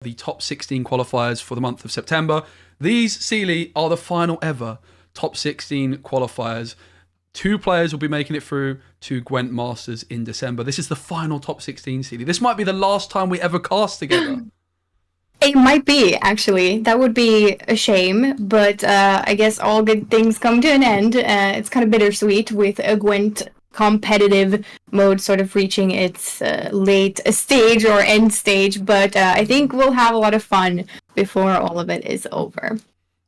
the top 16 qualifiers for the month of September. These, Cceely, are the final ever top 16 qualifiers. 2 players will be making it through to Gwent Masters in December. This is the final top 16, Cceely. This might be the last time we ever cast together. It might be, actually. That would be a shame, but I guess all good things come to an end. It's kind of bittersweet with a Gwent competitive mode sort of reaching its late stage or end stage, but I think we'll have a lot of fun before all of it is over.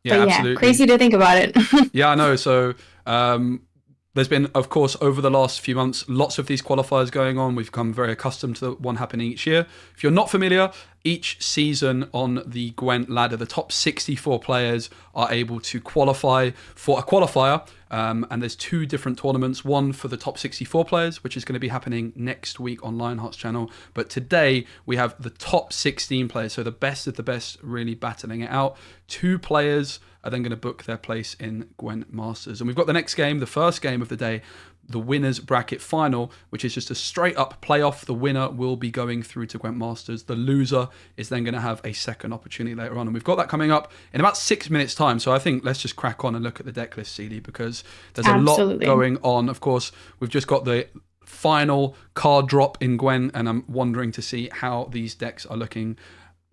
Yeah, but absolutely. Yeah, crazy to think about it. Yeah, I know. So there's been, of course, over the last few months, lots of these qualifiers going on. We've become very accustomed to the one happening each year. If you're not familiar, each season on the Gwent ladder, the top 64 players are able to qualify for a qualifier. And there's 2 different tournaments, one for the top 64 players, which is going to be happening next week on Lionheart's channel. But today we have the top 16 players, so the best of the best really battling it out. 2 players are then going to book their place in Gwent Masters. And we've got the next game, the first game of the day, the winners bracket final, which is just a straight up playoff. The winner will be going through to Gwent Masters. The loser is then going to have a second opportunity later on. And we've got that coming up in about 6 minutes time. So I think let's just crack on and look at the deck list, Cceely, because there's a lot going on. Of course, we've just got the final card drop in Gwent, and I'm wondering to see how these decks are looking.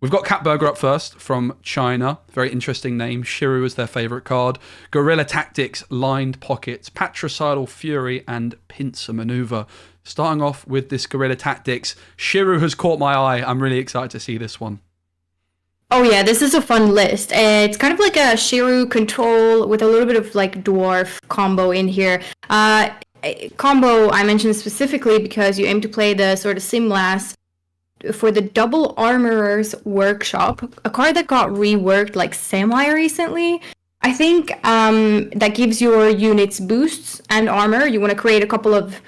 We've got Catburger up first from China. Very interesting name. Shiru is their favourite card. Guerrilla Tactics, Lined Pockets, Patricidal Fury, and Pincer Maneuver. Starting off with this Guerrilla Tactics, Shiru has caught my eye. I'm really excited to see this one. Oh yeah, this is a fun list. It's kind of like a Shiru control with a little bit of like dwarf combo in here. Combo I mentioned specifically because you aim to play the sort of Simlas for the Double Armorer's Workshop, a card that got reworked like semi-recently. I think that gives your units boosts and armor. You want to create a couple of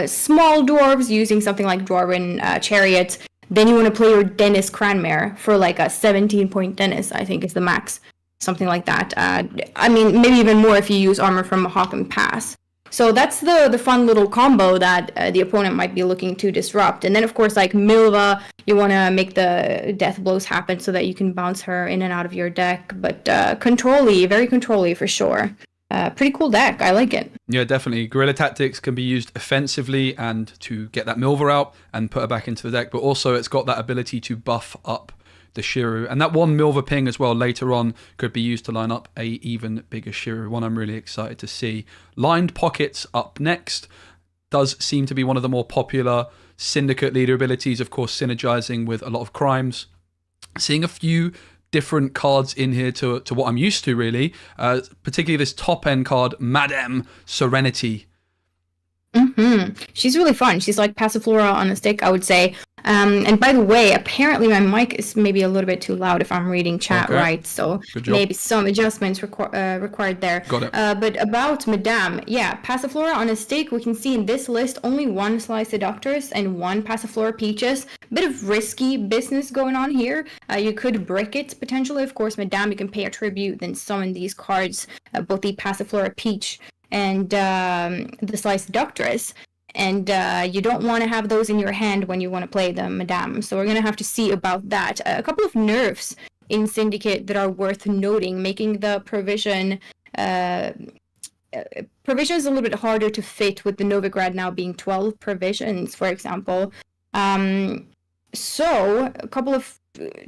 small dwarves using something like Dwarven Chariot. Then you want to play your Dennis Cranmere for like a 17-point Dennis, I think is the max. Something like that. I mean, maybe even more if you use armor from Hawk and Pass. So that's the fun little combo that the opponent might be looking to disrupt. And then, of course, like Milva, you want to make the death blows happen so that you can bounce her in and out of your deck. But control-y, very control-y for sure. Pretty cool deck. I like it. Yeah, definitely. Guerrilla Tactics can be used offensively and to get that Milva out and put her back into the deck. But also it's got that ability to buff up the Shiru. And that one Milva ping as well later on could be used to line up a even bigger Shiru, one I'm really excited to see. Lined Pockets up next does seem to be one of the more popular Syndicate leader abilities, of course synergizing with a lot of crimes. Seeing a few different cards in here to what I'm used to really, particularly this top end card, Madame Serenity. She's really fun. She's like Passiflora on a stick, I would say. And by the way, apparently my mic is maybe a little bit too loud if I'm reading chat right, so maybe some adjustments required there. Got it. But about Madame, yeah, Passiflora on a stick, we can see in this list only 1 Sly Seductress and 1 Passiflora Peaches. Bit of risky business going on here. You could brick it potentially. Of course, Madame, you can pay a tribute, then summon these cards, both the Passiflora Peach and the Sly Seductress. And you don't want to have those in your hand when you want to play them, Madame. So we're going to have to see about that. A couple of nerfs in Syndicate that are worth noting, making the provision is a little bit harder to fit with the Novigrad now being 12 provisions, for example. So a couple of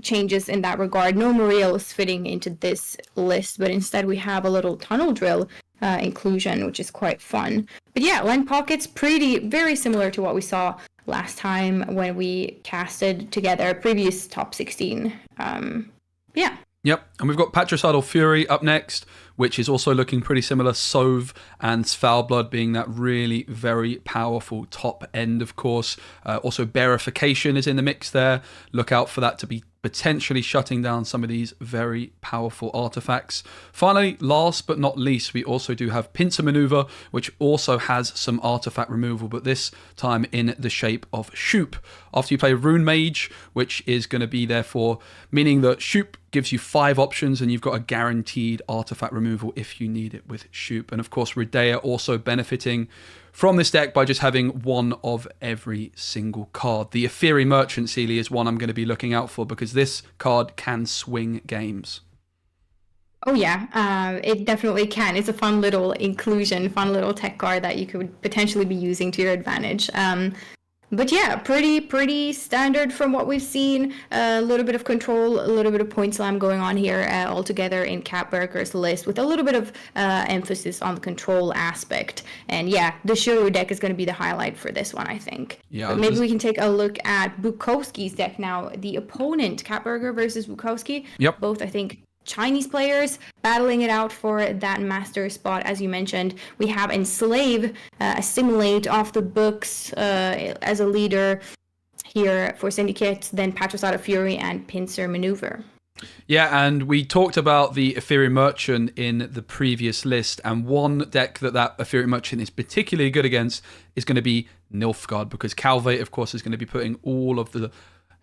changes in that regard. No Muriels fitting into this list, but instead we have a little Tunnel Drill inclusion, which is quite fun. But yeah, Lined Pockets, very similar to what we saw last time when we casted together previous top 16. Yeah. Yep, and we've got Patricidal Fury up next, which is also looking pretty similar. Sov and Svalblood being that really very powerful top end, of course. Also, Bearification is in the mix there. Look out for that to be potentially shutting down some of these very powerful artifacts. Finally, last but not least, we also do have Pincer Maneuver, which also has some artifact removal, but this time in the shape of Shoop. After you play Rune Mage, which is going to be there for, meaning that Shoop gives you 5 options and you've got a guaranteed artifact removal removal if you need it with Shoop. And of course, Redea also benefiting from this deck by just having one of every single card. The Ethereum Merchant, Cceely, is one I'm going to be looking out for because this card can swing games. Oh yeah, it definitely can. It's a fun little inclusion, fun little tech card that you could potentially be using to your advantage. But yeah, pretty standard from what we've seen. A little bit of control, a little bit of point slam going on here all together in Catburger's list with a little bit of emphasis on the control aspect. And yeah, the Shiro deck is going to be the highlight for this one, I think. Yeah. But maybe we can take a look at Bukowski's deck now. The opponent, Catburger versus Bukowski. Yep. Both, I think, Chinese players battling it out for that master spot. As you mentioned, we have Enslave, Assimilate off the books as a leader here for Syndicate, then Patricide of Fury and Pincer Maneuver. Yeah, and we talked about the Ethereum Merchant in the previous list, and one deck that Ethereum Merchant is particularly good against is going to be Nilfgaard, because Calvate, of course, is going to be putting all of the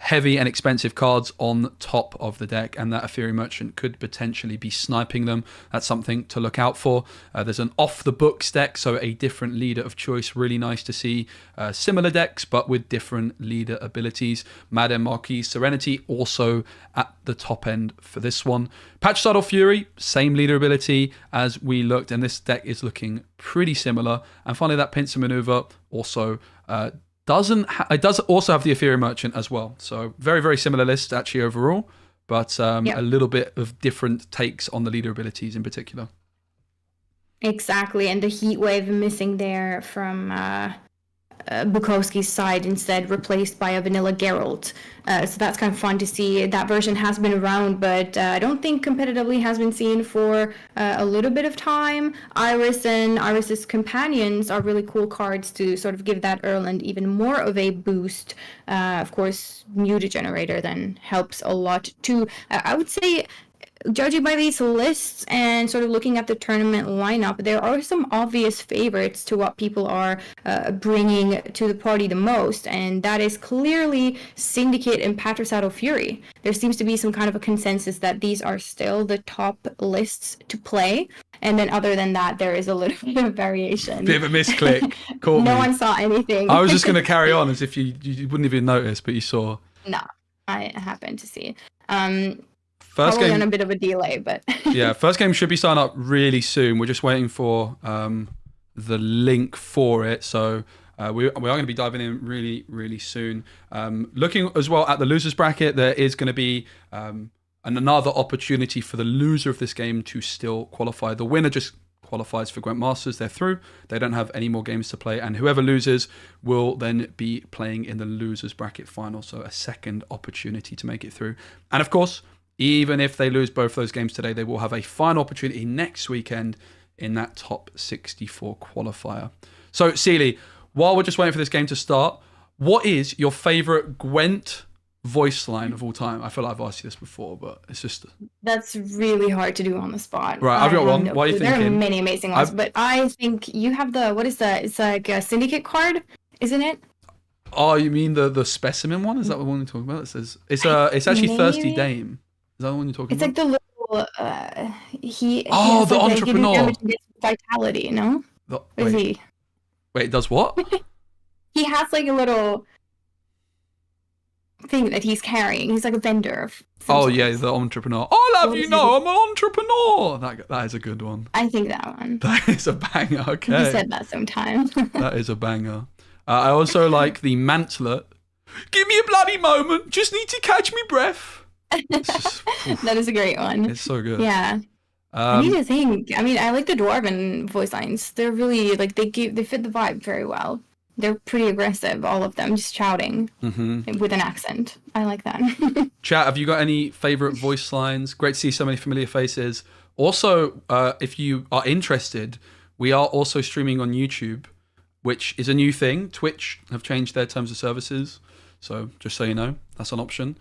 heavy and expensive cards on top of the deck, and that Ethereum Merchant could potentially be sniping them. That's something to look out for. There's an off-the-books deck, so a different leader of choice. Really nice to see similar decks, but with different leader abilities. Madame Marquis Serenity also at the top end for this one. Patricide of Fury, same leader ability as we looked, and this deck is looking pretty similar. And finally, that Pincer Maneuver also it does also have the Ethereum Merchant as well. So very, very similar list actually overall, but a little bit of different takes on the leader abilities in particular. Exactly, and the heat wave missing there from Bukowski's side, instead replaced by a vanilla Geralt. So that's kind of fun to see. That version has been around, but I don't think competitively has been seen for a little bit of time. Iris and Iris's companions are really cool cards to sort of give that Erland even more of a boost. Of course, Muta Generator then helps a lot too. I would say, judging by these lists and sort of looking at the tournament lineup, there are some obvious favorites to what people are bringing to the party the most, and that is clearly Syndicate and Patricide of Fury. There seems to be some kind of a consensus that these are still the top lists to play, and then other than that, there is a little bit of variation. Bit of a misclick. No one saw anything. I was just going to carry on as if you wouldn't even notice, but you saw. No, I happened to see. First Probably game on a bit of a delay, but yeah, first game should be signed up really soon. We're just waiting for the link for it, so we are going to be diving in really, really soon. Looking as well at the losers bracket, there is going to be another opportunity for the loser of this game to still qualify. The winner just qualifies for Gwent Masters. They're through. They don't have any more games to play, and whoever loses will then be playing in the losers bracket final. So a second opportunity to make it through, and of course, even if they lose both those games today, they will have a final opportunity next weekend in that top 64 qualifier. So, Cceely, while we're just waiting for this game to start, what is your favourite Gwent voice line of all time? I feel like I've asked you this before, but it's just... That's really hard to do on the spot. Right, I've got one. What are you thinking? There are many amazing ones, but I think you have the... What is that? It's like a Syndicate card, isn't it? Oh, you mean the Specimen one? Is that the one you're talking about? It says it's actually Maybe. Thirsty Dame. Is that the one you're talking It's about? like the little he Oh, has the like entrepreneur. Damage against vitality, no? Is he? Wait, it does what? He has like a little thing that he's carrying. He's like a vendor of some Oh sort. yeah, the entrepreneur. I'll have you know, I'm an entrepreneur. That is a good one. I think that one. That is a banger. Okay. You said that sometime. That is a banger. I also like the Mantlet. Give me a bloody moment. Just need to catch me breath. That is a great one. It's so good. Yeah. I need to think. I mean, I like the Dwarven voice lines. They're really like they fit the vibe very well. They're pretty aggressive, all of them, just shouting with an accent. I like that. Chat, have you got any favorite voice lines? Great to see so many familiar faces. Also, if you are interested, we are also streaming on YouTube, which is a new thing. Twitch have changed their terms of services, so just so you know, that's an option.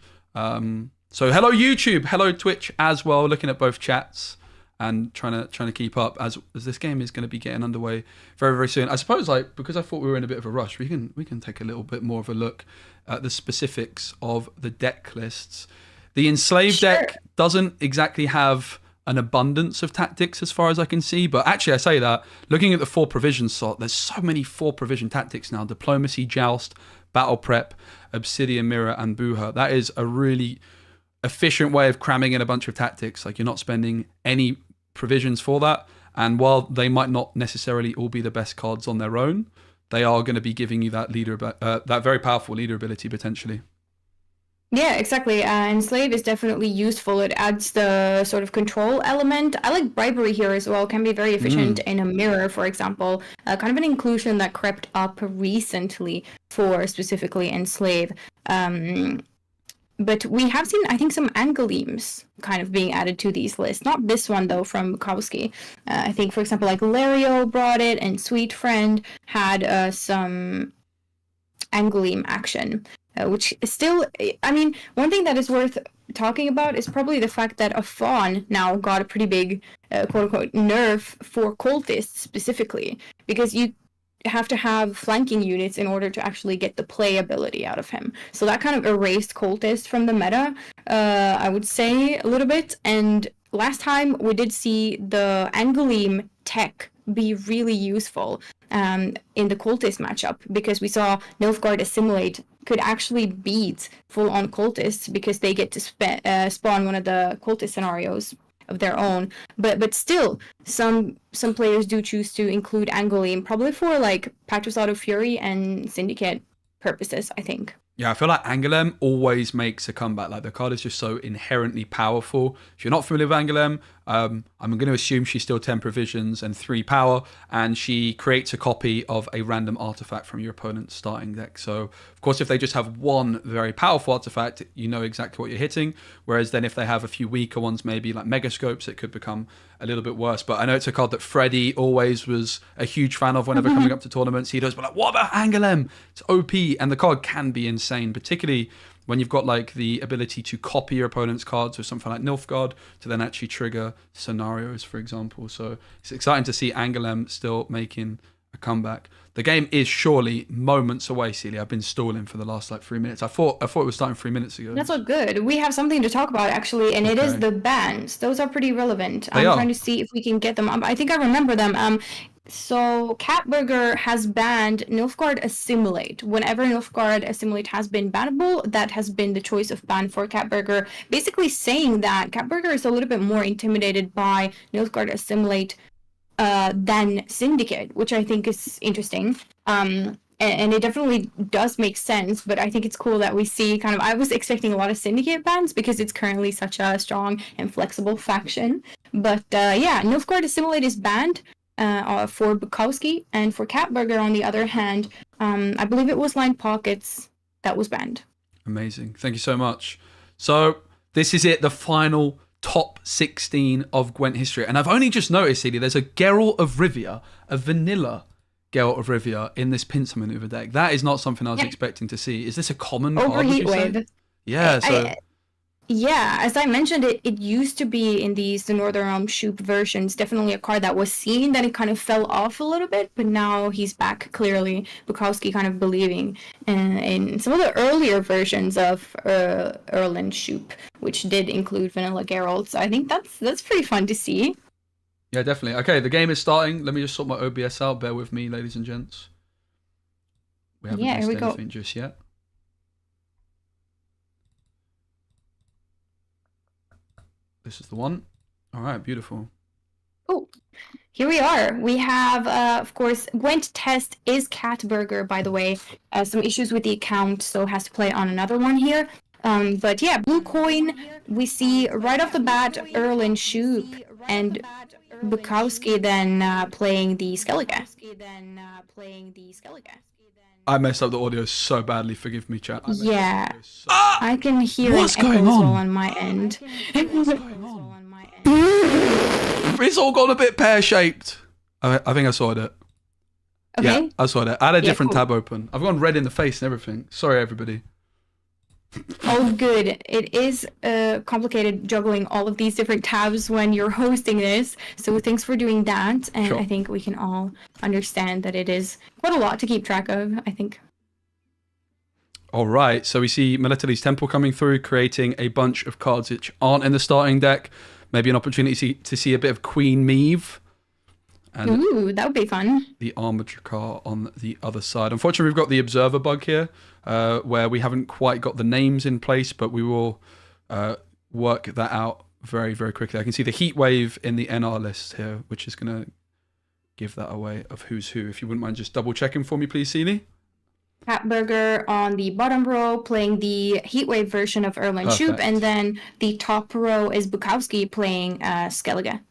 So hello YouTube, hello Twitch as well. Looking at both chats and trying to keep up as this game is going to be getting underway very, very soon. I suppose, like, because I thought we were in a bit of a rush, we can take a little bit more of a look at the specifics of the deck lists. The Enslaved deck doesn't exactly have an abundance of tactics as far as I can see. But actually, I say that, looking at the 4 provision slot, there's so many 4 provision tactics now. Diplomacy, Joust, Battle Prep, Obsidian Mirror, and Buha. That is a really efficient way of cramming in a bunch of tactics. Like, you're not spending any provisions for that. And while they might not necessarily all be the best cards on their own, they are going to be giving you that that very powerful leader ability potentially. Yeah, exactly. Enslave is definitely useful. It adds the sort of control element. I like bribery here as well. Can be very efficient in a mirror, for example. Kind of an inclusion that crept up recently for specifically Enslave. But we have seen, I think, some anglemes kind of being added to these lists. Not this one, though, from Bukowski. I think, for example, like Lario brought it, and Sweet Friend had some angleme action. Which is still, I mean, one thing that is worth talking about is probably the fact that a fawn now got a pretty big, quote-unquote, nerf for cultists specifically, because you have to have flanking units in order to actually get the playability out of him. So that kind of erased cultists from the meta, I would say, a little bit. And last time we did see the angleme tech be really useful in the cultist matchup, because we saw Nilfgaard Assimilate could actually beat full-on cultists because they get to spawn one of the cultist scenarios of their own. But still, some players do choose to include Angleme, probably for like Patricide of Fury and Syndicate purposes, I think. Yeah, I feel like Angoulême always makes a comeback. Like, the card is just so inherently powerful. If you're not familiar with Angoulême, I'm going to assume she's still 10 provisions and 3 power, and she creates a copy of a random artifact from your opponent's starting deck. So, of course, if they just have one very powerful artifact, you know exactly what you're hitting. Whereas then if they have a few weaker ones, maybe like Megascopes, it could become a little bit worse. But I know it's a card that Freddie always was a huge fan of whenever coming up to tournaments. He'd always be like, what about Angoulême? It's OP. And the card can be insane, particularly when you've got like the ability to copy your opponent's cards with something like Nilfgaard to then actually trigger scenarios, for example. So it's exciting to see Angoulême still making a comeback. The game is surely moments away, Cceely. I've been stalling for the last like 3 minutes. I thought it was starting 3 minutes ago. That's all good. We have something to talk about actually, and it is the bans. Those are pretty relevant. I'm trying to see if we can get them. I think I remember them. So Catburger has banned Nilfgaard Assimilate. Whenever Nilfgaard Assimilate has been bannable, that has been the choice of ban for Catburger, basically saying that Catburger is a little bit more intimidated by Nilfgaard Assimilate than Syndicate, which I think is interesting. And it definitely does make sense, but I think it's cool that we see kind of, I was expecting a lot of Syndicate bans because it's currently such a strong and flexible faction. But yeah, Nilfgaard Assimilate is banned for Bukowski, and for Catburger, on the other hand, I believe it was Line Pockets that was banned. Amazing. Thank you so much. So this is it, the final top 16 of Gwent history. And I've only just noticed, Cceely, there's a Geralt of Rivia, a vanilla Geralt of Rivia in this pincer maneuver deck. That is not something I was expecting to see. Is this a common card, would you say? Yeah, so... Yeah, as I mentioned, it used to be in the Northern Realm Shoop versions, definitely a card that was seen, then it kind of fell off a little bit, but now he's back, clearly. Bukowski kind of believing in some of the earlier versions of Erland Shoop, which did include Vanilla Geralt, so I think that's pretty fun to see. Yeah, definitely. Okay, the game is starting. Let me just sort my OBS out. Bear with me, ladies and gents. We haven't missed anything just yet. This is the one. All right, beautiful. Oh, here we are. We have, of course, Gwent test is Catburger, by the way. Some issues with the account, so has to play on another one here. But yeah, blue coin, we see right off the bat Erland Shoop and Bukowski then playing the Skellige. I messed up the audio so badly. Forgive me, chat. Yeah, I can hear what's an going echo as on? well on my end. What's going on? It's all gone a bit pear-shaped. I think I sorted it. Okay. Yeah, I sorted it. I had a different tab open. I've gone red in the face and everything. Sorry, everybody. Oh, good. It is complicated juggling all of these different tabs when you're hosting this. So thanks for doing that. And Sure. I think we can all understand that it is quite a lot to keep track of, I think. All right. So we see Meletali's Temple coming through, creating a bunch of cards which aren't in the starting deck. maybe an opportunity to see a bit of Queen Meave. And Ooh, that would be fun. the armored car on the other side. Unfortunately, we've got the observer bug here, where we haven't quite got the names in place, but we will work that out very, very quickly. I can see the heat wave in the NR list here, which is going to give that away of who's who. If you wouldn't mind just double checking for me, please, Cceely. Catburger on the bottom row playing the Heatwave version of Erland Shoop, and then the top row is Bukowski playing Skellige.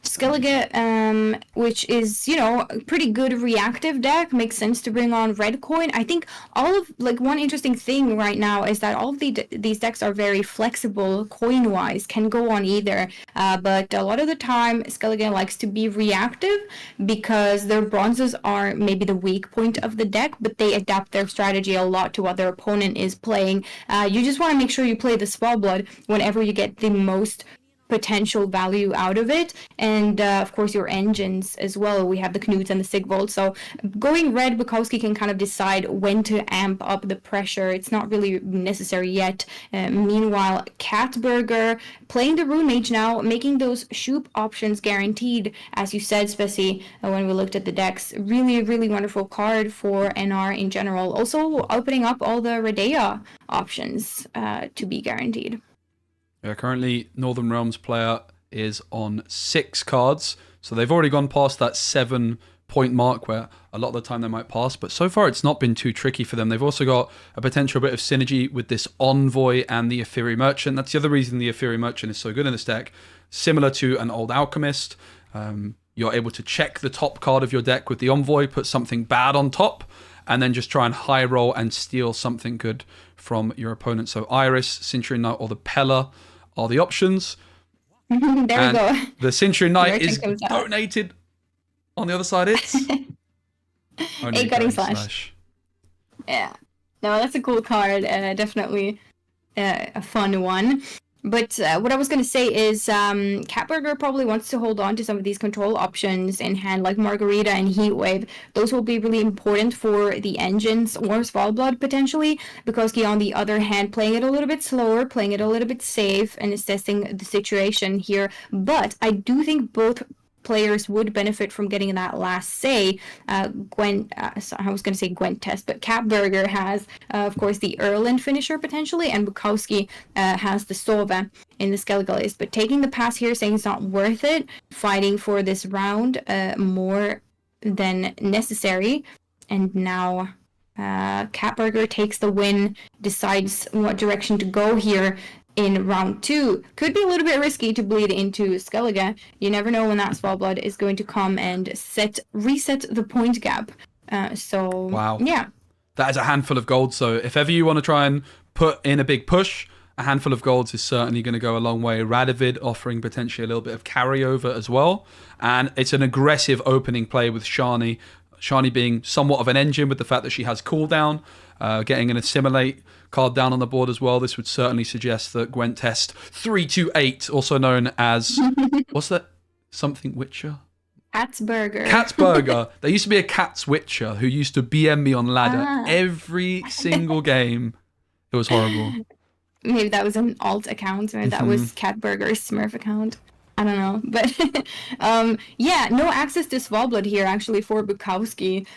Skellige, which is, a pretty good reactive deck, makes sense to bring on Red Coin. I think one interesting thing right now is that all of these decks are very flexible coin-wise, can go on either, but a lot of the time Skellige likes to be reactive because their bronzes are maybe the weak point of the deck, but they adapt their strategy a lot to what their opponent is playing. You just want to make sure you play the Spellblood whenever you get the most potential value out of it, and of course your engines as well. We have the Knuts and the Sigvold, so going red, Bukowski can kind of decide when to amp up the pressure. It's not really necessary yet. Meanwhile, Catburger playing the Rune Mage now, making those Shoop options guaranteed, as you said, Speci, when we looked at the decks. Really, really wonderful card for NR in general. Also opening up all the Redea options to be guaranteed. Yeah, currently, Northern Realms player is on 6 cards. So they've already gone past that 7-point mark where a lot of the time they might pass. But so far, it's not been too tricky for them. They've also got a potential bit of synergy with this Envoy and the Ethereal Merchant. That's the other reason the Ethereal Merchant is so good in this deck. Similar to an old Alchemist, you're able to check the top card of your deck with the Envoy, put something bad on top, and then just try and high roll and steal something good from your opponent. So Iris, Centurion Knight, or the Pella are the options. There we go. The Centurion Knight is donated. On the other side, it's only 8 Gutting Slash. Yeah. No, that's a cool card. Definitely a fun one. But what I was going to say is Catburger probably wants to hold on to some of these control options in hand, like Margarita and Heatwave. Those will be really important for the engines or Svalbard potentially. Bukowski, on the other hand, playing it a little bit slower, playing it a little bit safe, and assessing the situation here. But I do think both players would benefit from getting that last say. Gwent, I was going to say Gwent test, but Catburger has, of course, the Erland finisher potentially, and Bukowski has the Sova in the Skellige list. But taking the pass here, saying it's not worth it, fighting for this round more than necessary. And now Catburger takes the win, decides what direction to go here in round 2. Could be a little bit risky to bleed into Skellige. You never know when that Svalbard is going to come and reset the point gap. Wow. Yeah. That is a handful of gold. So if ever you want to try and put in a big push, a handful of golds is certainly going to go a long way. Radovid offering potentially a little bit of carryover as well. And it's an aggressive opening play with Shani. Shani being somewhat of an engine with the fact that she has cooldown, getting an Assimilate card down on the board as well. This would certainly suggest that Gwent Test 328, also known as, what's that? Something Witcher? Catsburger. There used to be a Cats Witcher who used to BM me on ladder every single game. It was horrible. Maybe that was an alt account, or that was Catburger's Smurf account. I don't know, but yeah, no access to Svalbard here actually for Bukowski,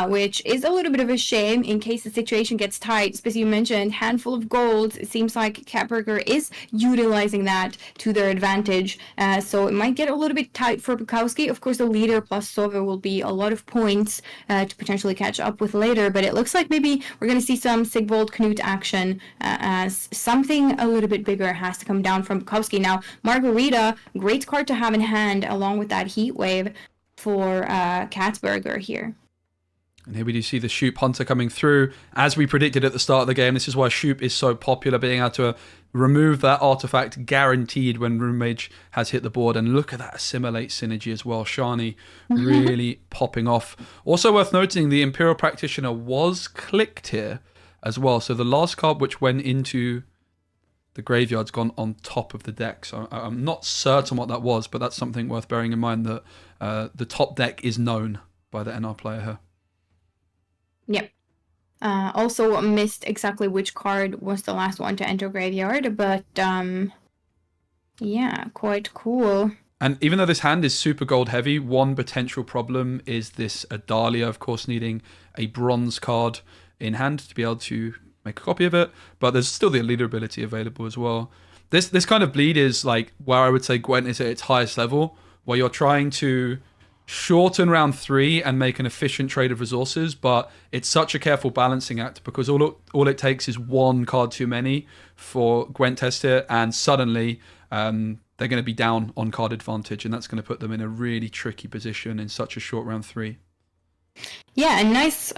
which is a little bit of a shame in case the situation gets tight. As you mentioned, handful of golds. It seems like Catburger is utilizing that to their advantage, so it might get a little bit tight for Bukowski. Of course, the leader plus Sova will be a lot of points to potentially catch up with later, but it looks like maybe we're going to see some Sigvold Knut action as something a little bit bigger has to come down from Bukowski. Now, Margarita, great card to have in hand along with that heat wave for Catburger here. And here we do see the Shoop Hunter coming through. As we predicted at the start of the game, this is why Shoop is so popular, being able to remove that artifact guaranteed when Rune Mage has hit the board. And look at that Assimilate synergy as well. Shani really popping off. Also worth noting, the Imperial Practitioner was clicked here as well. So the last card which went into the graveyard's gone on top of the deck. So I'm not certain what that was, but that's something worth bearing in mind, that the top deck is known by the NR player here. Yep. Also missed exactly which card was the last one to enter graveyard, but Yeah, quite cool. And even though this hand is super gold heavy, one potential problem is this Adalia, of course, needing a bronze card in hand to be able to make a copy of it. But there's still the leader ability available as well. This kind of bleed is like where I would say Gwent is at its highest level, where you're trying to shorten round 3 and make an efficient trade of resources, but it's such a careful balancing act because all it takes is one card too many for Gwent test here, and suddenly they're going to be down on card advantage, and that's going to put them in a really tricky position in such a short round 3. Yeah, a nice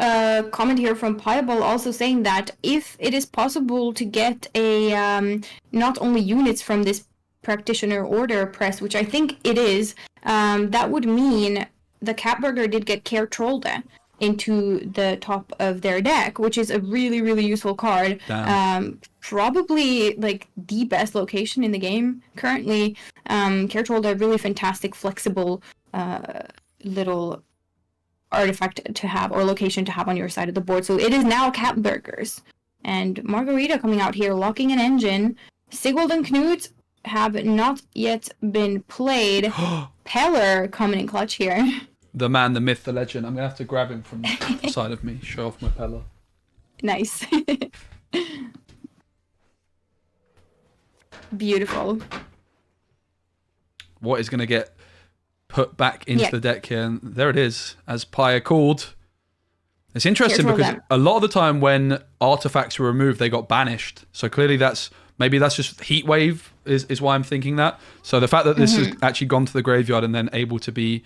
comment here from Pieball also saying that if it is possible to get a not only units from this practitioner order press, which I think it is, that would mean the Catburger did get Care Trollde into the top of their deck, which is a really, really useful card. Probably like the best location in the game currently. Care Trollde, a really fantastic, flexible little artifact to have or location to have on your side of the board. So it is now Catburgers. And Margarita coming out here, locking an engine. Sigvald and Knut have not yet been played. Peller coming in clutch here. The man, the myth, the legend. I'm going to have to grab him from the side of me, show off my Peller. Nice. Beautiful. What is going to get put back into the deck here? And there it is, as Pia called. It's interesting because a lot of the time when artifacts were removed, they got banished. So clearly maybe that's just heat wave is why I'm thinking that. So the fact that this has actually gone to the graveyard and then able to be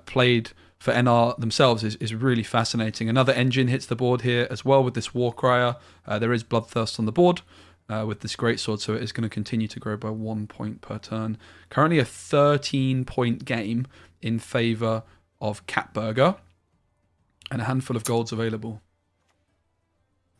played for NR themselves is really fascinating. Another engine hits the board here as well with this Warcrier. There is Bloodthirst on the board with this greatsword, so it is going to continue to grow by 1 point per turn. Currently a 13-point game in favour of Catburger, and a handful of golds available.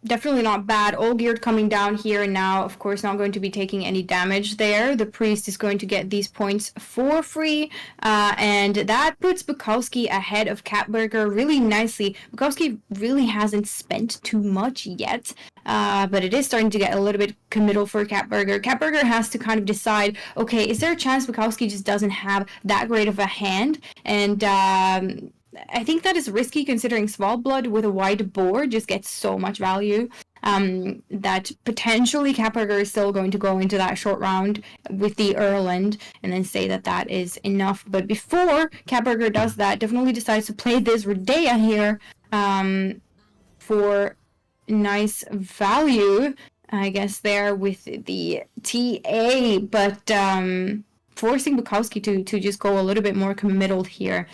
Definitely not bad. Olgierd coming down here now, of course, not going to be taking any damage there. The priest is going to get these points for free, and that puts Bukowski ahead of Catburger really nicely. Bukowski really hasn't spent too much yet, but it is starting to get a little bit committal for Catburger. Catburger has to kind of decide, okay, is there a chance Bukowski just doesn't have that great of a hand? And I think that is risky considering Svalblood with a wide board just gets so much value that potentially Catburger is still going to go into that short round with the Erland and then say that that is enough. But before Catburger does that, definitely decides to play this Redea here for nice value, I guess, there with the TA, but forcing Bukowski to just go a little bit more committal here.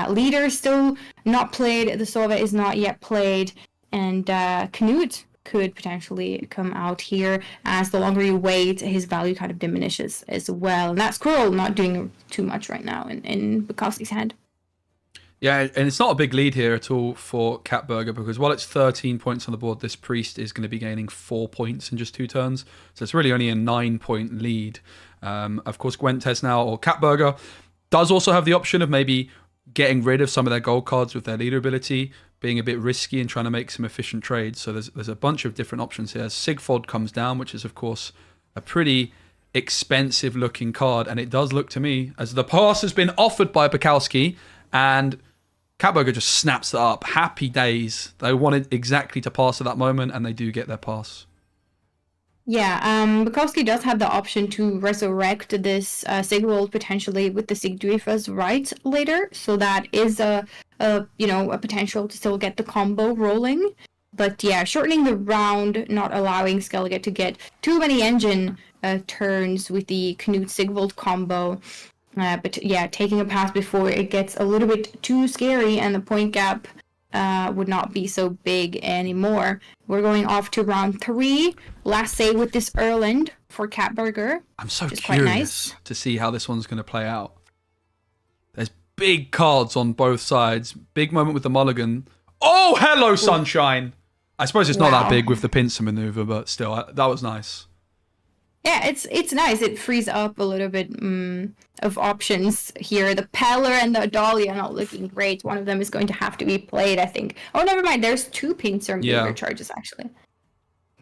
Leader still not played, the Sova is not yet played, and Knut could potentially come out here as the longer you wait, his value kind of diminishes as well. And that's Squirrel not doing too much right now in Bukowski's hand. Yeah, and it's not a big lead here at all for Catburger because while it's 13 points on the board, this priest is going to be gaining 4 points in just 2 turns. So it's really only a 9-point lead. Of course, Gwent has now, or Catburger, does also have the option of maybe getting rid of some of their gold cards with their leader ability, being a bit risky and trying to make some efficient trades. So there's a bunch of different options here. Sigfold comes down, which is, of course, a pretty expensive looking card. And it does look to me as the pass has been offered by Bukowski and Catburger just snaps it up. Happy days. They wanted exactly to pass at that moment and they do get their pass. Yeah, Bukowski does have the option to resurrect this Sigvald potentially with the Sigdrifas right later, so that is a potential to still get the combo rolling. But yeah, shortening the round, not allowing Skellige to get too many engine turns with the Knut Sigvald combo. But yeah, taking a pass before it gets a little bit too scary and the point gap would not be so big anymore. We're going off to round 3. Last save with this Erland for Catburger. I'm so curious to see how this one's going to play out. There's big cards on both sides. Big moment with the mulligan. Oh, hello, sunshine! I suppose it's not that big with the pincer maneuver, but still, that was nice. Yeah, it's nice. It frees up a little bit of options here. The Peller and the Adalia are not looking great. One of them is going to have to be played, I think. Oh, never mind. There's 2 pincer maneuver charges, actually.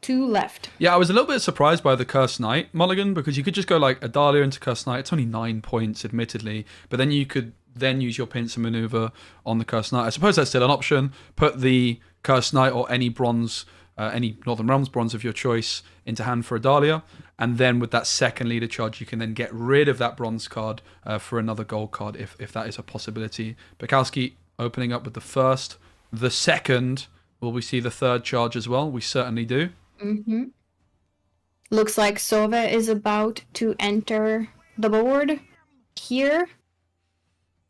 2 left. Yeah, I was a little bit surprised by the Cursed Knight mulligan, because you could just go like Adalia into Cursed Knight. It's only 9 points, admittedly, but then you could then use your pincer maneuver on the Cursed Knight. I suppose that's still an option. Put the Cursed Knight or any bronze, any Northern Realms bronze of your choice into hand for Adalia, and then with that second leader charge, you can then get rid of that bronze card for another gold card if that is a possibility. Bukowski opening up with the first, the second. Will we see the third charge as well? We certainly do. Mm-hmm. Looks like Sova is about to enter the board here.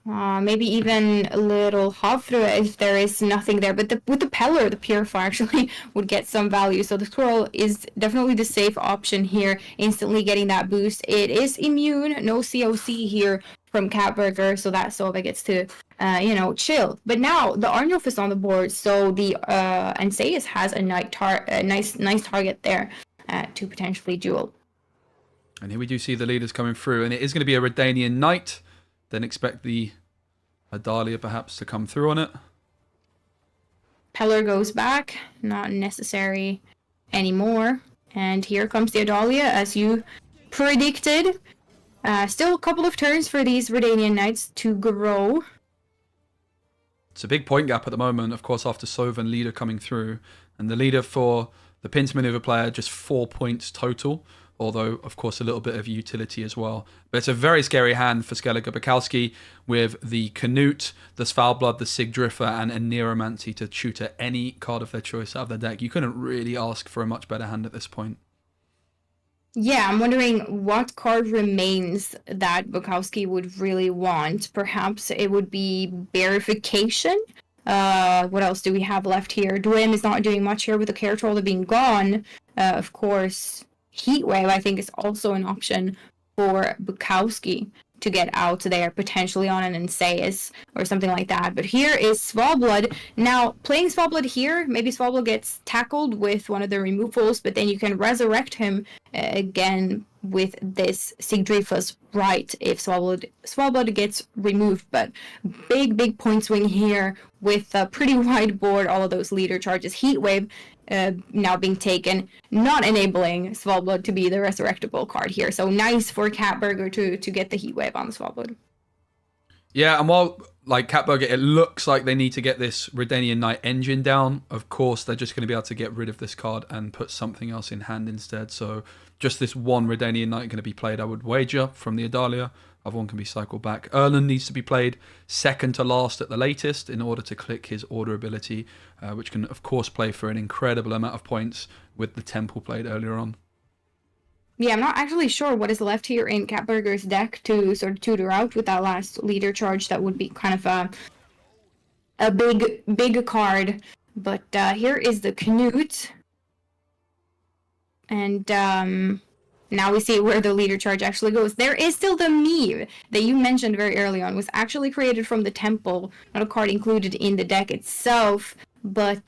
Maybe even a little Hofra if there is nothing there. But with the Peller, the Purifier actually would get some value. So the Squirrel is definitely the safe option here, instantly getting that boost. It is immune, no COC here from Catburger, so that Sova gets to, chill. But now the Arnulf is on the board, so the Anseus has a nice target there to potentially duel. And here we do see the leaders coming through, and it is going to be a Redanian Knight. Then expect the Adalia perhaps to come through on it. Peller goes back, not necessary anymore. And here comes the Adalia, as you predicted. Still a couple of turns for these Redanian Knights to grow. It's a big point gap at the moment, of course, after Sova and leader coming through. And the leader for the pincer maneuver player, just 4 points total. Although, of course, a little bit of utility as well. But it's a very scary hand for Skellige Bukowski with the Canute, the Svalbard, the Sigdriffer, and a Neuromancy to tutor any card of their choice out of their deck. You couldn't really ask for a much better hand at this point. Yeah, I'm wondering what card remains that Bukowski would really want. Perhaps it would be Verification. What else do we have left here? Dwym is not doing much here with the Care Troller being gone. Of course, Heatwave, I think, is also an option for Bukowski to get out there, potentially on an Anseus or something like that. But here is Svalbard. Now, playing Svalbard here, maybe Svalbard gets tackled with one of the removals, but then you can resurrect him again with this Sigdrifa's right if Svalbard gets removed. But big point swing here with a pretty wide board, all of those leader charges. Heatwave now being taken, not enabling Svalbard to be the resurrectable card here. So nice for Catburger to get the Heatwave on the Svalbard. Yeah, and while, like, Catburger, it looks like they need to get this Redanian Knight engine down, of course, they're just going to be able to get rid of this card and put something else in hand instead. So just this one Redanian Knight going to be played, I would wager, from the Adalia. Other one can be cycled back. Erland needs to be played second to last at the latest in order to click his order ability, which can, of course, play for an incredible amount of points with the Temple played earlier on. Yeah, I'm not actually sure what is left here in Catburger's deck to sort of tutor out with that last leader charge. That would be kind of a big card. But here is the Canute. And now we see where the leader charge actually goes. There is still the Meve that you mentioned very early on, was actually created from the Temple, not a card included in the deck itself. But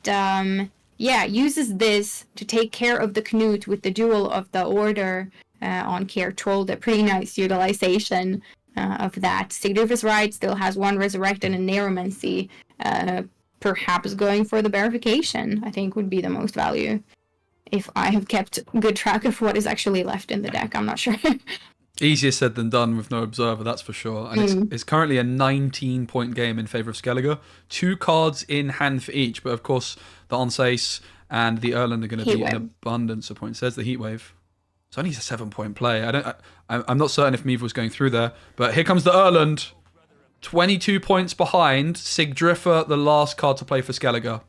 yeah, uses this to take care of the Canute with the duel of the Order on Care Troll. A pretty nice utilization of that. Sigdrifa's right still has one Resurrect and a Neuromancy. Perhaps going for the Verification, I think, would be the most value. If I have kept good track of what is actually left in the deck, I'm not sure. Easier said than done with no observer, that's for sure. And it's currently a 19-point game in favour of Skellige. 2 cards in hand for each, but of course the Anseis and the Erland are going to be an abundance of points. There's the Heatwave. It's only a 7-point play. I'm not certain if Meve was going through there, but here comes the Erland. 22 points behind. Sigdriffer, the last card to play for Skellige.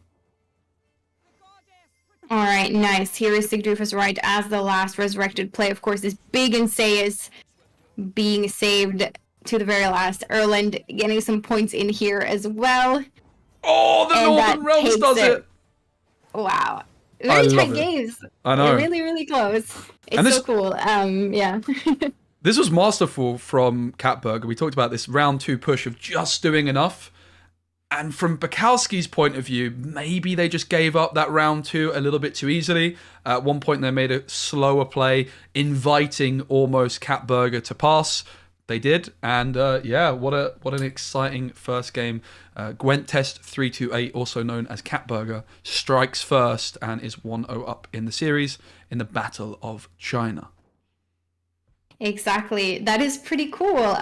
All right, nice. Here is Sigdrifa's right as the last resurrected play. Of course, this big Anseus being saved to the very last. Erland getting some points in here as well. Oh, the Northern Realms does it! Wow. Very tight games. I know. They're really, really close. It's so cool. Yeah. This was masterful from Catburger. We talked about this round 2 push of just doing enough. And from Bukowski's point of view, maybe they just gave up that round 2 a little bit too easily. At one point, they made a slower play, inviting almost Catburger to pass. They did, and what an exciting first game. Gwent Test 328, also known as Catburger, strikes first and is 1-0 up in the series in the Battle of China. Exactly. That is pretty cool.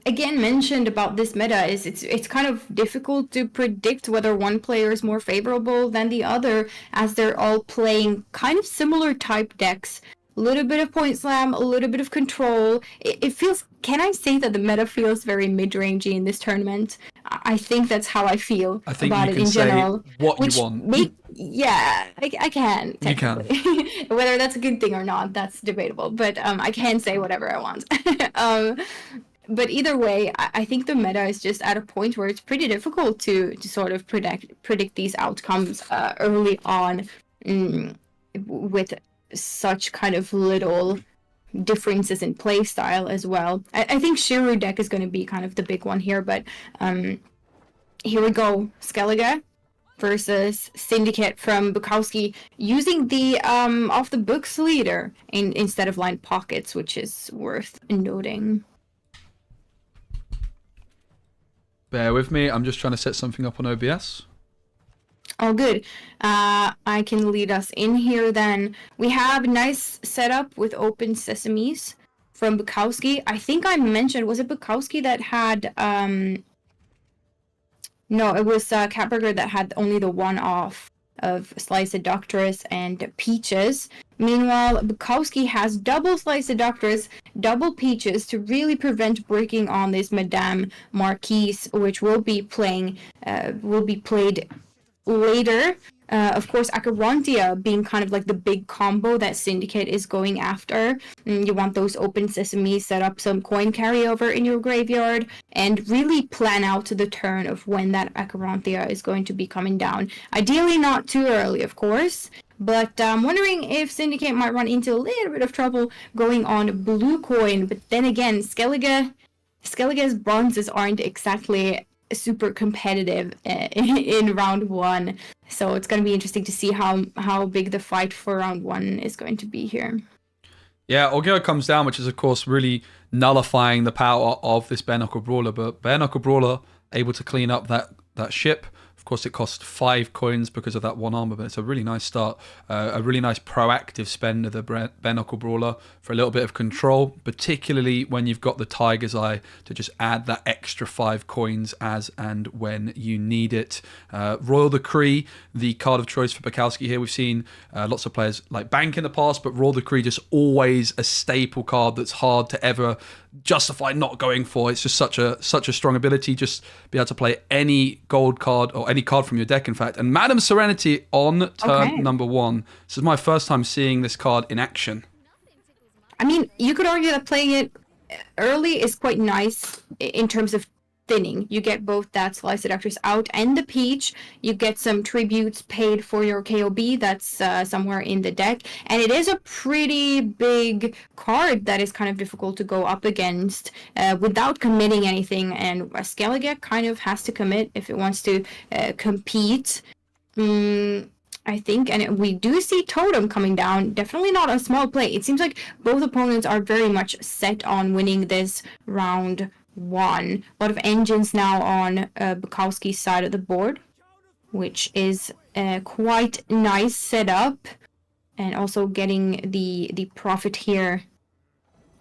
Again, mentioned about this meta is it's kind of difficult to predict whether one player is more favorable than the other, as they're all playing kind of similar type decks. A little bit of point slam, a little bit of control. It feels, can I say that the meta feels very mid-rangey in this tournament? I think that's how I feel about it in general. What you want. I can, technically. You can. Whether that's a good thing or not, that's debatable. But I can say whatever I want. But either way, I think the meta is just at a point where it's pretty difficult to sort of predict these outcomes early on with such kind of little differences in play style as well. I think Shiru deck is going to be kind of the big one here, but here we go. Skellige versus Syndicate from Bukowski, using the off the books leader instead of line pockets, which is worth noting. Bear with me, I'm just trying to set something up on OBS. Oh, good. I can lead us in here then. We have a nice setup with open sesames from Bukowski. I think I mentioned, was it Bukowski that had... No, it was Catburger that had only the one off of Slice Seductress and Peaches. Meanwhile, Bukowski has double Slice Seductress, double Peaches to really prevent breaking on this Madame Marquise, which will be played later. Of course, Acherontia being kind of like the big combo that Syndicate is going after. You want those open sesame, set up some coin carryover in your graveyard, and really plan out the turn of when that Acherontia is going to be coming down. Ideally not too early, of course, but I'm wondering if Syndicate might run into a little bit of trouble going on blue coin. But then again, Skellige's bronzes aren't exactly super competitive in round one, so it's going to be interesting to see how big the fight for round one is going to be here. Yeah, Orgeo comes down, which is of course really nullifying the power of this Bare Knuckle Brawler, but Bare Knuckle Brawler able to clean up that ship. Of course, it costs 5 coins because of that one armor, but it's a really nice start. A really nice proactive spend of the Bare Knuckle Brawler for a little bit of control, particularly when you've got the Tiger's Eye to just add that extra 5 coins as and when you need it. Royal Decree, the card of choice for Bukowski here. We've seen lots of players like Bank in the past, but Royal Decree just always a staple card that's hard to ever justify not going for. It's just such a strong ability. Just be able to play any gold card or any card from your deck, in fact. And Madam Serenity on turn number 1. This is my first time seeing this card in action. I mean, you could argue that playing it early is quite nice in terms of thinning. You get both that Slice Seductress out and the Peach. You get some tributes paid for your KOB that's somewhere in the deck. And it is a pretty big card that is kind of difficult to go up against without committing anything. And Skellige kind of has to commit if it wants to compete. I think, and we do see Totem coming down. Definitely not a small play. It seems like both opponents are very much set on winning this round 1. A lot of engines now on Bukowski's side of the board, which is quite nice setup, and also getting the profit here,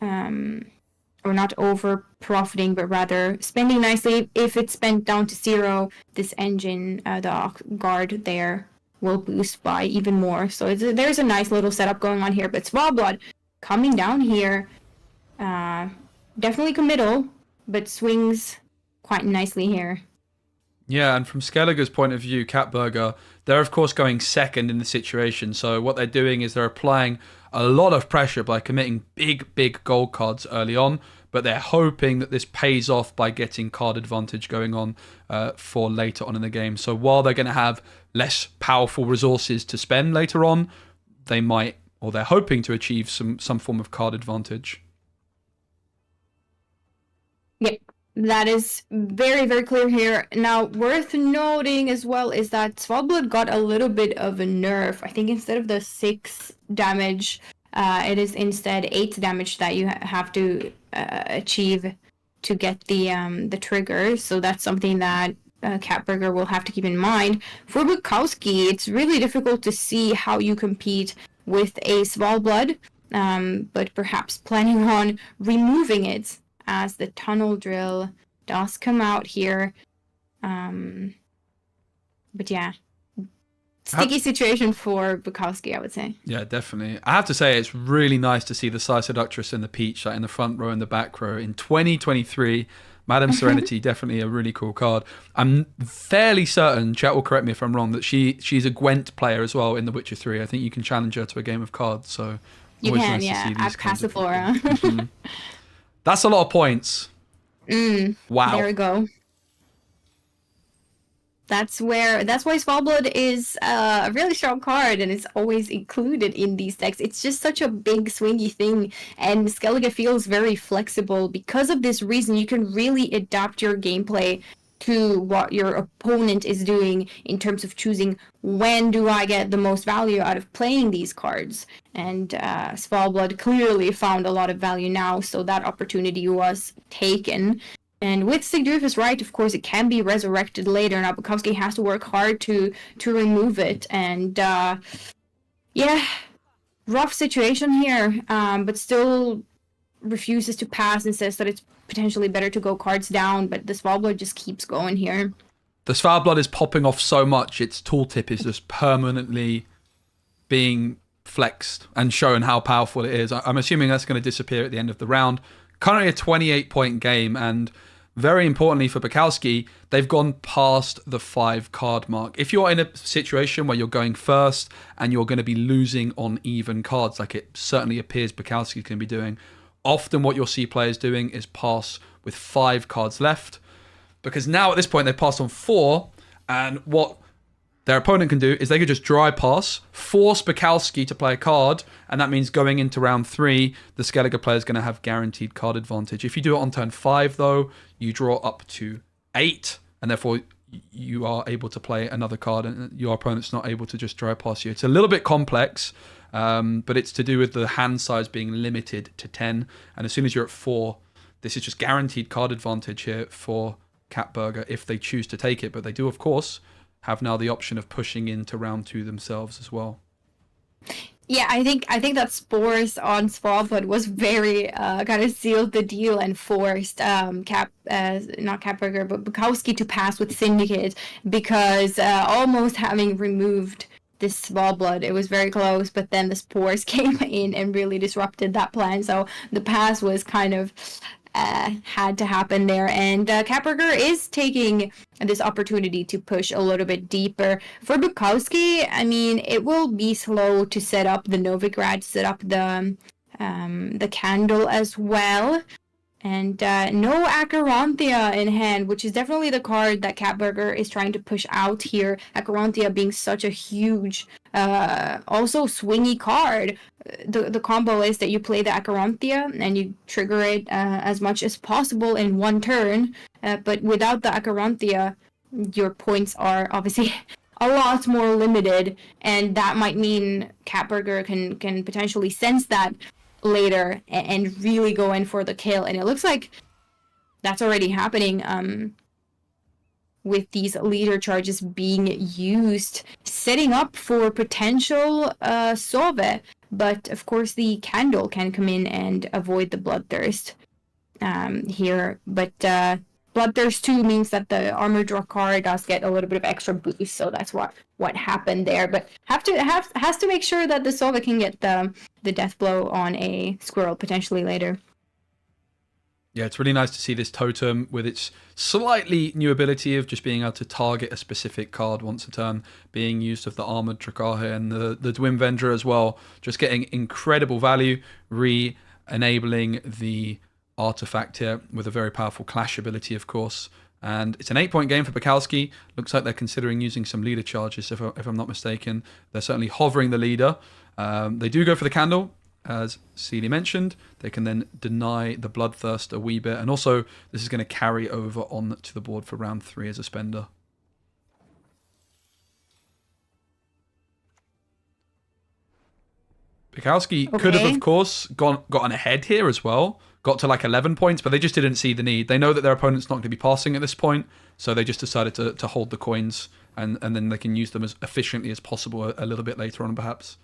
or not over profiting, but rather spending nicely. If it's spent down to 0, this engine, the guard there, will boost by even more. So there's a nice little setup going on here. But Svalblood coming down here, definitely committal, but swings quite nicely here. Yeah, and from Skellige's point of view, Catburger, they're of course going second in the situation. So what they're doing is they're applying a lot of pressure by committing big gold cards early on, but they're hoping that this pays off by getting card advantage going on for later on in the game. So while they're going to have less powerful resources to spend later on, they might, or they're hoping to achieve some form of card advantage. Yep, that is very, very clear here. Now, worth noting as well is that Svalblood got a little bit of a nerf. I think instead of the 6 damage It is instead 8 damage that you have to achieve to get the trigger. So that's something that Catburger will have to keep in mind. For Bukowski, it's really difficult to see how you compete with a Svalblood, but perhaps planning on removing it as the tunnel drill does come out here. But yeah, sticky situation for Bukowski, I would say. Yeah, definitely. I have to say, it's really nice to see the Psy Seductress and the Peach like in the front row and the back row in 2023. Madam Serenity, definitely a really cool card. I'm fairly certain, chat will correct me if I'm wrong, that she's a Gwent player as well in The Witcher 3. I think you can challenge her to a game of cards. So you can, nice to see these at Passiflora. Mm-hmm. That's a lot of points. Wow. There we go. That's why Svalblood is a really strong card, and it's always included in these decks. It's just such a big swingy thing, and Skellige feels very flexible. Because of this reason, you can really adapt your gameplay to what your opponent is doing in terms of choosing when do I get the most value out of playing these cards. And Svalblood clearly found a lot of value now, so that opportunity was taken. And with Sigdrufus right, of course, it can be resurrected later. Now, Bukowski has to work hard to remove it. And, yeah, rough situation here, but still refuses to pass and says that it's potentially better to go cards down, but the Svalblood just keeps going here. The Svalblood is popping off so much, its tooltip is just permanently being flexed and shown how powerful it is. I'm assuming that's going to disappear at the end of the round. Currently a 28-point game, and very importantly for Bukowski, they've gone past the 5-card mark. If you're in a situation where you're going first and you're going to be losing on even cards, like it certainly appears Bukowski's going to be doing, often what you'll see players doing is pass with 5 cards left, because now at this point they've passed on 4, and what their opponent can do is they could just dry pass, force Bukowski to play a card, and that means going into round 3, the Skellige player is going to have guaranteed card advantage. If you do it on turn 5, though, you draw up to 8, and therefore you are able to play another card, and your opponent's not able to just dry pass you. It's a little bit complex, but it's to do with the hand size being limited to 10, and as soon as you're at 4, this is just guaranteed card advantage here for Catburger if they choose to take it, but they do, of course, have now the option of pushing into round 2 themselves as well. Yeah, I think that Spores on Svalblood was very kind of sealed the deal and forced not Catburger but Bukowski to pass with Syndicate, because almost having removed this Svalblood, it was very close, but then the Spores came in and really disrupted that plan. So the pass was kind of had to happen there, and Catburger is taking this opportunity to push a little bit deeper. For Bukowski, I mean, it will be slow to set up the Novigrad, set up the Candle as well, and no Acherontia in hand, which is definitely the card that Catburger is trying to push out here. Acherontia being such a huge, also swingy card. The combo is that you play the Acherontia and you trigger it as much as possible in one turn, but without the Acherontia, your points are obviously a lot more limited, and that might mean Catburger can potentially sense that later and really go in for the kill, and it looks like that's already happening with these leader charges being used, setting up for potential Sove. But of course the Candle can come in and avoid the Bloodthirst here. But Bloodthirst 2 means that the Armor Draw card does get a little bit of extra boost, so that's what happened there. But has to make sure that the Sova can get the death blow on a squirrel potentially later. Yeah, it's really nice to see this totem with its slightly new ability of just being able to target a specific card once a turn, being used of the Armored Drakkar here, and the Dwimvendra as well, just getting incredible value, re-enabling the artifact here with a very powerful clash ability, of course. And it's an 8-point game for Bukowski. Looks like they're considering using some leader charges, if I'm not mistaken. They're certainly hovering the leader. They do go for the Candle, as Cceely mentioned. They can then deny the Bloodthirst a wee bit, and also this is going to carry over on to the board for round 3 as a spender. Bukowski could have, of course, gotten ahead here as well. Got to like 11 points, but they just didn't see the need. They know that their opponent's not going to be passing at this point, so they just decided to hold the coins, and then they can use them as efficiently as possible a little bit later on, perhaps.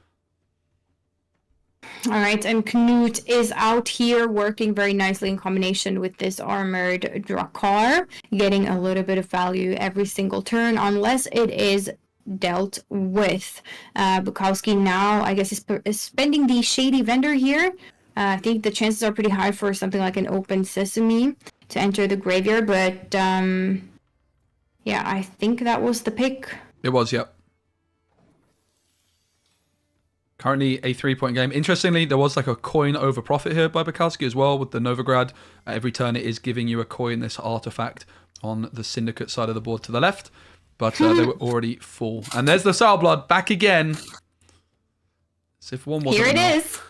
All right, and Knut is out here working very nicely in combination with this armored Drakkar, getting a little bit of value every single turn, unless it is dealt with. Bukowski now, I guess, is spending the Shady Vendor here. I think the chances are pretty high for something like an open Sesame to enter the graveyard, but yeah, I think that was the pick. It was, yep. Currently a 3-point game. Interestingly, there was like a coin over profit here by Bukowski as well with the Novigrad. Every turn it is giving you a coin, this artifact, on the Syndicate side of the board to the left. But they were already full. And there's the Sour Blood back again. As if one wasn't enough. Here it is.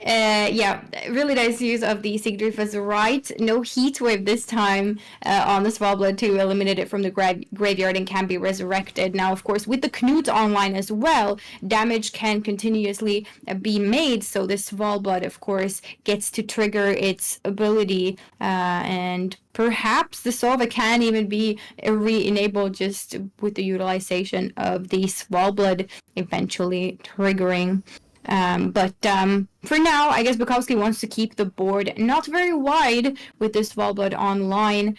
Yeah, really nice use of the Sigrid was right. No heat wave this time on the Svalbard to eliminate it from the graveyard and can be resurrected. Now, of course, with the Knut online as well, damage can continuously be made. So the Svalbard, of course, gets to trigger its ability, and perhaps the Sova can even be re-enabled just with the utilization of the Svalbard eventually triggering. But for now, I guess Bukowski wants to keep the board not very wide with this Svalbard online.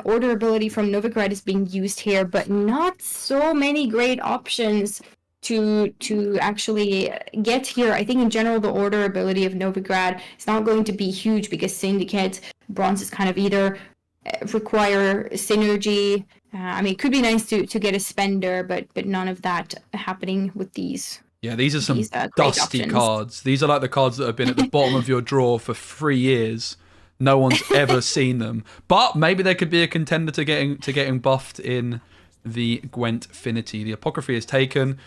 Order ability from Novigrad is being used here, but not so many great options to actually get here. I think in general, the order ability of Novigrad is not going to be huge because Syndicate Bronze is kind of either require synergy. I mean, it could be nice to get a spender, but none of that happening with these. Yeah, these are some dusty cards. These are like the cards that have been at the bottom of your drawer for 3 years. No one's ever seen them. But maybe they could be a contender to getting buffed in the Gwent Finity. The Apocryphy is taken,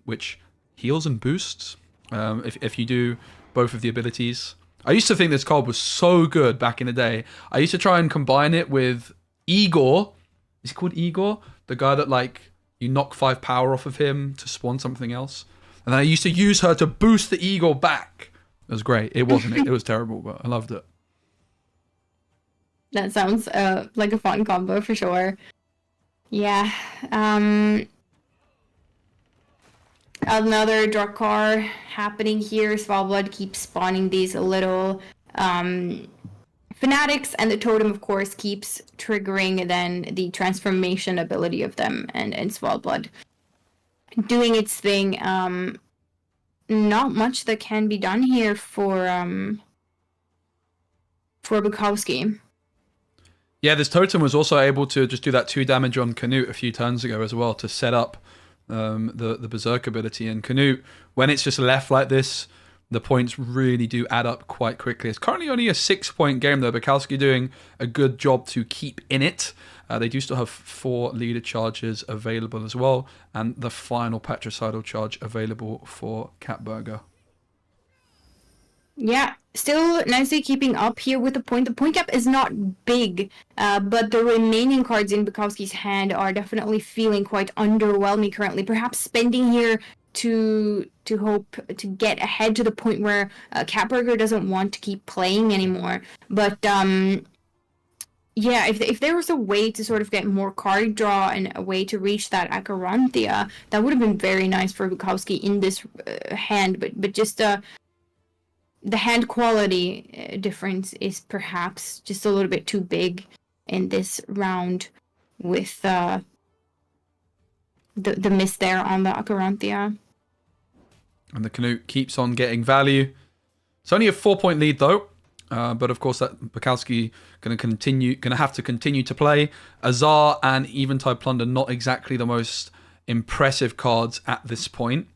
which heals and boosts if you do both of the abilities. I used to think this card was so good back in the day. I used to try and combine it with Igor. Is he called Igor? The guy that like... you knock 5 power off of him to spawn something else. And then I used to use her to boost the Eagle back. It was great. It wasn't it. It was terrible, but I loved it. That sounds like a fun combo for sure. Yeah. Another Drakkar happening here. Svalbard keeps spawning these little fanatics, and the totem, of course, keeps triggering then the transformation ability of them, and Svalbard doing its thing. Not much that can be done here for Bukowski. Yeah, this totem was also able to just do that 2 damage on Canute a few turns ago as well to set up the Berserk ability. And Canute, when it's just left like this, the points really do add up quite quickly. It's currently only a 6-point game, though. Bukowski doing a good job to keep in it. They do still have 4 leader charges available as well, and the final patricidal charge available for Catburger. Yeah, still nicely keeping up here with the point. The point gap is not big, but the remaining cards in Bukowski's hand are definitely feeling quite underwhelming currently. Perhaps spending here to hope to get ahead to the point where Catburger doesn't want to keep playing anymore. But yeah, if there was a way to sort of get more card draw and a way to reach that Acherontia, that would have been very nice for Bukowski in this hand. But just the hand quality difference is perhaps just a little bit too big in this round with the miss there on the Acherontia. And the Canute keeps on getting value. It's only a 4-point lead though. But of course, that Bukowski going to have to continue to play. Azar and Eventide Plunder, not exactly the most impressive cards at this point.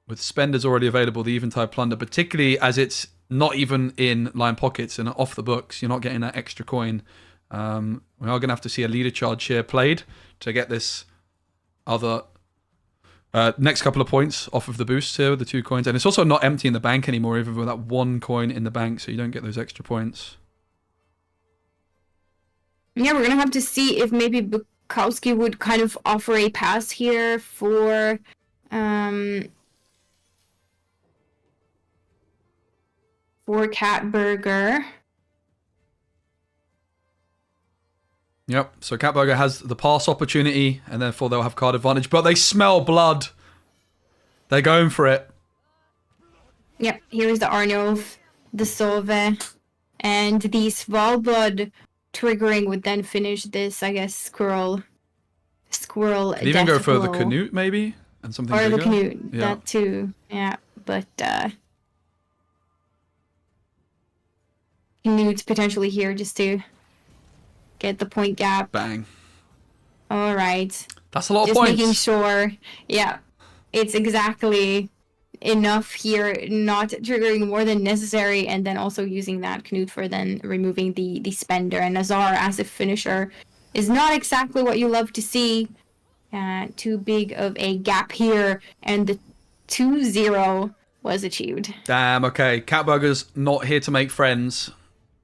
With spenders already available, the Eventide Plunder, particularly as it's not even in line pockets and off the books, you're not getting that extra coin. We are going to have to see a leader charge here played to get this other next couple of points off of the boost here with the 2 coins. And it's also not empty in the bank anymore, even with that 1 coin in the bank, so you don't get those extra points. Yeah, we're going to have to see if maybe Bukowski would kind of offer a pass here for for Cat Burger. Yep, so Catburger has the pass opportunity, and therefore they'll have card advantage, but they smell blood. They're going for it. Yep, here's the Arnulf, the Sove, and the Svalbard triggering would then finish this, I guess, squirrel Could even go for the Canute, maybe? And something or bigger? the Canute, Yeah. that too. Yeah, but Canute's potentially here just to get the point gap. Bang. All right. That's a lot of Just points. making sure, yeah, it's exactly enough here, not triggering more than necessary, and then also using that Canute for then removing the spender. And Nazar as a finisher is not exactly what you love to see. Too big of a gap here, and the 2-0 was achieved. Damn, okay. Catburger's not here to make friends.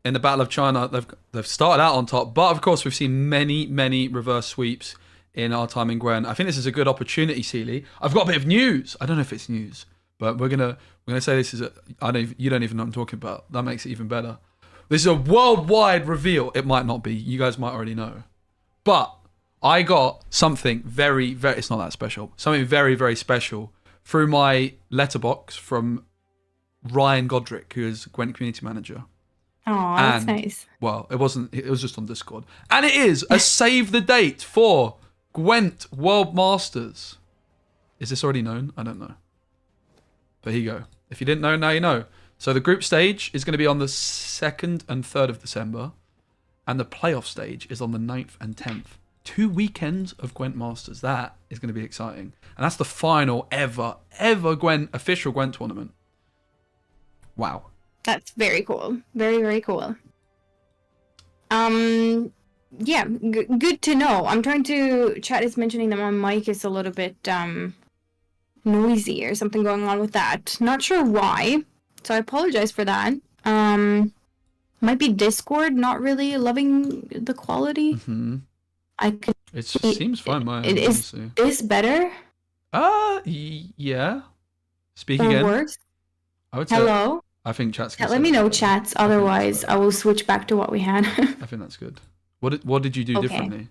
In the Battle of China, they've started out on top, but of course we've seen many reverse sweeps in our time in Gwent. I think this is a good opportunity, Cceely. I've got a bit of news. I don't know if it's news, but we're gonna say this is you don't even know what I'm talking about. That makes it even better. This is a worldwide reveal. It might not be. You guys might already know, but I got something very it's not that special. Something very special through my letterbox from Ryan Godric, who is Gwent community manager. Oh, that's nice. Well, it wasn't. It was just on Discord, and it is a save the date for Gwent World Masters. Is this already known? I don't know. But here you go. If you didn't know, now you know. So the group stage is going to be on the 2nd and 3rd of December, and the playoff stage is on the 9th and 10th. 2 weekends of Gwent Masters. That is going to be exciting, and that's the final ever Gwent official Gwent tournament. Wow. That's very cool. Very cool. Yeah, good to know. I'm trying to... Chat is mentioning that my mic is a little bit noisy or something going on with that. Not sure why, so I apologize for that. Might be Discord not really loving the quality. Mm-hmm. I could... It seems fine, my end, Is honestly. this better? Yeah. Speak Or again. worse? I would say. Hello? I think chat's Yeah, gonna let say me that's know, better. chats. Otherwise, I will switch back to what we had. I think that's good. What did you do Okay. differently?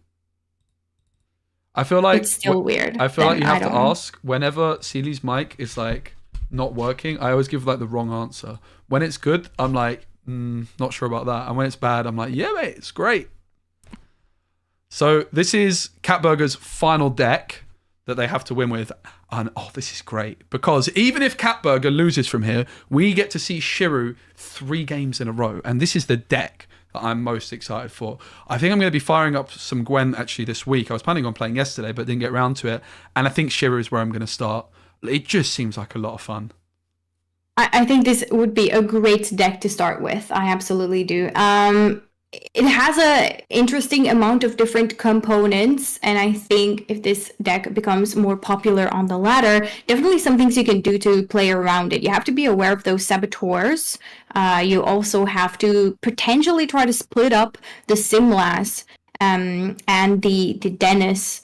I feel like It's still weird. I feel like then you have I to don't- ask whenever Cceely's mic is like not working. I always give like the wrong answer. When it's good, I'm like, not sure about that. And when it's bad, I'm like, yeah, mate, it's great. So this is Catburger's final deck that they have to win with. And this is great, because even if Catburger loses from here, we get to see Shiru 3 games in a row. And this is the deck that I'm most excited for. I think I'm going to be firing up some Gwent actually this week. I was planning on playing yesterday, but didn't get around to it. And I think Shiru is where I'm going to start. It just seems like a lot of fun. I think this would be a great deck to start with. I absolutely do. It has a interesting amount of different components, and I think if this deck becomes more popular on the ladder, definitely some things you can do to play around it. You have to be aware of those saboteurs. You also have to potentially try to split up the Simlas and the Dennis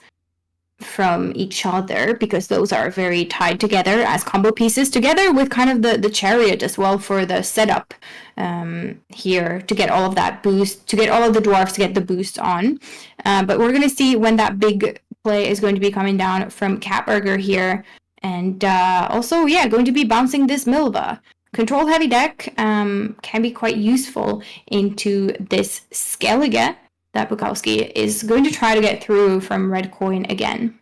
from each other, because those are very tied together as combo pieces, together with kind of the chariot as well for the setup here, to get all of that boost, to get all of the dwarfs to get the boost on. But we're going to see when that big play is going to be coming down from Catburger here. And also, yeah, going to be bouncing this Milva. Control heavy deck can be quite useful into this Skellige that Bukowski is going to try to get through from red coin again.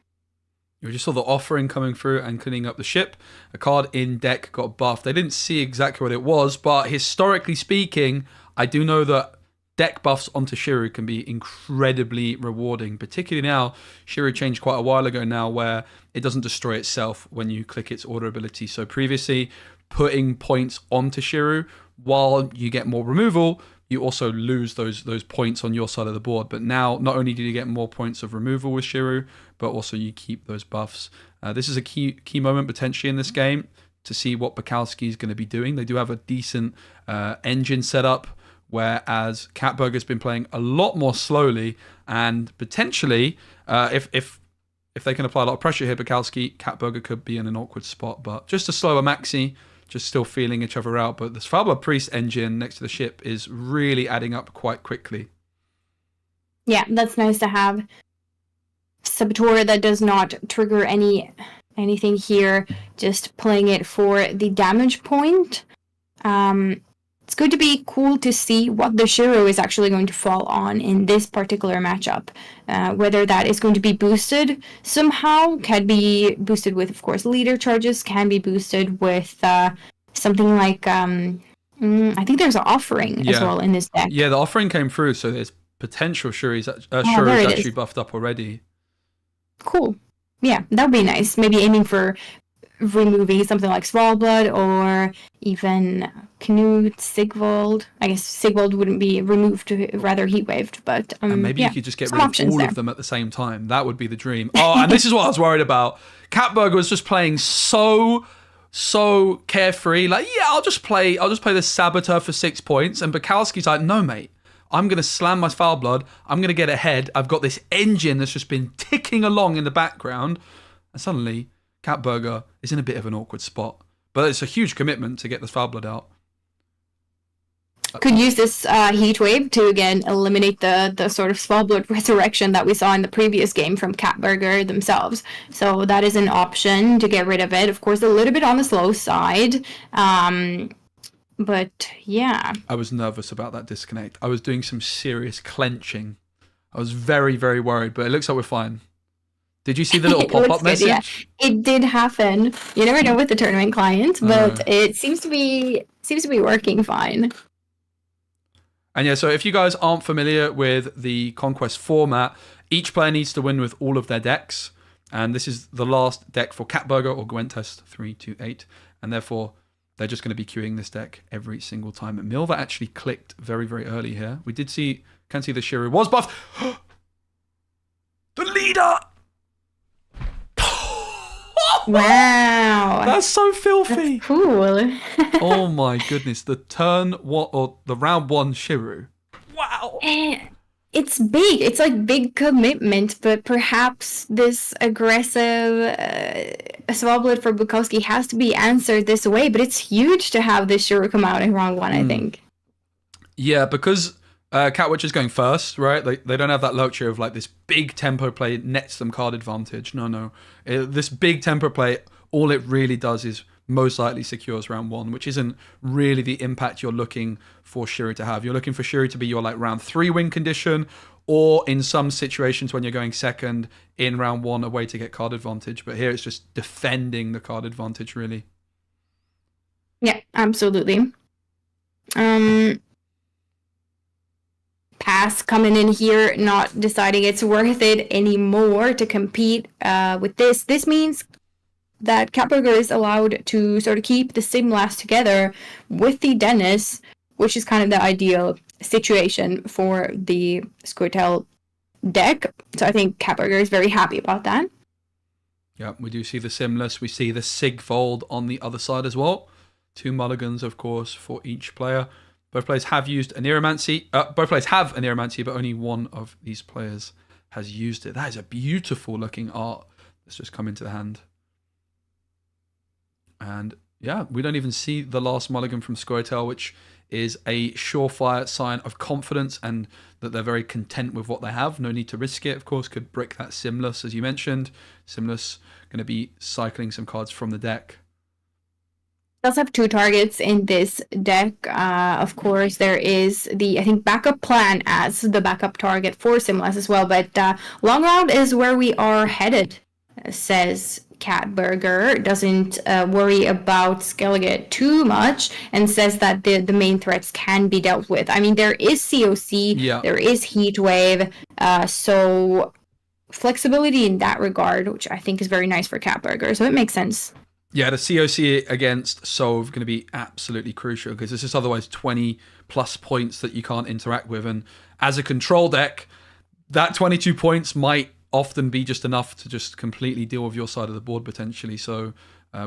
You just saw the offering coming through and cleaning up the ship. A card in deck got buffed. They didn't see exactly what it was, but historically speaking, I do know that deck buffs onto Shiru can be incredibly rewarding, particularly now. Shiru changed quite a while ago now, where it doesn't destroy itself when you click its order ability. So previously, putting points onto Shiru while you get more removal, you also lose those points on your side of the board. But now, not only do you get more points of removal with Shiru, but also you keep those buffs. This is a key moment potentially in this game to see what Bukowski is going to be doing. They do have a decent engine setup, whereas Catburger's been playing a lot more slowly, and potentially, if they can apply a lot of pressure here, Catburger could be in an awkward spot. But just a slower maxi, just still feeling each other out. But this Foulblood Priest engine next to the ship is really adding up quite quickly. Yeah, that's nice to have. Saboteur that does not trigger anything here, just playing it for the damage point. It's going to be cool to see what the Shiro is actually going to fall on in this particular matchup. Whether that is going to be boosted somehow, can be boosted with, of course, leader charges, can be boosted with something like, I think there's an offering as well in this deck. Yeah, the offering came through, so there's potential Shuri's actually buffed up already. Cool. Yeah, that would be nice. Maybe aiming for removing something like Svalbard or even Knut, Sigvald. I guess Sigvald wouldn't be removed, rather heat-waved, but and maybe you could just get rid of all of them at the same time. That would be the dream. Oh, and this is what I was worried about. Catburger was just playing so carefree. Like, yeah, I'll just play the Saboteur for 6 points. And Bukowski's like, no, mate. I'm going to slam my Foulblood. I'm going to get ahead. I've got this engine that's just been ticking along in the background. And suddenly, Catburger is in a bit of an awkward spot. But it's a huge commitment to get this Foulblood out. Could use this heat wave to, again, eliminate the sort of Svalbard resurrection that we saw in the previous game from Catburger themselves. So that is an option to get rid of it. Of course, a little bit on the slow side. But yeah. I was nervous about that disconnect. I was doing some serious clenching. I was very, very worried, but it looks like we're fine. Did you see the little pop-up message? Yeah. It did happen. You never know with the tournament client, but it seems to be working fine. And yeah, so if you guys aren't familiar with the Conquest format, each player needs to win with all of their decks. And this is the last deck for Catburger or Gwent Test 328. And therefore, they're just going to be queuing this deck every single time. And Milva actually clicked very, very early here. We can see the Shiro was buffed. The leader! Wow. That's so filthy. That's cool. Oh my goodness. The round one Shiro. Wow. It's big. It's like big commitment, but perhaps this aggressive Svalbard for Bukowski has to be answered this way. But it's huge to have this Shiro come out in round one, I think. Yeah, because Catwitch is going first, right? They don't have that luxury of like this big tempo play nets them card advantage. No. This big tempo play, all it really does is most likely secures round one, which isn't really the impact you're looking for Shuri to have. You're looking for Shuri to be your like round 3 win condition, or in some situations when you're going second in round 1, a way to get card advantage. But here it's just defending the card advantage, really. Yeah, absolutely. Pass coming in here, not deciding it's worth it anymore to compete with this. This means that Catburger is allowed to sort of keep the Simlas together with the Dennis, which is kind of the ideal situation for the Squirtle deck. So I think Catburger is very happy about that. Yeah, we do see the Simless. We see the Sigfold on the other side as well. 2 mulligans, of course, for each player. Both players have used a Neuromancy. Both players have a Neuromancy, but only one of these players has used it. That is a beautiful looking art that's just come into the hand. And yeah, we don't even see the last mulligan from Squirtle, which is a surefire sign of confidence and that they're very content with what they have. No need to risk it. Of course, could brick that Simless, as you mentioned. Simless going to be cycling some cards from the deck. Does have 2 targets in this deck. Of course, there is the, I think, backup plan as the backup target for Simlas as well. But long round is where we are headed, says Catburger. Doesn't worry about Skellige too much and says that the main threats can be dealt with. I mean, there is COC, there is Heatwave, so flexibility in that regard, which I think is very nice for Catburger. So it makes sense. Yeah, the COC against Solve going to be absolutely crucial because it's just otherwise 20 plus points that you can't interact with. And as a control deck, that 22 points might often be just enough to just completely deal with your side of the board potentially. So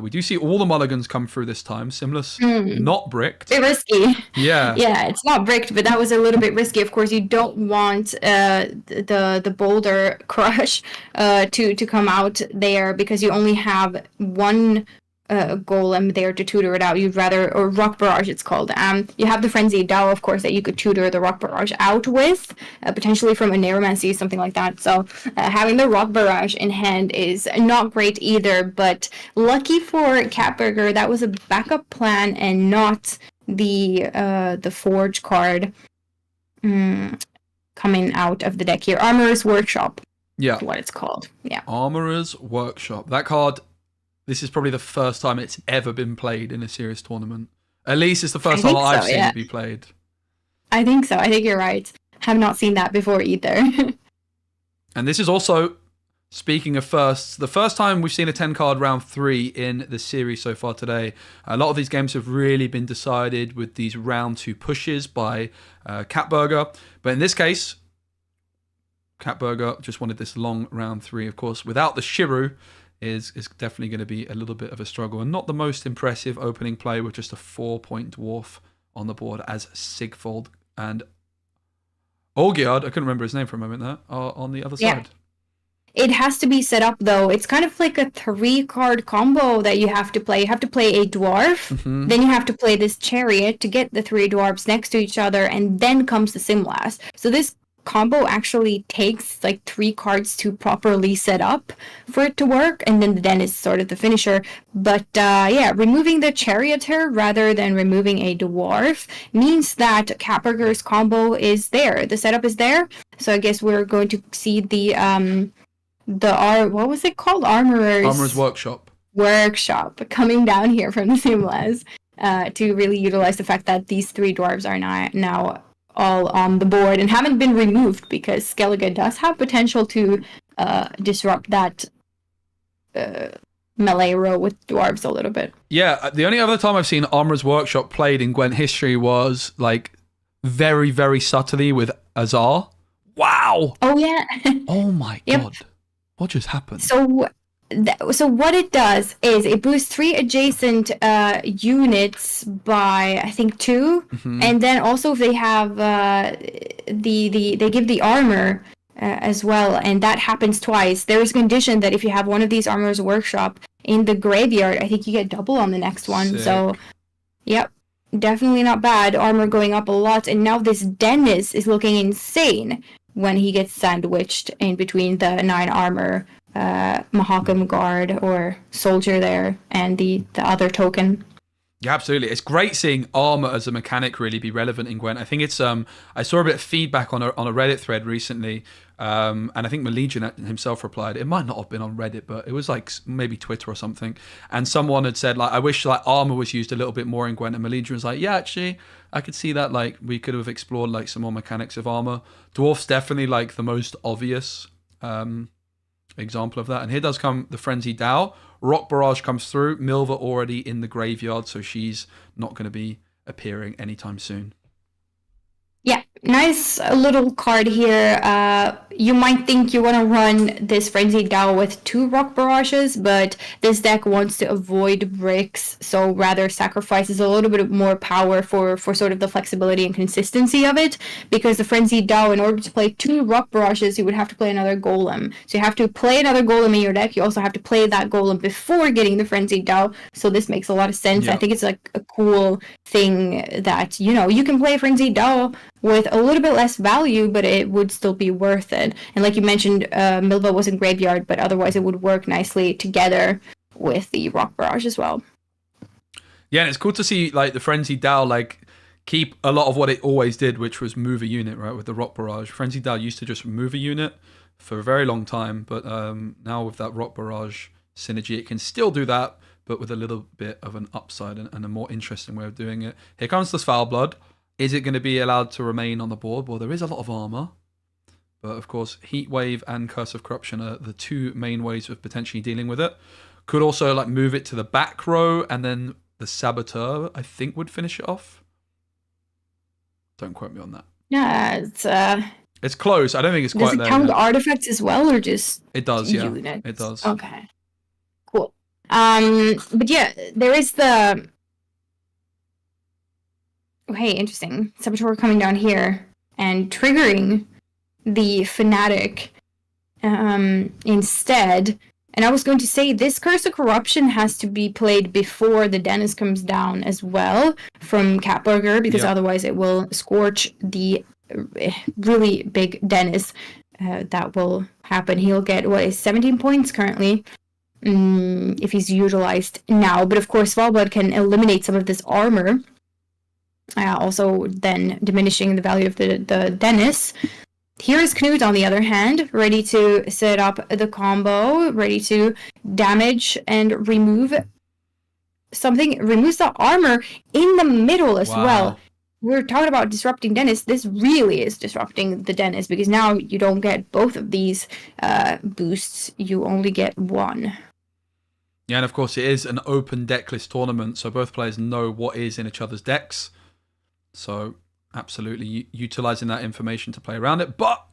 we do see all the mulligans come through this time. Simless, not bricked. Bit risky. Yeah. Yeah, it's not bricked, but that was a little bit risky. Of course, you don't want the boulder crush to come out there because you only have one golem there to tutor it out. You'd rather, or rock barrage it's called. You have the frenzied Dao, of course, that you could tutor the rock barrage out with, potentially from a Neuromancy, something like that. So having the rock barrage in hand is not great either, but lucky for Catburger, that was a backup plan and not the Forge card coming out of the deck here. Armorer's Workshop. Yeah. What it's called. Yeah. Armorer's Workshop. That card, this is probably the first time it's ever been played in a serious tournament. At least it's the first time I've seen it be played. I think so. I think you're right. Have not seen that before either. And this is also, speaking of firsts, the first time we've seen a 10-card round 3 in the series so far today. A lot of these games have really been decided with these round 2 pushes by Catburger. But in this case, Catburger just wanted this long round 3, of course. Without the Shiru, is definitely going to be a little bit of a struggle. And not the most impressive opening play with just a 4-point dwarf on the board as Sigfold and Olgierd, I couldn't remember his name for a moment there, are on the other side. It has to be set up, though. It's kind of like a 3-card combo that you have to play. You have to play a dwarf, then you have to play this chariot to get the 3 dwarves next to each other, and then comes the Simlas. So this combo actually takes like 3 cards to properly set up for it to work, and then the den is sort of the finisher. But removing the charioteer rather than removing a dwarf means that Catburger's combo is there. The setup is there. So I guess we're going to see what was it called? Armorer's Workshop coming down here from the Simlas to really utilize the fact that these 3 dwarves are now all on the board and haven't been removed, because Skellige does have potential to disrupt that melee row with dwarves a little bit. Yeah, the only other time I've seen Armorer's Workshop played in Gwent history was like very, very subtly with Azar. Wow! Oh yeah! Oh my god. What just happened? So what it does is it boosts 3 adjacent units by, I think, 2, and then also if they have they give the armor as well, and that happens twice. There is a condition that if you have one of these Armorer's Workshop in the graveyard, I think you get double on the next one. Sick. So, yep, definitely not bad. Armor going up a lot, and now this Dennis is looking insane when he gets sandwiched in between the 9 armor Mahakam guard or soldier there and the other token. Yeah, absolutely. It's great seeing armor as a mechanic really be relevant in Gwent. I think it's I saw a bit of feedback on a Reddit thread recently, and I think Malegian himself replied. It might not have been on Reddit, but it was like maybe Twitter or something. And someone had said like, I wish like armor was used a little bit more in Gwent. And Malegian was like, yeah, actually, I could see that. Like we could have explored like some more mechanics of armor. Dwarf's definitely like the most obvious example of that. And here does come the Frenzied Dao. Rock Barrage comes through. Milva already in the graveyard, so she's not going to be appearing anytime soon. Yeah, nice little card here. You might think you want to run this Frenzied Dao with 2 Rock Barrages, but this deck wants to avoid bricks, so rather sacrifices a little bit more power for sort of the flexibility and consistency of it, because the Frenzied Dao, in order to play 2 Rock Barrages, you would have to play another Golem. So you have to play another Golem in your deck, you also have to play that Golem before getting the Frenzied Dao, so this makes a lot of sense. Yeah. I think it's like a cool thing that, you know, you can play Frenzied Dao with a little bit less value, but it would still be worth it. And like you mentioned, Milva was in graveyard, but otherwise it would work nicely together with the Rock Barrage as well. Yeah, and it's cool to see like the Frenzied Dao like keep a lot of what it always did, which was move a unit, right, with the Rock Barrage. Frenzied Dao used to just move a unit for a very long time, but now with that Rock Barrage synergy, it can still do that, but with a little bit of an upside and a more interesting way of doing it. Here comes the Foul Blood. Is it going to be allowed to remain on the board? Well, there is a lot of armor. But of course, Heat Wave and Curse of Corruption are the 2 main ways of potentially dealing with it. Could also like move it to the back row, and then the Saboteur, I think, would finish it off. Don't quote me on that. Yeah, it's close. I don't think it's quite there. Does it count artifacts as well, or just it does? Yeah, units? It does. Okay, cool. But yeah, there is the. Oh, hey, interesting. Saboteur coming down here and triggering the Fanatic instead. And I was going to say, this Curse of Corruption has to be played before the Dennis comes down as well from Catburger, because otherwise it will scorch the really big Dennis. That will happen. He'll get, 17 points currently, if he's utilized now. But of course, Svalbard can eliminate some of this armor, also then diminishing the value of the Dennis. Here is Knut, on the other hand, ready to set up the combo, ready to damage and remove something. Removes the armor in the middle as well. We're talking about disrupting Dennis. This really is disrupting the Dennis, because now you don't get both of these boosts. You only get one. Yeah, and of course it is an open deck list tournament, so both players know what is in each other's decks. So absolutely utilizing that information to play around it. But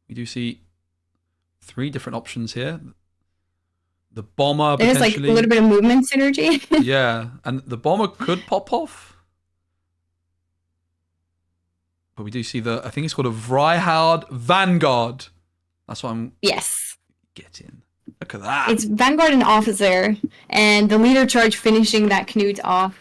we do see 3 different options here. The bomber There's like a little bit of movement synergy. Yeah, and the bomber could pop off. But we do see I think it's called a Vryhard Vanguard. That's what I'm getting. Look at that. It's Vanguard and Officer, and the leader charge finishing that Knut off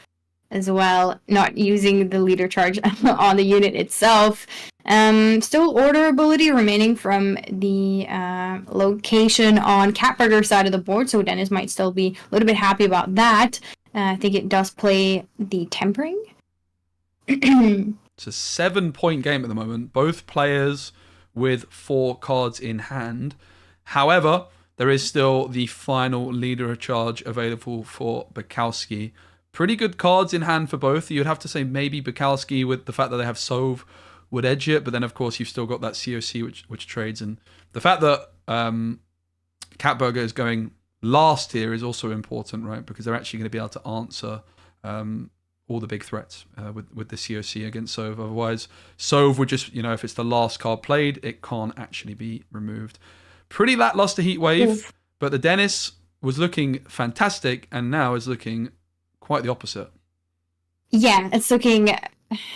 as well, not using the leader charge on the unit itself. Still order ability remaining from the location on Catburger's side of the board, so Dennis might still be a little bit happy about that. I think it does play the Tempering. It's a 7-point game at the moment, both players with 4 cards in hand. However, there is still the final leader charge available for Bukowski. Pretty good cards in hand for both. You'd have to say maybe Bukowski, with the fact that they have Sov, would edge it, but then of course you've still got that COC which trades, and the fact that Catburger is going last here is also important, right? Because they're actually going to be able to answer all the big threats with the COC against Sov. Otherwise, Sov would just, if it's the last card played, it can't actually be removed. Pretty lackluster heat wave, but the Dennis was looking fantastic and now is looking quite the opposite. Yeah, it's looking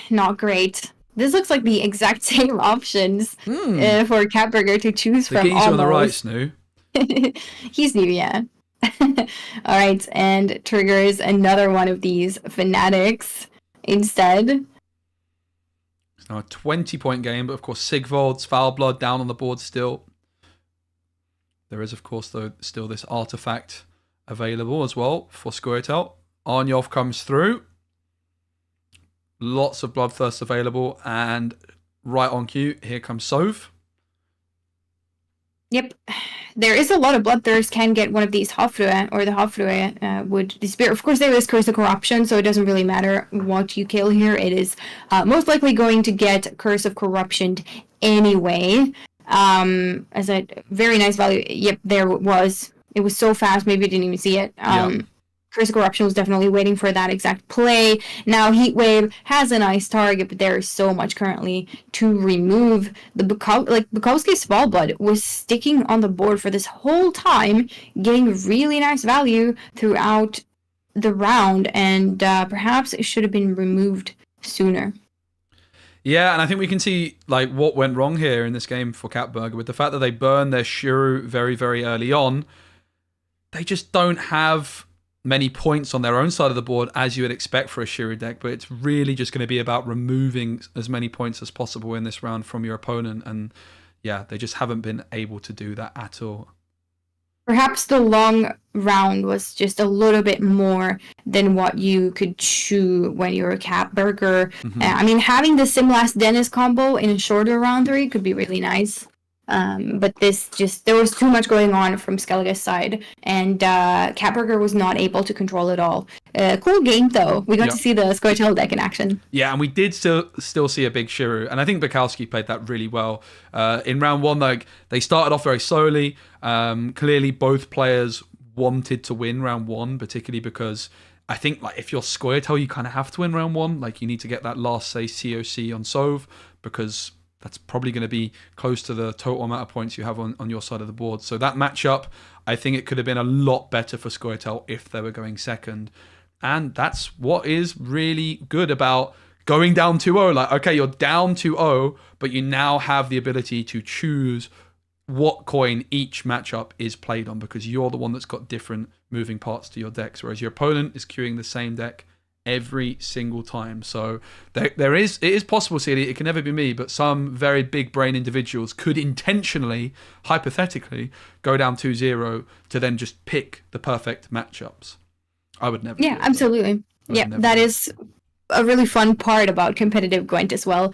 not great. This looks like the exact same options for Catburger to choose from. The geezer on the right, Snoo. He's new, yeah. All right, and triggers another one of these fanatics instead. It's now a 20-point game, but of course Sigvald's Foul Blood down on the board still. There is, of course, though, still this artifact available as well for Squirtle. Arnjolf comes through. Lots of Bloodthirst available, and right on cue, here comes Sov. Yep. There is a lot of Bloodthirst. Can get one of these Hofrue, or the Hofrue would disappear. Of course, there is Curse of Corruption, so it doesn't really matter what you kill here. It is most likely going to get Curse of Corruption anyway. As a very nice value. Yep, there it was. It was so fast, maybe I didn't even see it. Curse of Corruption was definitely waiting for that exact play. Now Heatwave has a nice target, but there is so much currently to remove. The Bukowski's Svalbard was sticking on the board for this whole time, getting really nice value throughout the round, and perhaps it should have been removed sooner. Yeah, and I think we can see what went wrong here in this game for Catburger with the fact that they burned their Shuru very, very early on. They just don't have many points on their own side of the board as you would expect for a Shuru deck, but it's really just going to be about removing as many points as possible in this round from your opponent, and yeah, they just haven't been able to do that at all. Perhaps the long round was just a little bit more than what you could chew when you're a Catburger. I mean, having the Simlast Dennis combo in a shorter round 3 could be really nice. But there was too much going on from Skellige's side, and Catburger was not able to control it all. Cool game, though. We got to see the Squirtle deck in action. Yeah, and we did still see a big Shuru, and I think Bukowski played that really well. In round 1, they started off very slowly. Clearly, both players wanted to win round 1, particularly because I think if you're Squirtle, you kind of have to win round 1. You need to get that last, say, COC on Sov, because that's probably going to be close to the total amount of points you have on your side of the board. So that matchup, I think it could have been a lot better for Squirtle if they were going second. And that's what is really good about going down 2-0. Okay, you're down 2-0, but you now have the ability to choose what coin each matchup is played on, because you're the one that's got different moving parts to your decks, whereas your opponent is queuing the same deck every single time. So it is possible, Cceely, it can never be me, but some very big brain individuals could intentionally, hypothetically, go down 2-0 to then just pick the perfect matchups. I would never. Yeah, absolutely. Yeah, that is a really fun part about competitive Gwent as well,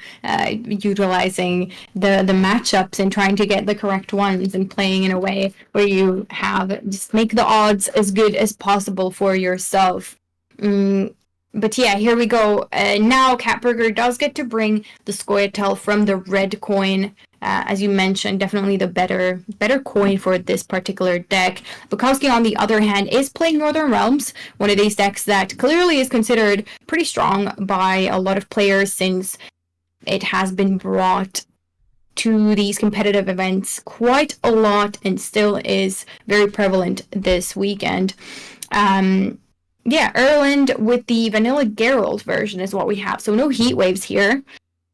utilizing the matchups and trying to get the correct ones and playing in a way where you have just make the odds as good as possible for yourself. But yeah, here we go. Now Catburger does get to bring the Scoia'tael from the red coin. As you mentioned, definitely the better coin for this particular deck. Bukowski, on the other hand, is playing Northern Realms, one of these decks that clearly is considered pretty strong by a lot of players since it has been brought to these competitive events quite a lot and still is very prevalent this weekend. Yeah, Erland with the Vanilla Geralt version is what we have. So no heat waves here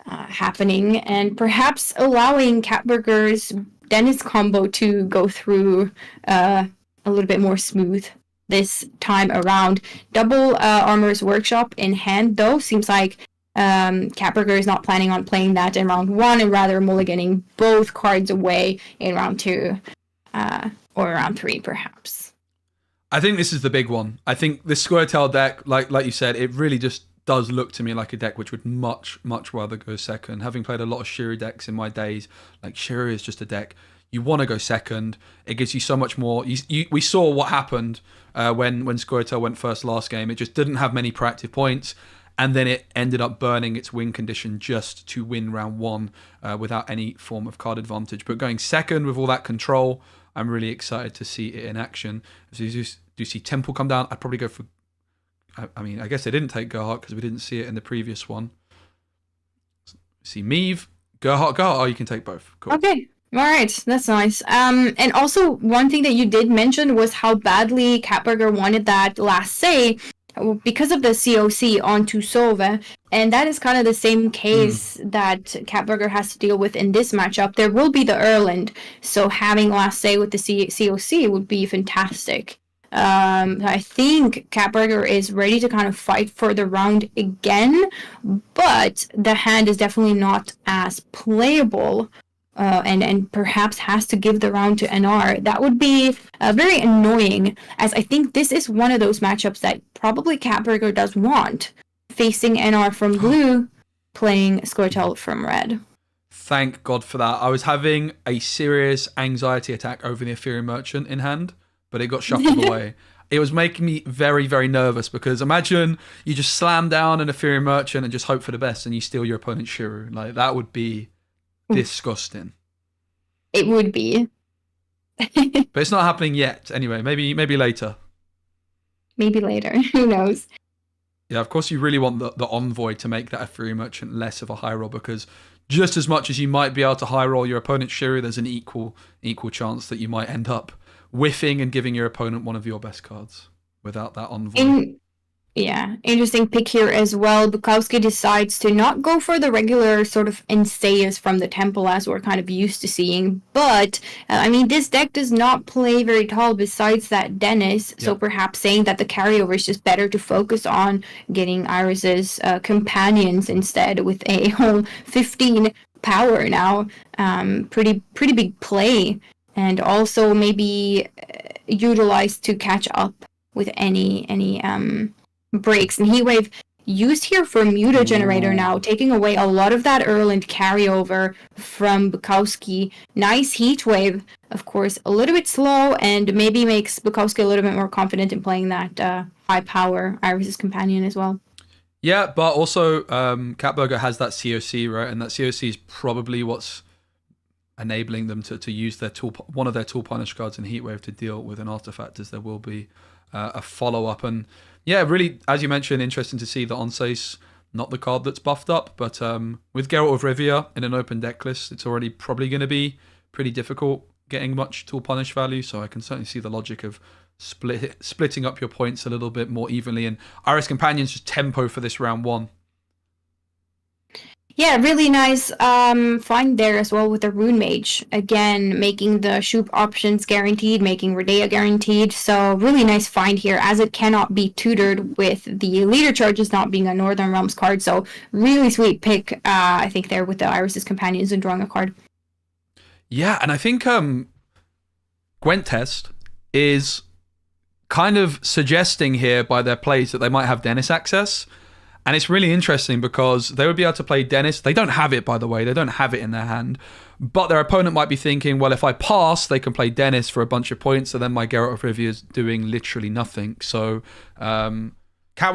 happening, and perhaps allowing Catburger's Dennis combo to go through a little bit more smooth this time around. Double Armor's Workshop in hand, though. Seems like Catburger is not planning on playing that in round 1 and rather mulliganing both cards away in round 2 or round 3, perhaps. I think this is the big one. I think this Scoia'tael deck, like you said, it really just does look to me like a deck which would much rather go second. Having played a lot of Shiru decks in my days, like Shiru is just a deck you want to go second. It gives you so much more. We saw what happened when Scoia'tael went first last game. It just didn't have many proactive points, and then it ended up burning its win condition just to win round 1 without any form of card advantage. But going second with all that control, I'm really excited to see it in action. As you do see Temple come down, I'd probably go for... I mean, I guess they didn't take Gerhardt because we didn't see it in the previous one. See Meave, Gerhardt. Oh, you can take both. Cool. Okay. All right. That's nice. And also, one thing that you did mention was how badly Catburger wanted that last say because of the COC onto Sova. And that is kind of the same case that Catburger has to deal with in this matchup. There will be the Erland, so having last say with the COC would be fantastic. I think Catburger is ready to kind of fight for the round again, but the hand is definitely not as playable, and perhaps has to give the round to NR. That would be very annoying, as I think this is one of those matchups that probably Catburger does want, facing NR from blue, playing Scoia'tael from red. Thank God for that. I was having a serious anxiety attack over the Ethereum Merchant in hand, but it got shuffled away. It was making me very, very nervous, because imagine you just slam down an Ethereum Merchant and just hope for the best and you steal your opponent's Shiru. Like, that would be disgusting. It would be. But it's not happening yet. Anyway, maybe later. Maybe later. Who knows? Yeah, of course you really want the Envoy to make that Ethereum Merchant less of a high roll, because just as much as you might be able to high roll your opponent's Shiru, there's an equal chance that you might end up whiffing and giving your opponent one of your best cards without that Envoy. Interesting pick here as well. Bukowski decides to not go for the regular sort of Ensayas from the Temple as we're kind of used to seeing, but I mean, this deck does not play very tall besides that Dennis, so perhaps saying that the carryover is just better to focus on getting Iris's companions instead with a whole 15 power now. Pretty big play, and also maybe utilized to catch up with any breaks. And Heatwave used here for Muta Generator now, taking away a lot of that Erland carryover from Bukowski. Nice Heatwave, of course, a little bit slow, and maybe makes Bukowski a little bit more confident in playing that high power Iris's companion as well. Yeah, but also Catburger has that COC, right? And that COC is probably what's enabling them to use their one of their tool punish cards in Heatwave to deal with an artifact, as there will be a follow-up. And yeah, really, as you mentioned, interesting to see that Onsei's not the card that's buffed up, but with Geralt of Rivia in an open deck list, it's already probably going to be pretty difficult getting much tool punish value, so I can certainly see the logic of splitting up your points a little bit more evenly. And Iris Companion's just tempo for this round 1. Yeah, really nice find there as well with the Rune Mage. Again, making the Shoop options guaranteed, making Redea guaranteed. So really nice find here as it cannot be tutored with the leader charges not being a Northern Realms card. So really sweet pick, I think, there with the Iris's Companions and drawing a card. Yeah, and I think Gwent Test is kind of suggesting here by their plays that they might have Dennis access. And it's really interesting because they would be able to play Dennis. They don't have it, by the way. They don't have it in their hand. But their opponent might be thinking, well, if I pass, they can play Dennis for a bunch of points. So then my Geralt of Rivia is doing literally nothing. So Cat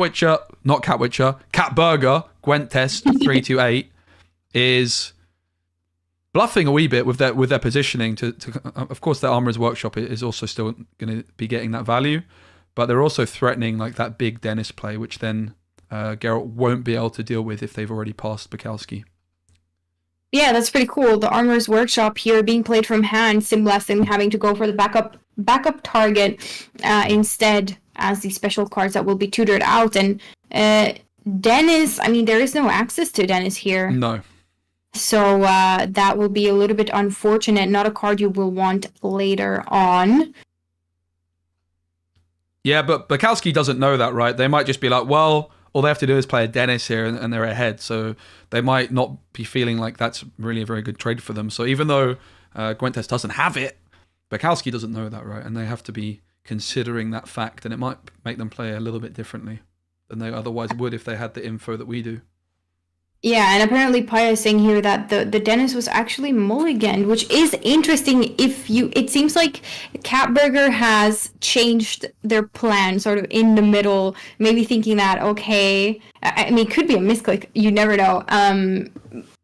Burger, Gwent Test 328 is bluffing a wee bit with their positioning. To of course, their Armorer's Workshop is also still going to be getting that value. But they're also threatening like that big Dennis play, which then Geralt won't be able to deal with if they've already passed Bukowski. Yeah, that's pretty cool. The Armorer's Workshop here being played from hand, Simblasting having to go for the backup target instead as the special cards that will be tutored out. And Dennis, I mean, there is no access to Dennis here. No. So that will be a little bit unfortunate. Not a card you will want later on. Yeah, but Bukowski doesn't know that, right? They might just be like, well, all they have to do is play a Dennis here and they're ahead. So they might not be feeling like that's really a very good trade for them. So even though Gwent Test doesn't have it, Bukowski doesn't know that, right? And they have to be considering that fact, and it might make them play a little bit differently than they otherwise would if they had the info that we do. Yeah, and apparently Paya is saying here that the Dennis was actually mulliganed, which is interesting. It seems like Catburger has changed their plan sort of in the middle, maybe thinking that, okay, I mean, it could be a misclick, you never know,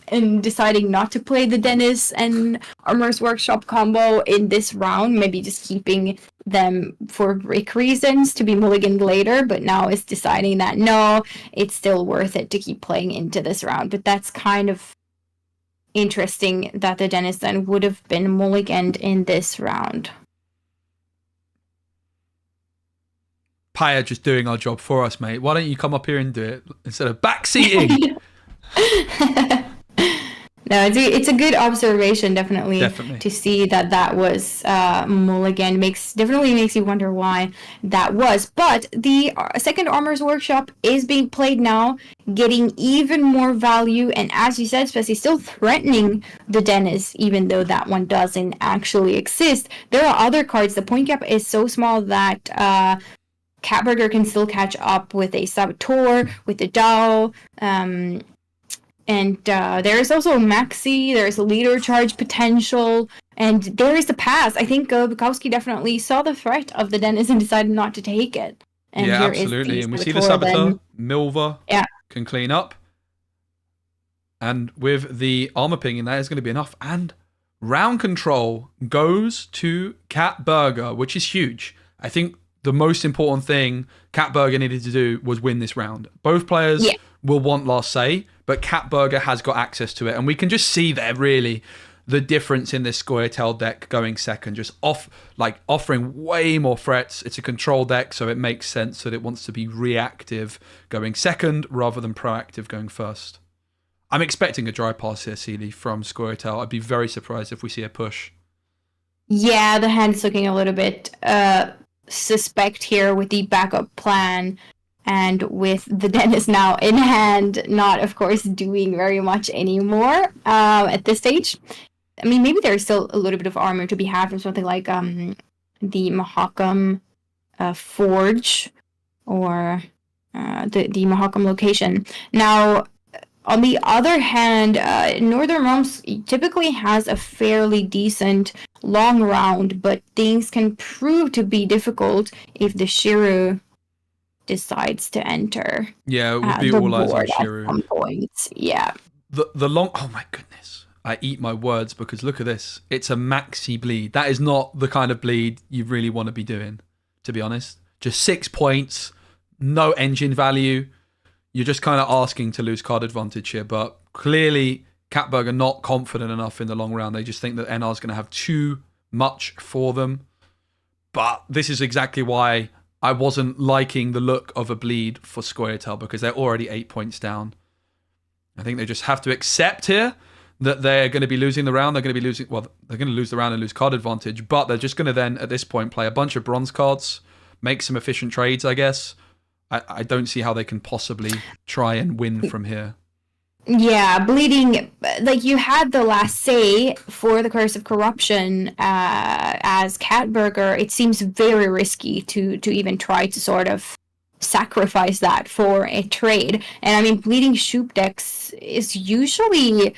and deciding not to play the Dennis and Armorer's Workshop combo in this round, maybe just keeping them for brick reasons to be mulliganed later, but now is deciding that no, it's still worth it to keep playing into this round. But that's kind of interesting that the Dennis then would have been mulliganed in this round. Paya just doing our job for us, mate. Why don't you come up here and do it instead of backseating? No, it's a good observation, definitely. To see that was mulligan definitely makes you wonder why that was. But the second Armorer's Workshop is being played now, getting even more value, and as you said, Speci, still threatening the Dennis, even though that one doesn't actually exist. There are other cards. The point gap is so small that Catburger can still catch up with a Saboteur, with a Dao, and there is also Maxi, there's a leader charge potential, and there is the pass. I think Bukowski definitely saw the threat of the Dennis and decided not to take it. And yeah, absolutely. And we see the Saboteur, Milva can clean up. And with the armor pinging, that is going to be enough. And round control goes to Catburger, which is huge. I think the most important thing Catburger needed to do was win this round. Both players will want last say, but Catburger has got access to it. And we can just see there, really, the difference in this Scoia'tael deck going second, just offering way more threats. It's a control deck, so it makes sense that it wants to be reactive going second rather than proactive going first. I'm expecting a dry pass here, Cceely, from Scoia'tael. I'd be very surprised if we see a push. Yeah, the hand's looking a little bit suspect here with the backup plan. And with the Dennis now in hand, not, of course, doing very much anymore at this stage. I mean, maybe there's still a little bit of armor to be had from something like the Mahakam Forge or the Mahakam location. Now, on the other hand, Northern Realms typically has a fairly decent long round, but things can prove to be difficult if the Shiru decides to enter. Yeah, it would be all eyes on Shiru at some point. Yeah. The long. Oh my goodness! I eat my words because look at this. It's a maxi bleed. That is not the kind of bleed you really want to be doing, to be honest. Just 6 points, no engine value. You're just kind of asking to lose card advantage here. But clearly, Catburger not confident enough in the long round. They just think that NR is going to have too much for them. But this is exactly why I wasn't liking the look of a bleed for Scoia'tael, because they're already 8 points down. I think they just have to accept here that they're going to be losing the round. They're going to be losing. Well, they're going to lose the round and lose card advantage, but they're just going to then, at this point, play a bunch of bronze cards, make some efficient trades, I guess. I don't see how they can possibly try and win from here. Yeah, bleeding, like you had the last say for the Curse of Corruption as Catburger. It seems very risky to even try to sort of sacrifice that for a trade. And I mean, bleeding Shoop decks is usually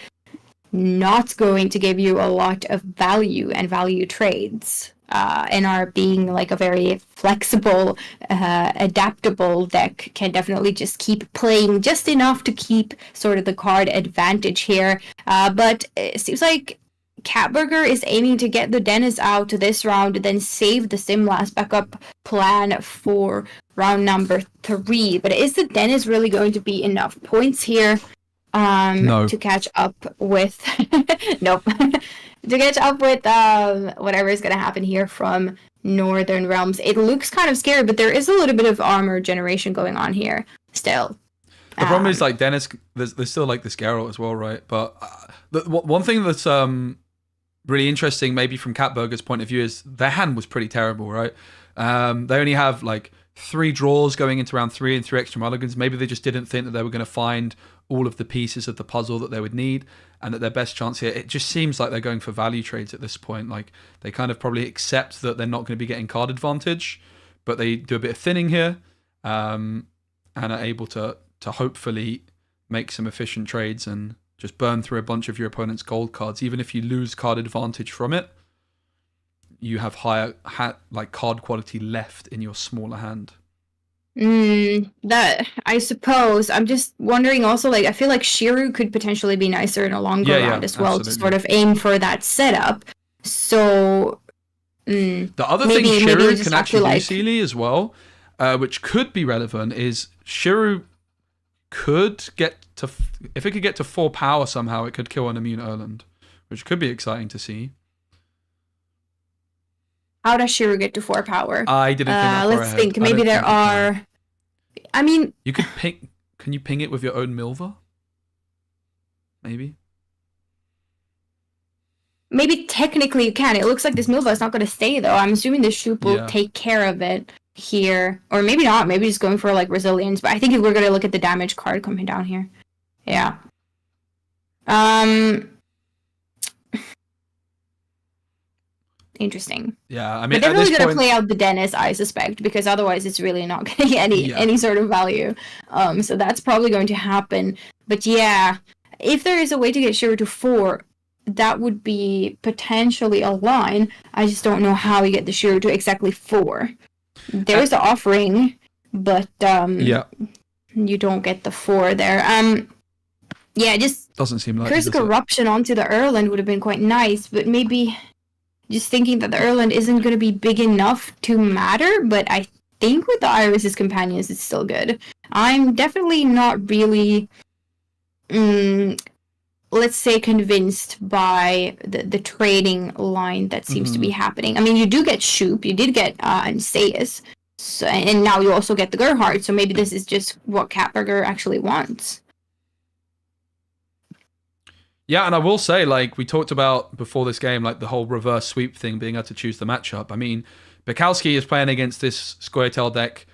not going to give you a lot of value and value trades. And are being like a very flexible, adaptable deck can definitely just keep playing just enough to keep sort of the card advantage here. But it seems like Catburger is aiming to get the Dennis out this round, then save the Simlast backup plan for round number 3. But is the Dennis really going to be enough points here No. to catch up with? Nope. To catch up with whatever is going to happen here from Northern Realms. It looks kind of scary, but there is a little bit of armor generation going on here still. The problem is, like, Dennis, there's still, like, this Geralt as well, right? But one thing that's really interesting, maybe from Catburger's point of view, is their hand was pretty terrible, right? They only have, like, 3 draws going into round 3 and 3 extra mulligans. Maybe they just didn't think that they were going to find all of the pieces of the puzzle that they would need, and that their best chance here, it just seems like they're going for value trades at this point. Like, they kind of probably accept that they're not going to be getting card advantage, but they do a bit of thinning here, and are able to hopefully make some efficient trades and just burn through a bunch of your opponent's gold cards. Even if you lose card advantage from it, you have higher like card quality left in your smaller hand. That, I suppose. I'm just wondering also, like, I feel like Shiru could potentially be nicer in a longer round as well, absolutely. to sort of aim for that setup. So, The other thing maybe we Shiru just can have to, actually do, like- Cceely, as well, which could be relevant, is Shiru could get to, if it could get to 4 power somehow, it could kill an immune Erland, which could be exciting to see. How does Shiru get to 4 power? I didn't think that far Let's ahead. think. I Maybe don't there think you can. are... I mean, You could ping. Can you ping it with your own Milva? Maybe. maybe technically you can. It looks like this Milva is not going to stay, though. I'm assuming this Shoop will Yeah. take care of it here. Or maybe not. Maybe he's going for, like, resilience. But I think if we're going to look at the damage card coming down here. Yeah. Interesting. Yeah, I mean, But at definitely this going to point, play out the Dennis, I suspect, because otherwise it's really not going to get any sort of value. So that's probably going to happen. But yeah, if there is a way to get Shiru to 4, that would be potentially a line. I just don't know how you get the Shiru to exactly 4. There is the offering, but you don't get the 4 there. Yeah, just doesn't seem like Curse of Corruption onto the Erland would have been quite nice, but maybe just thinking that the Erland isn't going to be big enough to matter, but I think with the Iris's Companions it's still good. I'm definitely not really, let's say, convinced by the trading line that seems to be happening. I mean, you do get Shoop, you did get Anseus, so, and now you also get the Gerhard, so maybe this is just what Catburger actually wants. Yeah, and I will say, like we talked about before this game, like the whole reverse sweep thing, being able to choose the matchup. I mean, Bukowski is playing against this Scoia'tael deck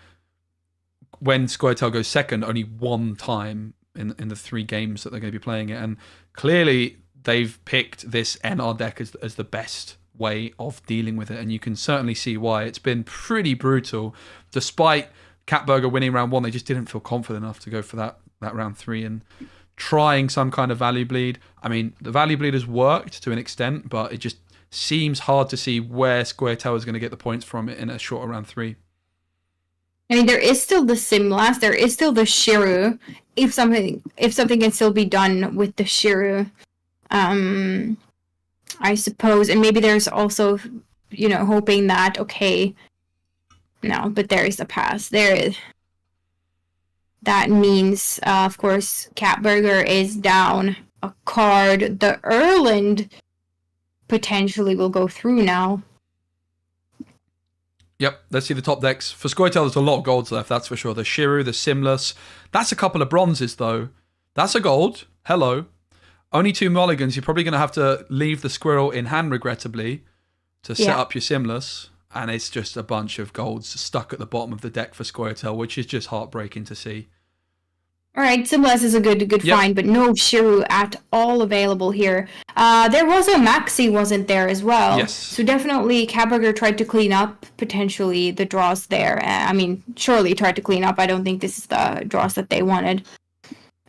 when Scoia'tael goes second only one time in the 3 games that they're going to be playing it. And clearly they've picked this NR deck as the best way of dealing with it. And you can certainly see why. It's been pretty brutal. Despite Catburger winning round 1, they just didn't feel confident enough to go for that round 3 and trying some kind of value bleed. I mean, the value bleed has worked to an extent, but it just seems hard to see where Scoia'tael is going to get the points from it in a shorter round 3. I mean, there is still the Simlast, there is still the Shiru. If something can still be done with the Shiru, I suppose. And maybe there's also, hoping that, okay, no, but there is a pass. There is. That means, of course, Catburger is down a card. The Erland potentially will go through now. Yep, let's see the top decks. For Scoia'tael, there's a lot of golds left, that's for sure. The Shiru, the Simless. That's a couple of bronzes, though. That's a gold. Hello. Only 2 mulligans. You're probably going to have to leave the squirrel in hand, regrettably, to set up your Simless. And it's just a bunch of golds stuck at the bottom of the deck for Squirtle, which is just heartbreaking to see. All right, Simless is a good find, but no Shiru at all available here. There was a Maxi, wasn't there, as well? Yes. So definitely Catburger tried to clean up, potentially, the draws there. I mean, surely tried to clean up. I don't think this is the draws that they wanted.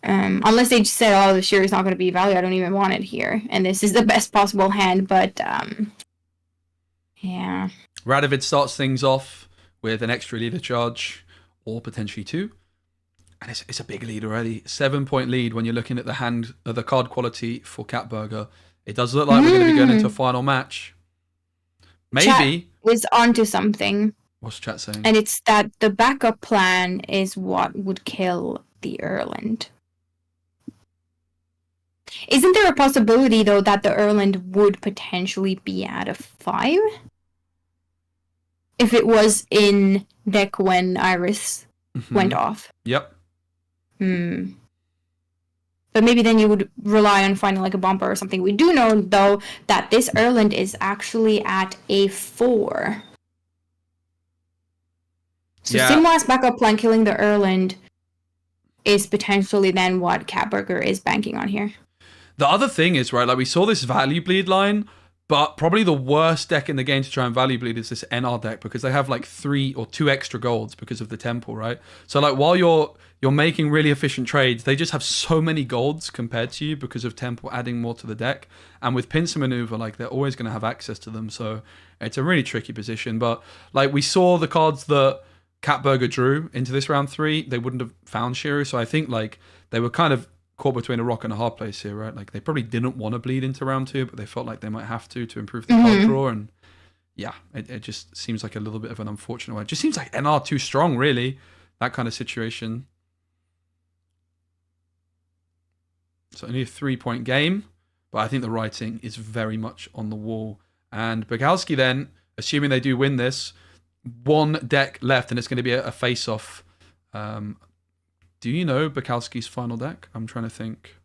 Unless they just said, oh, the Shiru is not going to be value. I don't even want it here. And this is the best possible hand, but yeah. Radovid starts things off with an extra leader charge, or potentially 2. And it's a big lead already. 7-point lead when you're looking at the card quality for Catburger. It does look like we're going to be going into a final match. Maybe. Chat is onto something. What's chat saying? And it's that the backup plan is what would kill the Erland. Isn't there a possibility, though, that the Erland would potentially be at a 5? If it was in deck when Iris went off. Yep. But maybe then you would rely on finding like a bumper or something. We do know, though, that this Erland is actually at a 4. So Simla's backup plan killing the Erland is potentially then what Catburger is banking on here. The other thing is, right, like we saw this value bleed line, but probably the worst deck in the game to try and value bleed is this NR deck, because they have like 3 or 2 extra golds because of the temple, right? So like while you're making really efficient trades, they just have so many golds compared to you because of temple adding more to the deck. And with pincer maneuver, like they're always going to have access to them. So it's a really tricky position. But like we saw the cards that Catburger drew into this round 3, they wouldn't have found Shiru. So I think like they were kind of caught between a rock and a hard place here, right? Like they probably didn't want to bleed into round 2, but they felt like they might have to improve the card draw. And yeah, it just seems like a little bit of an unfortunate way. It just seems like NR too strong, really, that kind of situation. So only a 3-point game, but I think the writing is very much on the wall. And Bukowski then, assuming they do win this, 1 deck left, and it's going to be a face-off. Do you know Bukowski's final deck? I'm trying to think.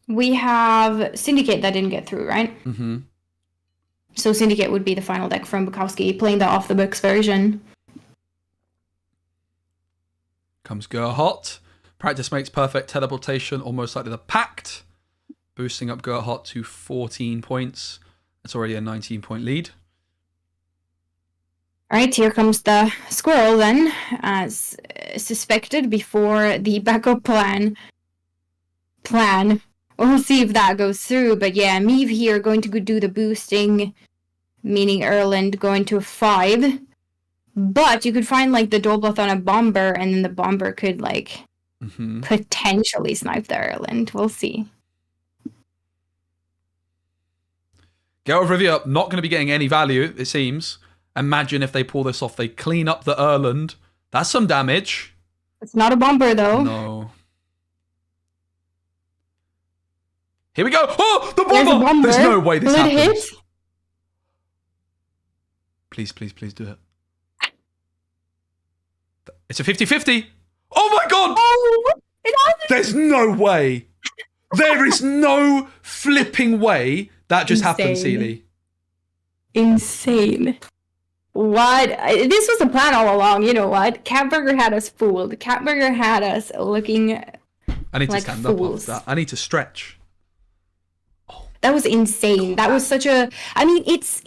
We have Syndicate that didn't get through, right? Mm-hmm. So Syndicate would be the final deck from Bukowski, playing the off-the-books version. Comes Gerhot. Practice makes perfect teleportation, almost like the Pact. Boosting up Gerhot to 14 points. It's already a 19-point lead. All right, here comes the squirrel then, as suspected before the backup plan. We'll see if that goes through, but yeah, Meave here going to do the boosting, meaning Erland going to a 5. But you could find like the Dolbloth on a bomber, and then the bomber could like potentially snipe the Erland. We'll see. Geralt of Rivia not going to be getting any value, it seems. Imagine if they pull this off, they clean up the Erland. That's some damage. It's not a bomber, though. No. Here we go. Oh, the bomber! There's no way this happens. Hit? Please, please, please do it. It's a 50-50. Oh my god! Oh, it happened. There's no way. There is no flipping way that just happened, Cceely. Insane. What? This was the plan all along. You know what? Catburger had us fooled. Catburger had us looking I need like to stand fools. up after that. I need to stretch. Oh. That was insane. That was such a... I mean, it's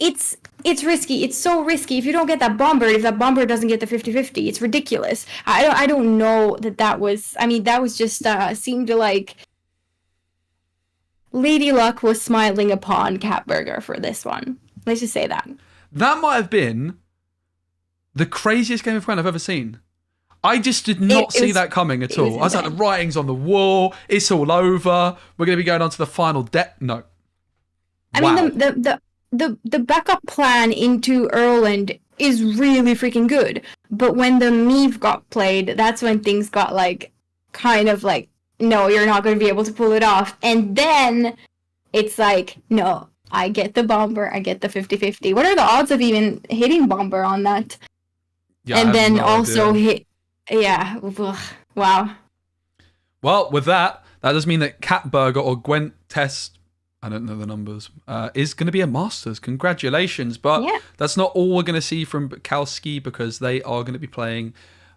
risky. It's so risky. If you don't get that bomber, if that bomber doesn't get the 50-50, it's ridiculous. I don't know that was... I mean, that was just... seemed to like... Lady Luck was smiling upon Catburger for this one. Let's just say that. That might have been the craziest game of Gwent I've ever seen. I just did not see that coming at all. I was like, the writing's on the wall. It's all over. We're going to be going on to the final deck. No. I mean, the backup plan into Erland is really freaking good. But when the Meave got played, that's when things got like, kind of like, no, you're not going to be able to pull it off. And then it's like, no, I get the bomber, I get the 50-50. What are the odds of even hitting bomber on that? Yeah, and then also hit... Yeah. Ugh. Wow. Well, with that, that does mean that Catburger or Gwent Test, I don't know the numbers, is going to be a Masters. Congratulations. But that's not all we're going to see from Cceely, because they are going to be playing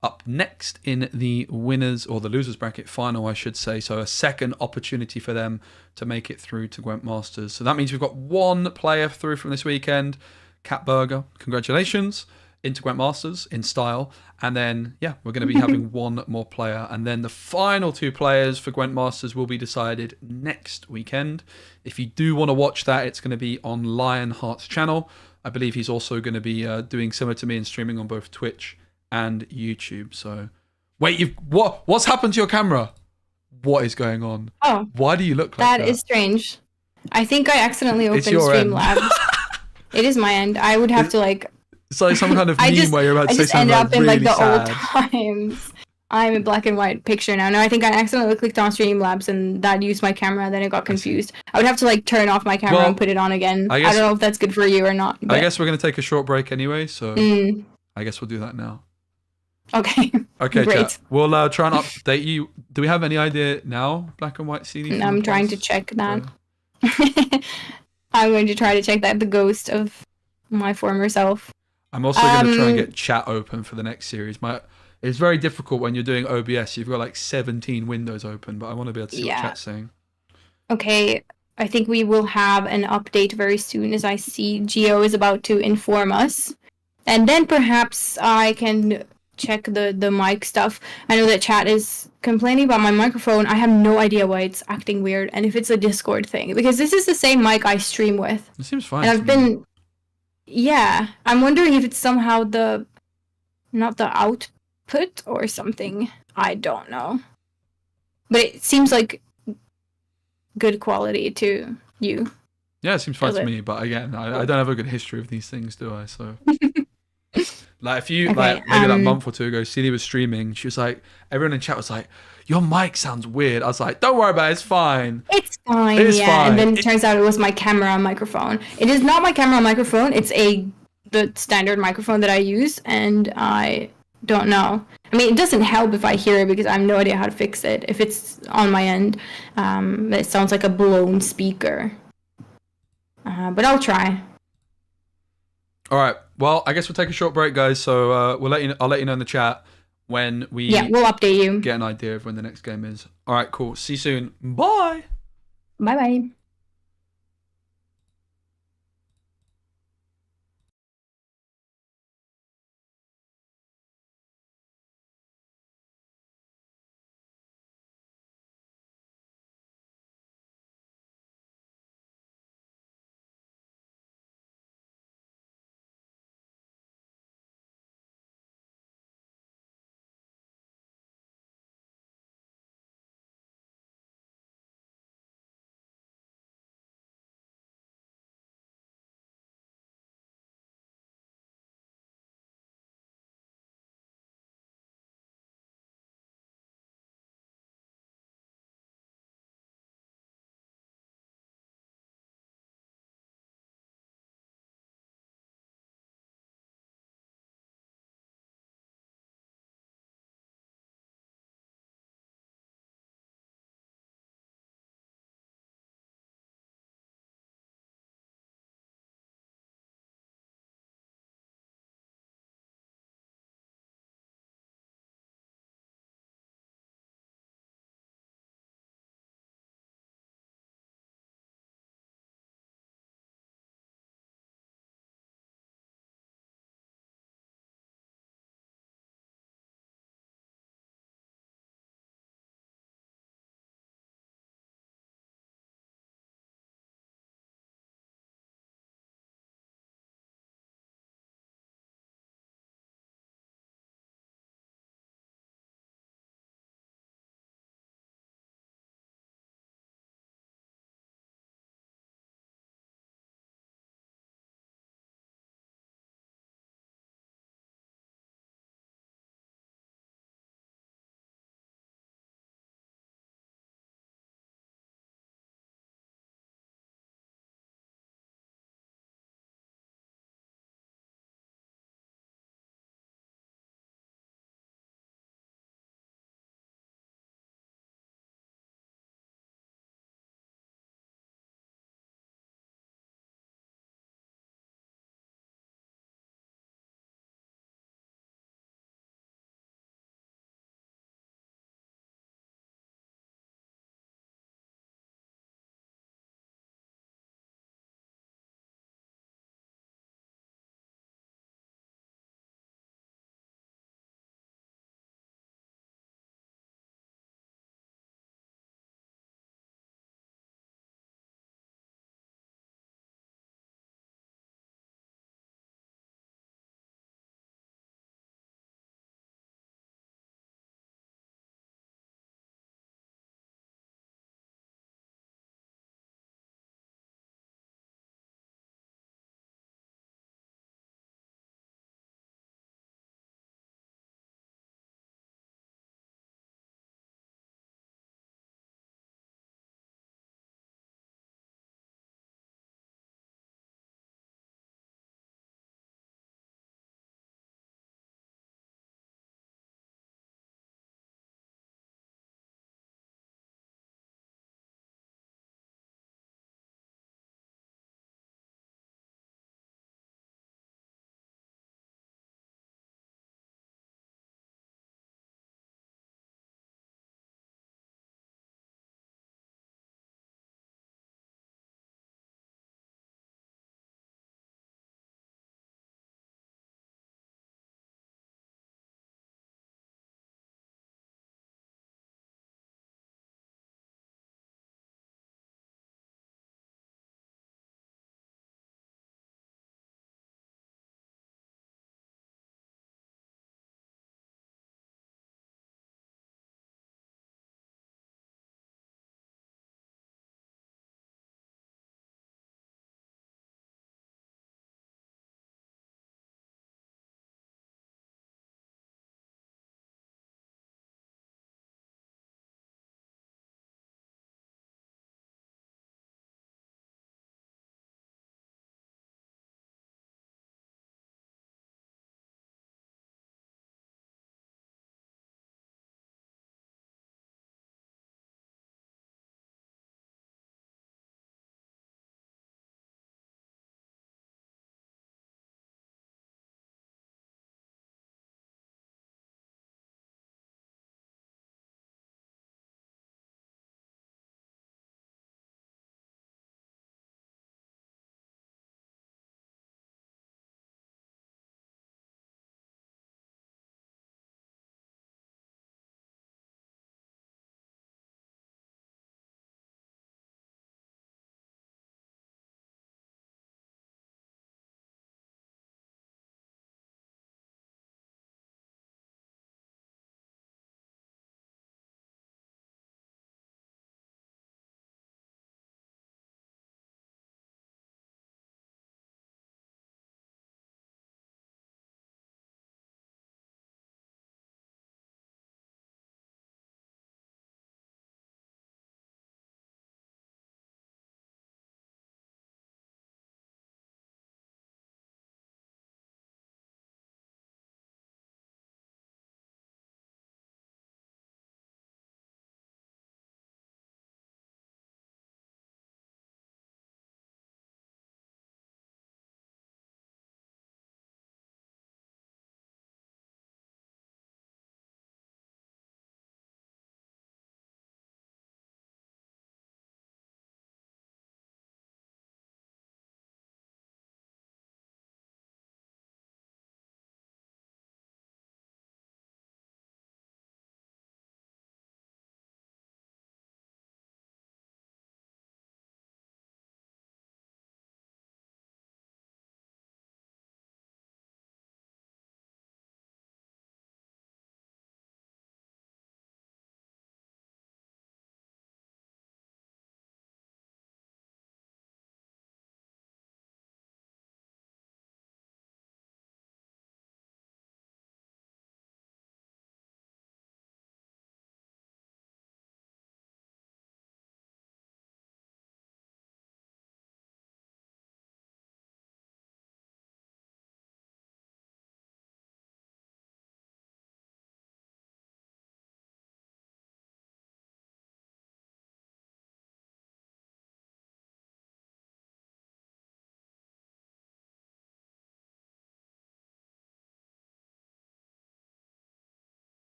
up next in the winners or the losers bracket final, I should say. So a second opportunity for them to make it through to Gwent Masters. So that means we've got one player through from this weekend. Catburger, congratulations, into Gwent Masters in style. And then, we're going to be having one more player. And then the final two players for Gwent Masters will be decided next weekend. If you do want to watch that, it's going to be on Lionheart's channel. I believe he's also going to be doing similar to me and streaming on both Twitch and YouTube. So, wait, what's happened to your camera? What is going on? Oh, why do you look like that? That is strange. I think I accidentally opened end. Streamlabs. It is my end. I would have to like. It's like some kind of meme where you're about to say something I just ended up in like the sad. old times. I'm a black and white picture now. No, I think I accidentally clicked on Streamlabs and that used my camera. Then it got confused. I would have to like turn off my camera and put it on again. I don't know if that's good for you or not. But... I guess we're gonna take a short break anyway, so I guess we'll do that now. Okay. Okay, great. Chat. We'll try and update you. Do we have any idea now, black and white CD? I'm trying to check that. I'm going to try to check that. The ghost of my former self. I'm also going to try and get chat open for the next series. It's very difficult when you're doing OBS. You've got like 17 windows open, but I want to be able to see what chat's saying. Okay. I think we will have an update very soon, as I see Geo is about to inform us. And then perhaps I can check the mic stuff. I know that chat is complaining about my microphone. I have no idea why it's acting weird, and if it's a Discord thing, because this is the same mic I stream with. It seems fine. And I'm wondering if it's somehow not the output or something. I don't know. But it seems like good quality to you. Yeah, it seems fine to me, but again, I don't have a good history of these things, do I? So like if you maybe like a month or two ago, Cceely was streaming, she was like, everyone in chat was like, your mic sounds weird. I was like, don't worry about it, it's fine. It's fine. And then it turns out it was my camera and microphone. It is not my camera and microphone, it's the standard microphone that I use, and I don't know. I mean, it doesn't help if I hear it because I have no idea how to fix it. If it's on my end, it sounds like a blown speaker. But I'll try. All right. Well, I guess we'll take a short break, guys. So I'll let you know in the chat when we'll update you. Get an idea of when the next game is. All right, cool. See you soon. Bye. Bye.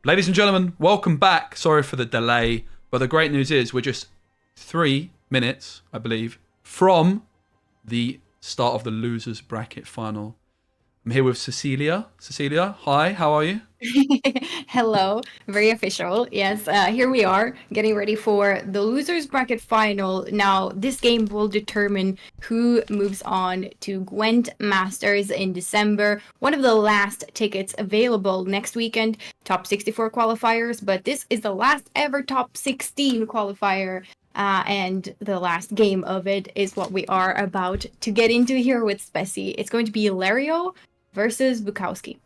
Ladies and gentlemen, welcome back. Sorry for the delay, but the great news is we're just 3 minutes, I believe, from the start of the losers bracket final. I'm here with Cecilia. Cecilia, hi, how are you? Hello, very official. Yes, here we are getting ready for the losers bracket final. Now, this game will determine who moves on to Gwent Masters in December. One of the last tickets available next weekend, top 64 qualifiers, but this is the last ever top 16 qualifier. And the last game of it is what we are about to get into here with Speci. It's going to be Lario versus Bukowski.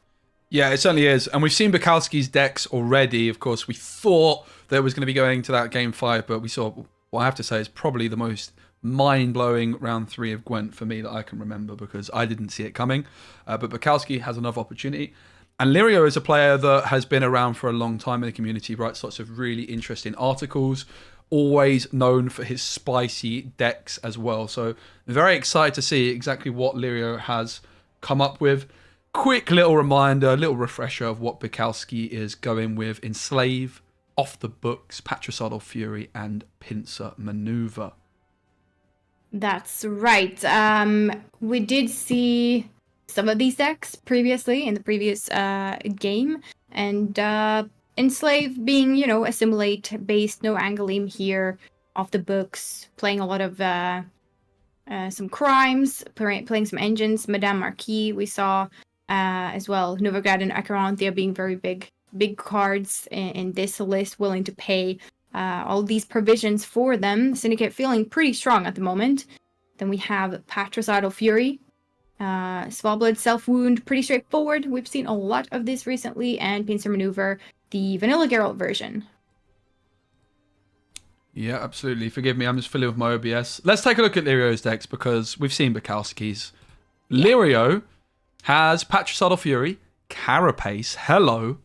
Yeah, it certainly is. And we've seen Bukowski's decks already. Of course, we thought that it was going to be going to that game 5, but we saw what I have to say is probably the most mind-blowing round 3 of Gwent for me that I can remember, because I didn't see it coming. But Bukowski has another opportunity. And Lirio is a player that has been around for a long time in the community, writes lots of really interesting articles, always known for his spicy decks as well. So I'm very excited to see exactly what Lirio has come up with. Quick little reminder, little refresher of what Bukowski is going with: Enslave, Off the Books, Patricidal Fury, and Pincer Maneuver. That's right. We did see some of these decks previously in the previous game, and Enslave being, assimilate based, no Angolim here, Off the Books, playing a lot of some crimes, playing some engines, Madame Marquis we saw. As well, Novigrad and Acherontia being very big cards in this list, willing to pay all these provisions for them. Syndicate feeling pretty strong at the moment. Then we have Patricidal Fury, Swablood, Self Wound, pretty straightforward. We've seen a lot of this recently, and Pincer Maneuver, the Vanilla Geralt version. Yeah, absolutely. Forgive me, I'm just filling with my OBS. Let's take a look at Lirio's decks, because we've seen Bukowski's. Yeah. Lirio has Patricidal Fury, Carapace, Hello,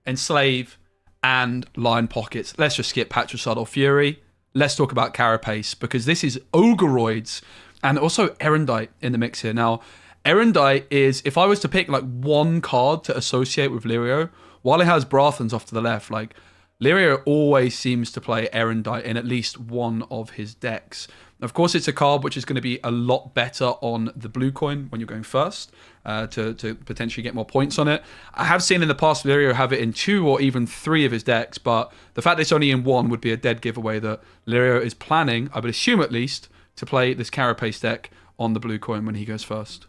Enslave, and Line Pockets. Let's just skip Patricidal Fury. Let's talk about Carapace, because this is Ogoroids and also Erendite in the mix here. Now, Erendite is, if I was to pick like one card to associate with Lirio, while it has Brathans off to the left, like Lirio always seems to play Erendite in at least one of his decks. Of course, it's a card which is going to be a lot better on the blue coin when you're going first, to potentially get more points on it. I have seen in the past Lirio have it in 2 or even 3 of his decks, but the fact that it's only in 1 would be a dead giveaway that Lirio is planning, I would assume at least, to play this Carapace deck on the blue coin when he goes first.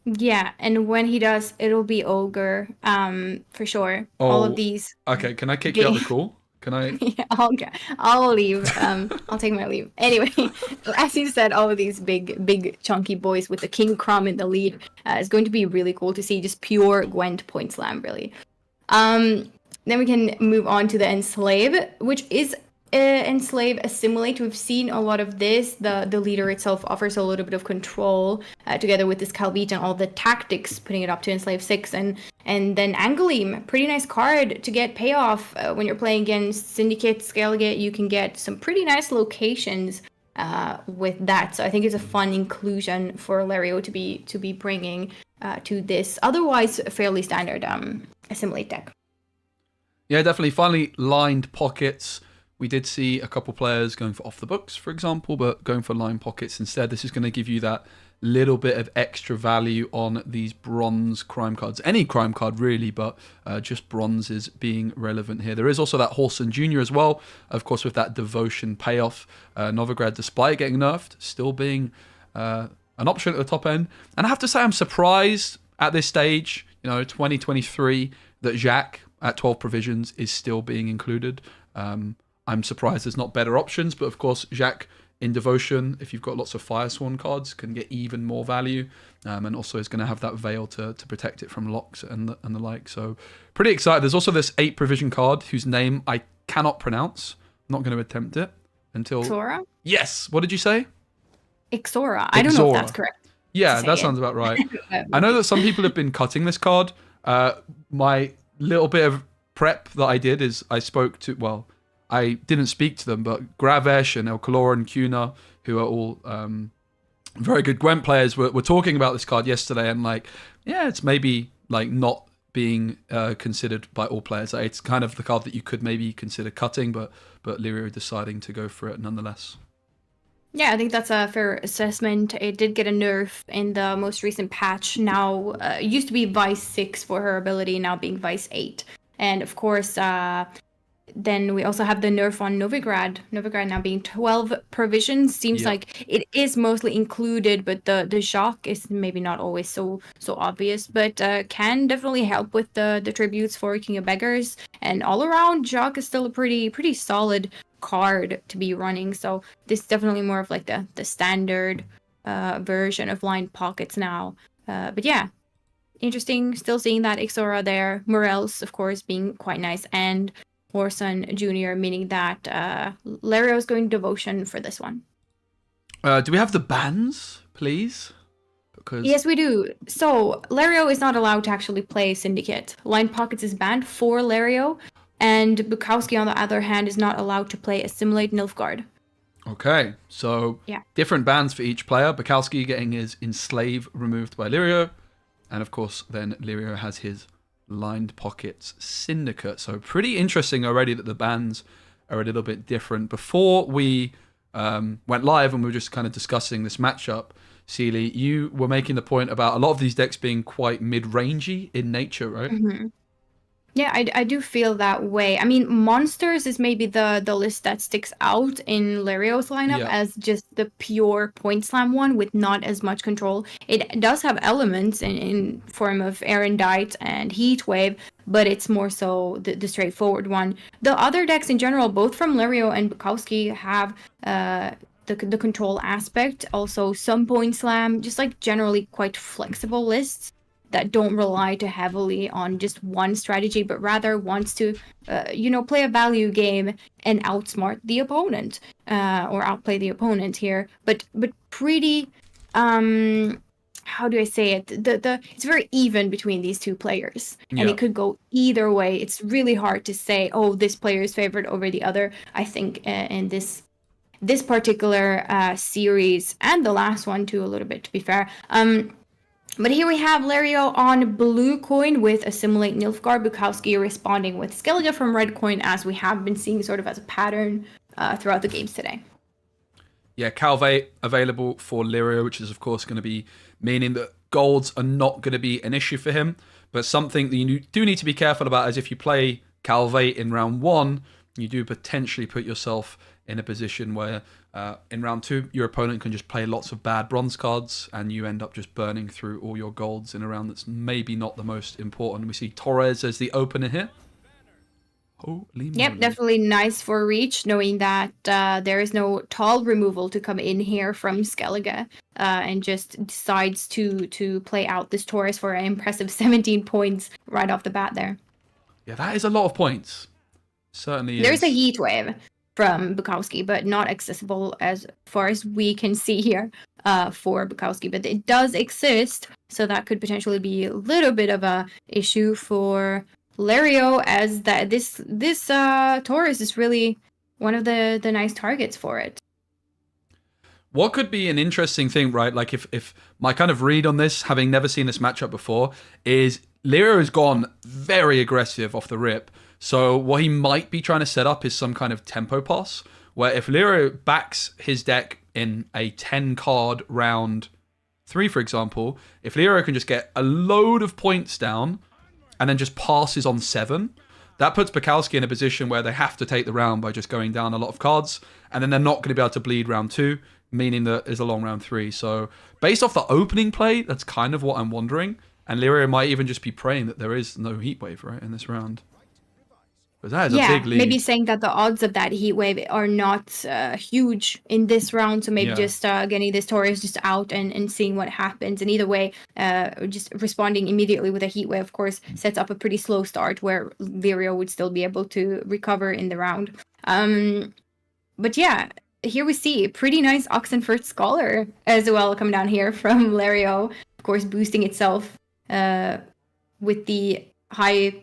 Yeah, and when he does, it'll be Ogre, for sure. Oh, all of these. Okay, can I kick you out the call? Can I? Yeah, I'll leave. I'll take my leave. Anyway, as you said, all of these big chunky boys with the King Crumb in the lead is going to be really cool to see. Just pure Gwent point slam, really. Then we can move on to the Enslave, which is Enslave Assimilate. We've seen a lot of this. The leader itself offers a little bit of control, together with this Calbeat and all the tactics, putting it up to Enslave 6. And then Angolim, pretty nice card to get payoff when you're playing against Syndicate, Scalegate. You can get some pretty nice locations with that. So I think it's a fun inclusion for Lario to be bringing to this otherwise fairly standard Assimilate deck. Yeah, definitely. Finally, lined pockets. We did see a couple players going for Off the Books, for example, but going for line pockets instead. This is going to give you that little bit of extra value on these bronze crime cards. Any crime card, really, but just bronzes being relevant here. There is also that Horson Jr. as well, of course, with that Devotion payoff. Novigrad, despite getting nerfed, still being an option at the top end. And I have to say, I'm surprised at this stage, 2023, that Jacques at 12 provisions is still being included. I'm surprised there's not better options, but of course, Jacques in Devotion, if you've got lots of Firesworn cards, can get even more value, and also is going to have that veil to protect it from locks and the like. So pretty excited. There's also this 8 provision card whose name I cannot pronounce. I'm not going to attempt it until... Ixora? Yes. What did you say? Ixora. I don't know if that's correct. Yeah, that sounds about right. I know that some people have been cutting this card. My little bit of prep that I did is I spoke to... Well, I didn't speak to them, but Gravesh and El Color and Kuna, who are all very good Gwent players, were talking about this card yesterday, and it's maybe not being considered by all players. It's kind of the card that you could maybe consider cutting, but Lirio deciding to go for it nonetheless. Yeah, I think that's a fair assessment. It did get a nerf in the most recent patch. Now, it used to be Vice 6 for her ability, now being Vice 8. And of course, then we also have the nerf on Novigrad. Novigrad now being 12 provisions. Seems like it is mostly included, but the shock is maybe not always so obvious, but can definitely help with the tributes for King of Beggars. And all around, Jock is still a pretty solid card to be running. So this is definitely more of like the standard version of Lined Pockets now. But yeah, interesting. Still seeing that Ixora there. Morels, of course, being quite nice. And Warson Jr., meaning that Lario is going Devotion for this one. Do we have the bans, please? Because yes, we do. So Lario is not allowed to actually play Syndicate. Lined Pockets is banned for Lario, and Bukowski, on the other hand, is not allowed to play Assimilate Nilfgaard. Okay, so different bans for each player. Bukowski getting his Enslave removed by Lirio, and of course then Lirio has his Lined Pockets Syndicate. So pretty interesting already that the bans are a little bit different. Before we went live and we were just kind of discussing this matchup, Cceely, you were making the point about a lot of these decks being quite mid-rangey in nature, right? Mm-hmm. Yeah, I do feel that way. I mean, Monsters is maybe the list that sticks out in Lario's lineup as just the pure point slam one with not as much control. It does have elements in form of Erendite and Heatwave, but it's more so the straightforward one. The other decks in general, both from Lario and Bukowski, have the control aspect, also some point slam, just like generally quite flexible lists that don't rely too heavily on just one strategy, but rather wants to, play a value game and outsmart the opponent, or outplay the opponent here. But pretty, how do I say it? It's very even between these two players, and it could go either way. It's really hard to say, oh, this player is favored over the other. I think in this particular series, and the last one too, a little bit, to be fair. But here we have Lario on blue coin with Assimilate Nilfgaard, Bukowski responding with Skellige from red coin, as we have been seeing sort of as a pattern throughout the games today. Yeah, Calvate available for Lirio, which is of course going to be meaning that golds are not going to be an issue for him. But something that you do need to be careful about is if you play Calvate in round 1, you do potentially put yourself in a position where in round 2, your opponent can just play lots of bad bronze cards and you end up just burning through all your golds in a round that's maybe not the most important. We see Torres as the opener here. Holy moly. Yep, definitely nice for reach, knowing that there is no tall removal to come in here from Skellige, and just decides to play out this Torres for an impressive 17 points right off the bat there. Yeah, that is a lot of points. Certainly There's a heat wave from Bukowski, but not accessible as far as we can see here for Bukowski. But it does exist, so that could potentially be a little bit of a issue for Lario, as that this Taurus is really one of the nice targets for it. What could be an interesting thing, right? Like if my kind of read on this, having never seen this matchup before, is Lario has gone very aggressive off the rip. So what he might be trying to set up is some kind of tempo pass, where if Lario backs his deck in a 10 card round 3, for example, if Lario can just get a load of points down and then just passes on 7, that puts Bukowski in a position where they have to take the round by just going down a lot of cards, and then they're not going to be able to bleed round 2, meaning that there's a long round 3. So based off the opening play, that's kind of what I'm wondering. And Lario might even just be praying that there is no heat wave, right, in this round. Because that is a big lead. Maybe saying that the odds of that heat wave are not huge in this round, so maybe just getting this Taurus just out and seeing what happens. And either way, just responding immediately with a heat wave, of course, sets up a pretty slow start where Lario would still be able to recover in the round. But yeah, here we see a pretty nice Oxenfurt Scholar as well come down here from Lario, of course, boosting itself with the high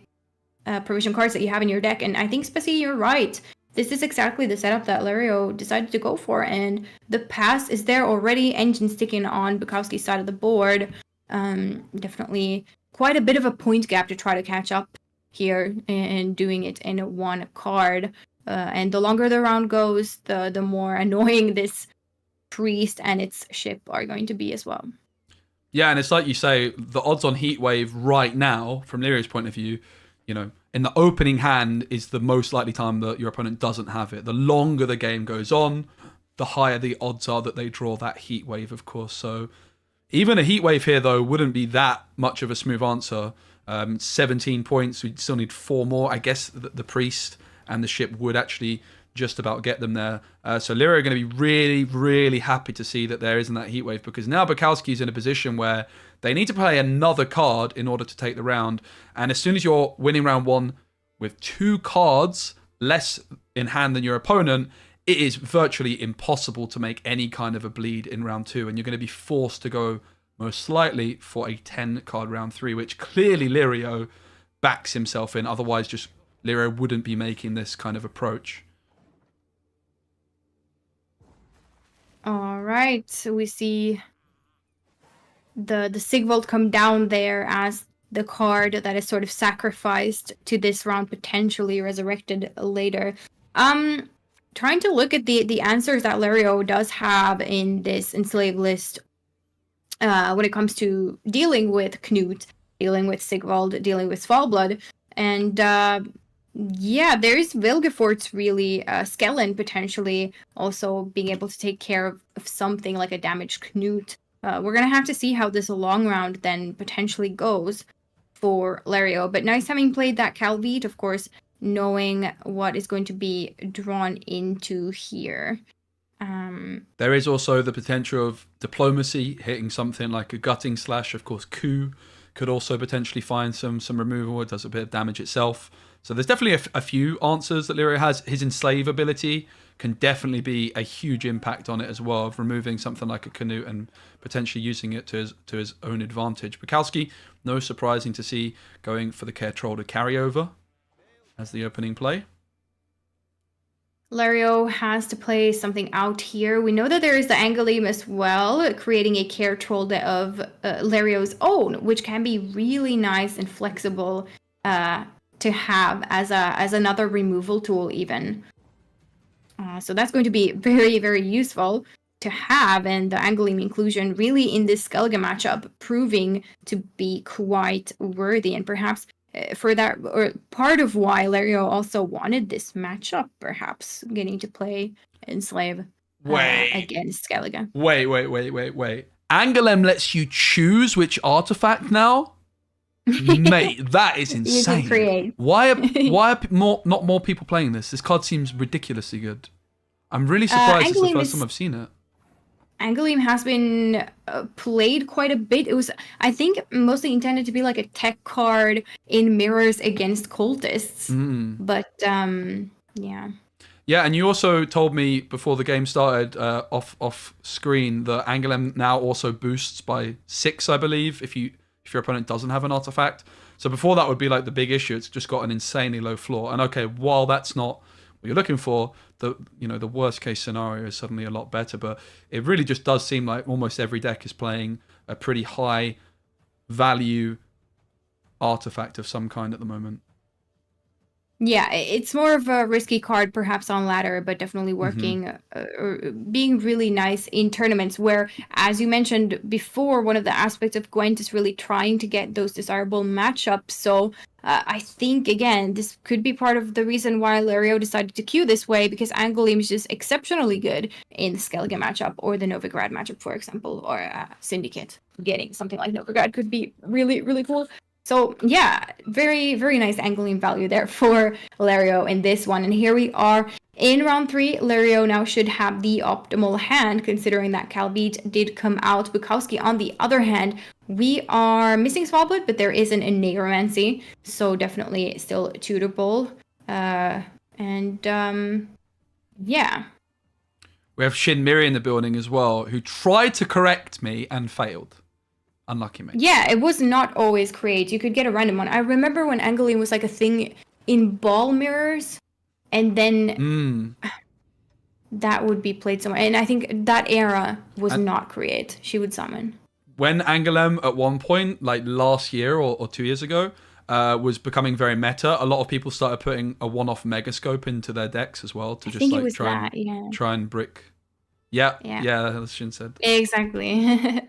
provision cards that you have in your deck. And I think, Speci, you're right. This is exactly the setup that Lario decided to go for, and the pass is there already. Engine sticking on Bukowski's side of the board. Definitely quite a bit of a point gap to try to catch up here and doing it in one card. And the longer the round goes, the more annoying this priest and its ship are going to be as well. Yeah, and it's like you say, the odds on Heatwave right now, from Lyrio's point of view, you know, in the opening hand is the most likely time that your opponent doesn't have it. The longer the game goes on, the higher the odds are that they draw that Heatwave, of course. So even a Heatwave here, though, wouldn't be that much of a smooth answer. 17 points, we'd still need 4 more. I guess the priest and the ship would actually just about get them there. So Lirio are going to be really, really happy to see that there isn't that Heatwave, because now Bukowski's in a position where they need to play another card in order to take the round. And as soon as you're winning round 1 with 2 cards less in hand than your opponent, it is virtually impossible to make any kind of a bleed in round 2. And you're going to be forced to go most likely for a 10-card round 3, which clearly Lirio backs himself in. Otherwise, just Lirio wouldn't be making this kind of approach. All right, so we see the Sigvald come down there as the card that is sort of sacrificed to this round, potentially resurrected later. Trying to look at the answers that Lirio does have in this enslaved list when it comes to dealing with Knut, dealing with Sigvald, dealing with Svalbard. And yeah, there's Vilgefortz really, Skellen potentially also being able to take care of something like a damaged Knut. We're going to have to see how this long round then potentially goes for Lirio. But nice having played that Calvite, of course, knowing what is going to be drawn into here. There is also the potential of diplomacy hitting something like a gutting slash. Of course, coup could also potentially find some removal. It does a bit of damage itself. So there's definitely a few answers that Lirio has. His enslave ability can definitely be a huge impact on it as well, of removing something like a Canute and potentially using it to his own advantage. Bukowski, no surprising to see going for the Care Troll to carry over as the opening play. Lirio has to play something out here. We know that there is the Angolim as well, creating a Care Troll of Lario's own, which can be really nice and flexible to have as another removal tool even. So that's going to be very, very useful to have, and the Angolim inclusion really in this Skellige matchup proving to be quite worthy, and perhaps for that, or part of why Lirio also wanted this matchup, perhaps getting to play Enslave against Skellige. Wait. Angoulême lets you choose which artifact now? Mate, that is insane. You can create. Why are not more people playing this? This card seems ridiculously good. I'm really surprised it's the first time I've seen it. Angolim has been played quite a bit. It was, I think, mostly intended to be like a tech card in mirrors against cultists. But yeah. Yeah, and you also told me before the game started, off screen, that Angoulême now also boosts by 6, I believe, if your opponent doesn't have an artifact. So before that would be like the big issue. It's just got an insanely low floor. And okay, while that's not what you're looking for, the worst case scenario is suddenly a lot better. But it really just does seem like almost every deck is playing a pretty high value artifact of some kind at the moment. Yeah, it's more of a risky card perhaps on ladder, but definitely working, or being really nice in tournaments where, as you mentioned before, one of the aspects of Gwent is really trying to get those desirable matchups. So I think, again, this could be part of the reason why Lirio decided to queue this way, because Angolim is just exceptionally good in the Skellige matchup or the Novigrad matchup, for example, or Syndicate. Getting something like Novigrad could be really, really cool. So yeah, very, very nice Angolim value there for Lirio in this one. And here we are in round 3. Lirio now should have the optimal hand, considering that Calvite did come out. Bukowski, on the other hand, we are missing Svalbard, but there isn't a Necromancy, so definitely still tutable. Yeah. We have Shin Miri in the building as well, who tried to correct me and failed. Unlucky, mate. Yeah, it was not always create. You could get a random one. I remember when Angolim was like a thing in ball mirrors, and then that would be played somewhere. And I think that era was not create. She would summon. when Angoulême at one point, like last year or 2 years ago, was becoming very meta, a lot of people started putting a one-off Megascope into their decks as well to I just think it like was that, yeah. try and brick. Yeah, Yeah. as Shin said. Exactly.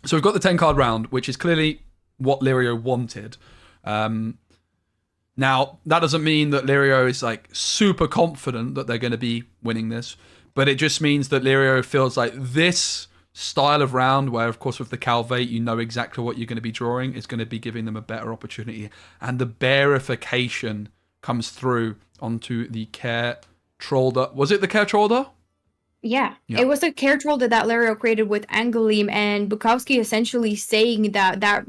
So we've got the 10 card round, which is clearly what Lirio wanted. Now, that doesn't mean that Lirio is like super confident that they're going to be winning this, but it just means that Lirio feels like this style of round, where of course with the Calvate you know exactly what you're going to be drawing, is going to be giving them a better opportunity. And the bearification comes through onto the Care Trollder. Was it the Care Trollder? Yeah, it was a care troll that Lario created with Angoulême, and Bukowski essentially saying that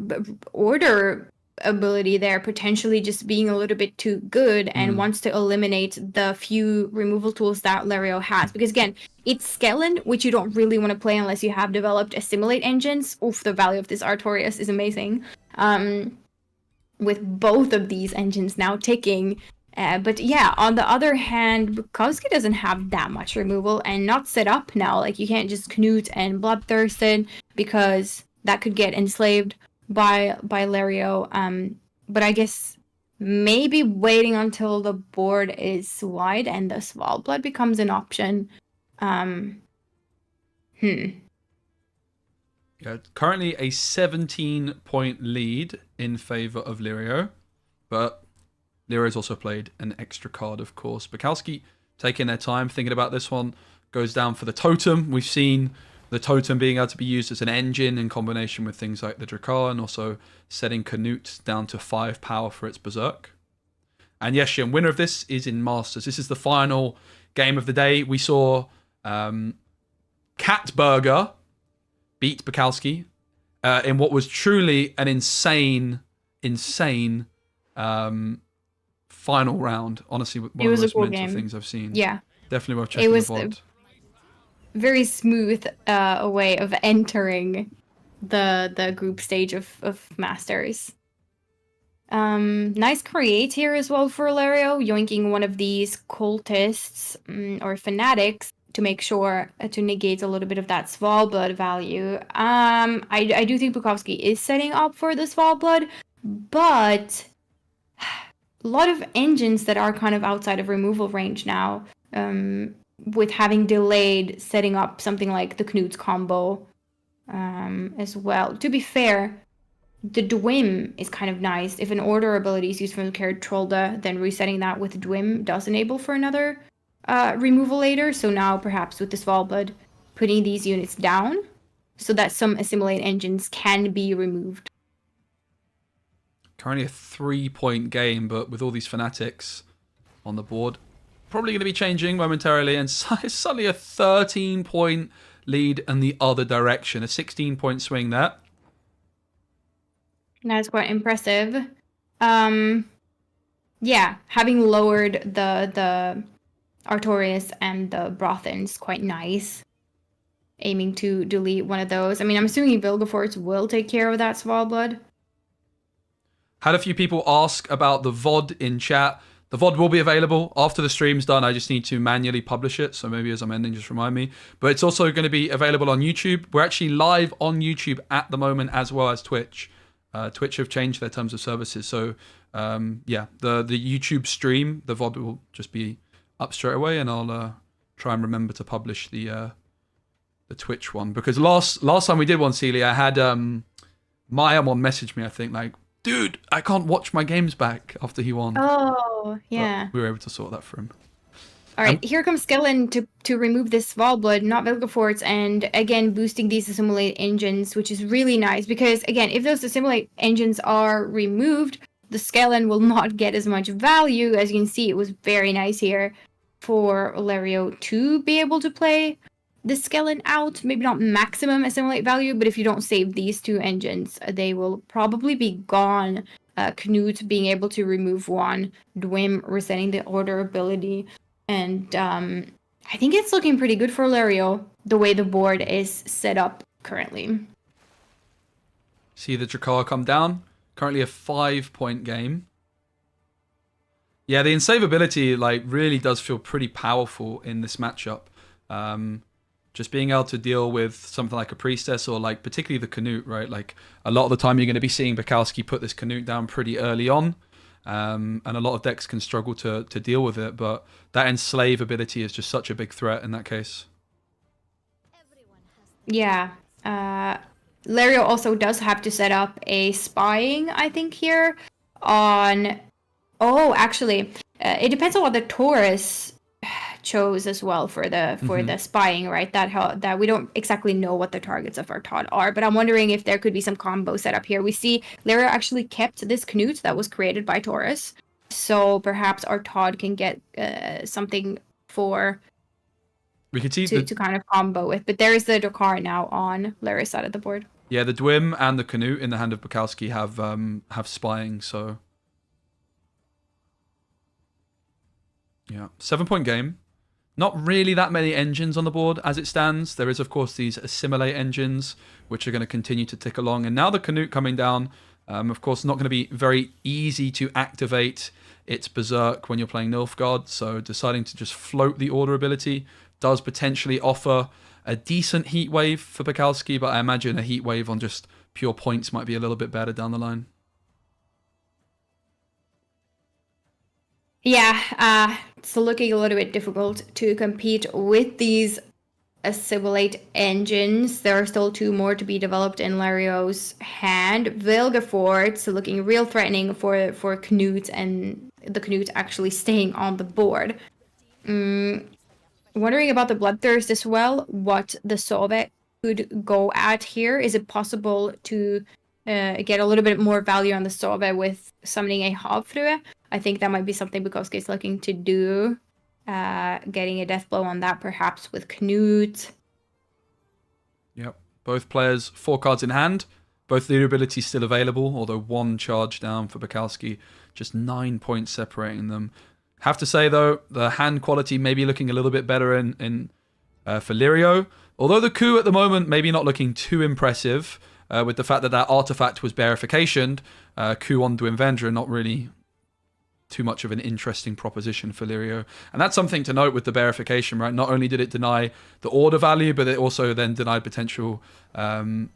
order ability there potentially just being a little bit too good and wants to eliminate the few removal tools that Lario has. Because again, it's Skellen, which you don't really want to play unless you have developed assimilate engines. Oof, the value of this Artorias is amazing. With both of these engines now ticking. But yeah, on the other hand, Bukowski doesn't have that much removal and not set up now. Like, you can't just Knut and Bloodthirsted because that could get enslaved by Lario. But I guess maybe waiting until the board is wide and the Svalblood becomes an option. Yeah, currently a 17-point lead in favor of Lirio, but Lirio's also played an extra card, of course. Bukowski taking their time, thinking about this one, goes down for the totem. We've seen the totem being able to be used as an engine in combination with things like the Drakkar, and also setting Canute down to 5 power for its Berserk. And yes, Shin, winner of this is in Masters. This is the final game of the day. We saw Catburger beat Bukowski in what was truly an insane final round. Honestly, one of the most mental things I've seen. Yeah, definitely worth checking the VOD. Very smooth way of entering the group stage of Masters. Nice create here as well for Lario, yoinking one of these cultists or fanatics to make sure to negate a little bit of that Svalblood value. I do think Bukowski is setting up for the Svalblood, but a lot of engines that are kind of outside of removal range now, with having delayed setting up something like the Knut's combo as well. To be fair, the Dwim is kind of nice. If an order ability is used from the Carrot Trollda, then resetting that with Dwim does enable for another removal later. So now perhaps with the Svalblood, putting these units down so that some assimilate engines can be removed. Currently a 3-point game, but with all these fanatics on the board, probably going to be changing momentarily, and suddenly a 13-point lead in the other direction. A 16-point swing there. That's quite impressive. Yeah, having lowered the Artorias and the Brothens, quite nice. Aiming to delete one of those. I mean, I'm assuming Vilgefortz will take care of that Svalblood. Had a few people ask about the VOD in chat. The VOD will be available after the stream's done. I just need to manually publish it. So maybe as I'm ending, just remind me. But it's also going to be available on YouTube. We're actually live on YouTube at the moment, as well as Twitch. Twitch have changed their terms of services. So yeah, the YouTube stream, the VOD will just be up straight away. And I'll try and remember to publish the Twitch one. Because last time we did one, Cceely, I had Mayamon message me, I think, like, dude, I can't watch my games back after he won. Oh, yeah. But we were able to sort that for him. All right, here comes Skellen to remove this Svalblood, not Vilgefortz, and again, boosting these assimilate engines, which is really nice, because again, if those assimilate engines are removed, the Skellen will not get as much value. As you can see, it was very nice here for Lario to be able to play the Skellen out. Maybe not maximum assimilate value, but if you don't save these two engines, they will probably be gone. Knut being able to remove one, Dwim resetting the order ability, and I think it's looking pretty good for Lario, the way the board is set up currently. See the Drakkar come down. Currently a 5-point game. Yeah, the ensavability like really does feel pretty powerful in this matchup. just being able to deal with something like a priestess or like particularly the Canute, right? Like a lot of the time you're going to be seeing Bukowski put this Canute down pretty early on, and a lot of decks can struggle to deal with it, but that enslave ability is just such a big threat in that case. Yeah. Lario also does have to set up a spying, I think, here on... Oh, actually, it depends on what the Taurus chose as well for the spying, right? That we don't exactly know what the targets of our Todd are, but I'm wondering if there could be some combo set up here. We see Lario actually kept this Canute that was created by Taurus, so perhaps our Todd can get something for... We can see to kind of combo with, but there is the Dokar now on Larry's side of the board. Yeah, the Dwim and the Canute in the hand of Bukowski have spying, so yeah, 7-point game. Not really that many engines on the board as it stands. There is, of course, these assimilate engines, which are going to continue to tick along. And now the Canute coming down, of course, not going to be very easy to activate its Berserk when you're playing Nilfgaard. So deciding to just float the order ability does potentially offer a decent heat wave for Bukowski, but I imagine a heat wave on just pure points might be a little bit better down the line. Yeah, it's looking a little bit difficult to compete with these assimilate engines. There are still 2 more to be developed in Lario's hand. Vilgefort's looking real threatening for Knut, and the Knut actually staying on the board. Wondering about the Bloodthirst as well, what the Sove could go at here. Is it possible to get a little bit more value on the Sove with summoning a Havfrue? I think that might be something Bukowski is looking to do. Getting a death blow on that, perhaps with Knut. Yep. Both players 4 cards in hand. Both leader abilities still available, although 1 charge down for Bukowski. Just 9 points separating them. Have to say, though, the hand quality may be looking a little bit better for Lirio. Although the coup at the moment maybe not looking too impressive, with the fact that artifact was bearificationed, coup on Dwimvendra not really too much of an interesting proposition for Lirio. And that's something to note with the bearification, right? Not only did it deny the order value, but it also then denied potential Dwimvendra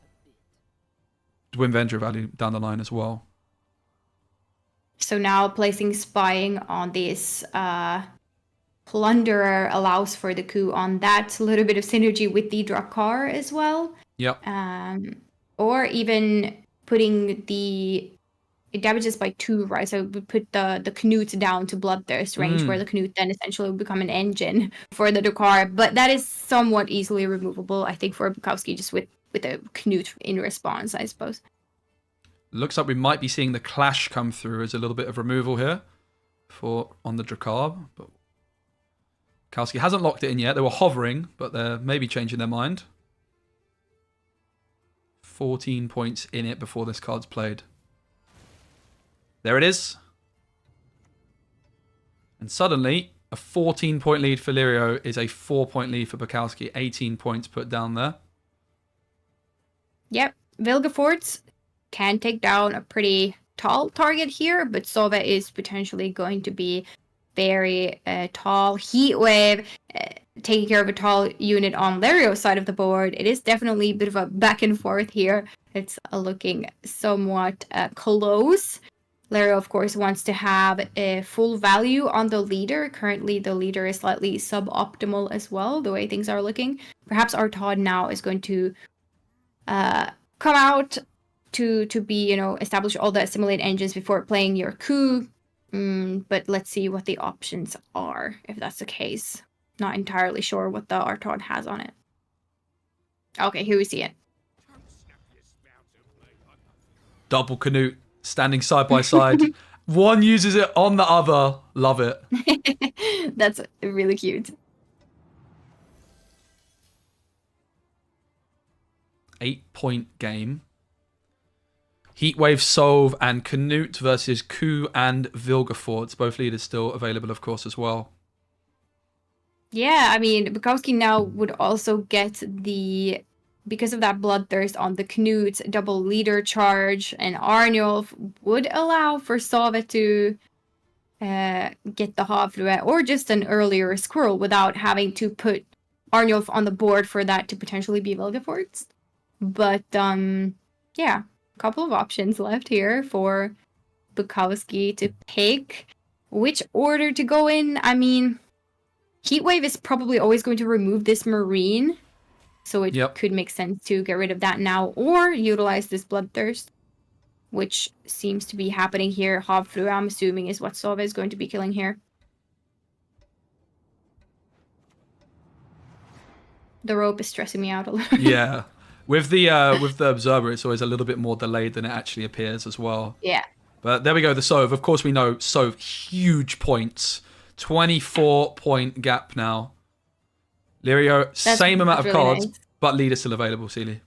value down the line as well. So now placing spying on this Plunderer allows for the coup on that. A little bit of synergy with the Drakkar as well. Yep. Or even putting it damages by 2, right? So we put the Knut down to Bloodthirst range, where the Knut then essentially will become an engine for the Drakkar. But that is somewhat easily removable, I think, for Bukowski, just with a Knut in response, I suppose. Looks like we might be seeing the Clash come through as a little bit of removal here on the Drakkar. But Bukowski hasn't locked it in yet. They were hovering, but they're maybe changing their mind. 14 points in it before this card's played. There it is. And suddenly, a 14-point lead for Lirio is a 4-point lead for Bukowski. 18 points put down there. Yep. Vilgefortz can take down a pretty tall target here, but Sova is potentially going to be very tall. Heatwave taking care of a tall unit on Lario's side of the board. It is definitely a bit of a back and forth here. It's looking somewhat close. Lario, of course, wants to have a full value on the leader. Currently, the leader is slightly suboptimal as well, the way things are looking. Perhaps our Todd now is going to come out to be, establish all the assimilate engines before playing your coup. But let's see what the options are, if that's the case. Not entirely sure what the Artod has on it. Okay, here we see it. Double Canute standing side by side. One uses it on the other. Love it. That's really cute. 8-point game. Heatwave, Solve, and Canute versus Coup and Vilgefortz. Both leaders still available, of course, as well. Yeah, I mean, Bukowski now would also get because of that Bloodthirst on the Knut, double leader charge, and Arnulf would allow for Sove to get the Havfrue or just an earlier Squirrel without having to put Arnulf on the board for that to potentially be Vilgefortz. But yeah, a couple of options left here for Bukowski to pick which order to go in. I mean, Heatwave is probably always going to remove this Marine, so it could make sense to get rid of that now or utilize this Bloodthirst, which seems to be happening here. Havfru, I'm assuming, is what Sova is going to be killing here. The rope is stressing me out a little. Yeah. With the observer, it's always a little bit more delayed than it actually appears as well. Yeah. But there we go, the Sove. Of course we know Sove, huge points. 24-point gap now. Lirio, same amount of cards, but leader still available, Cceely.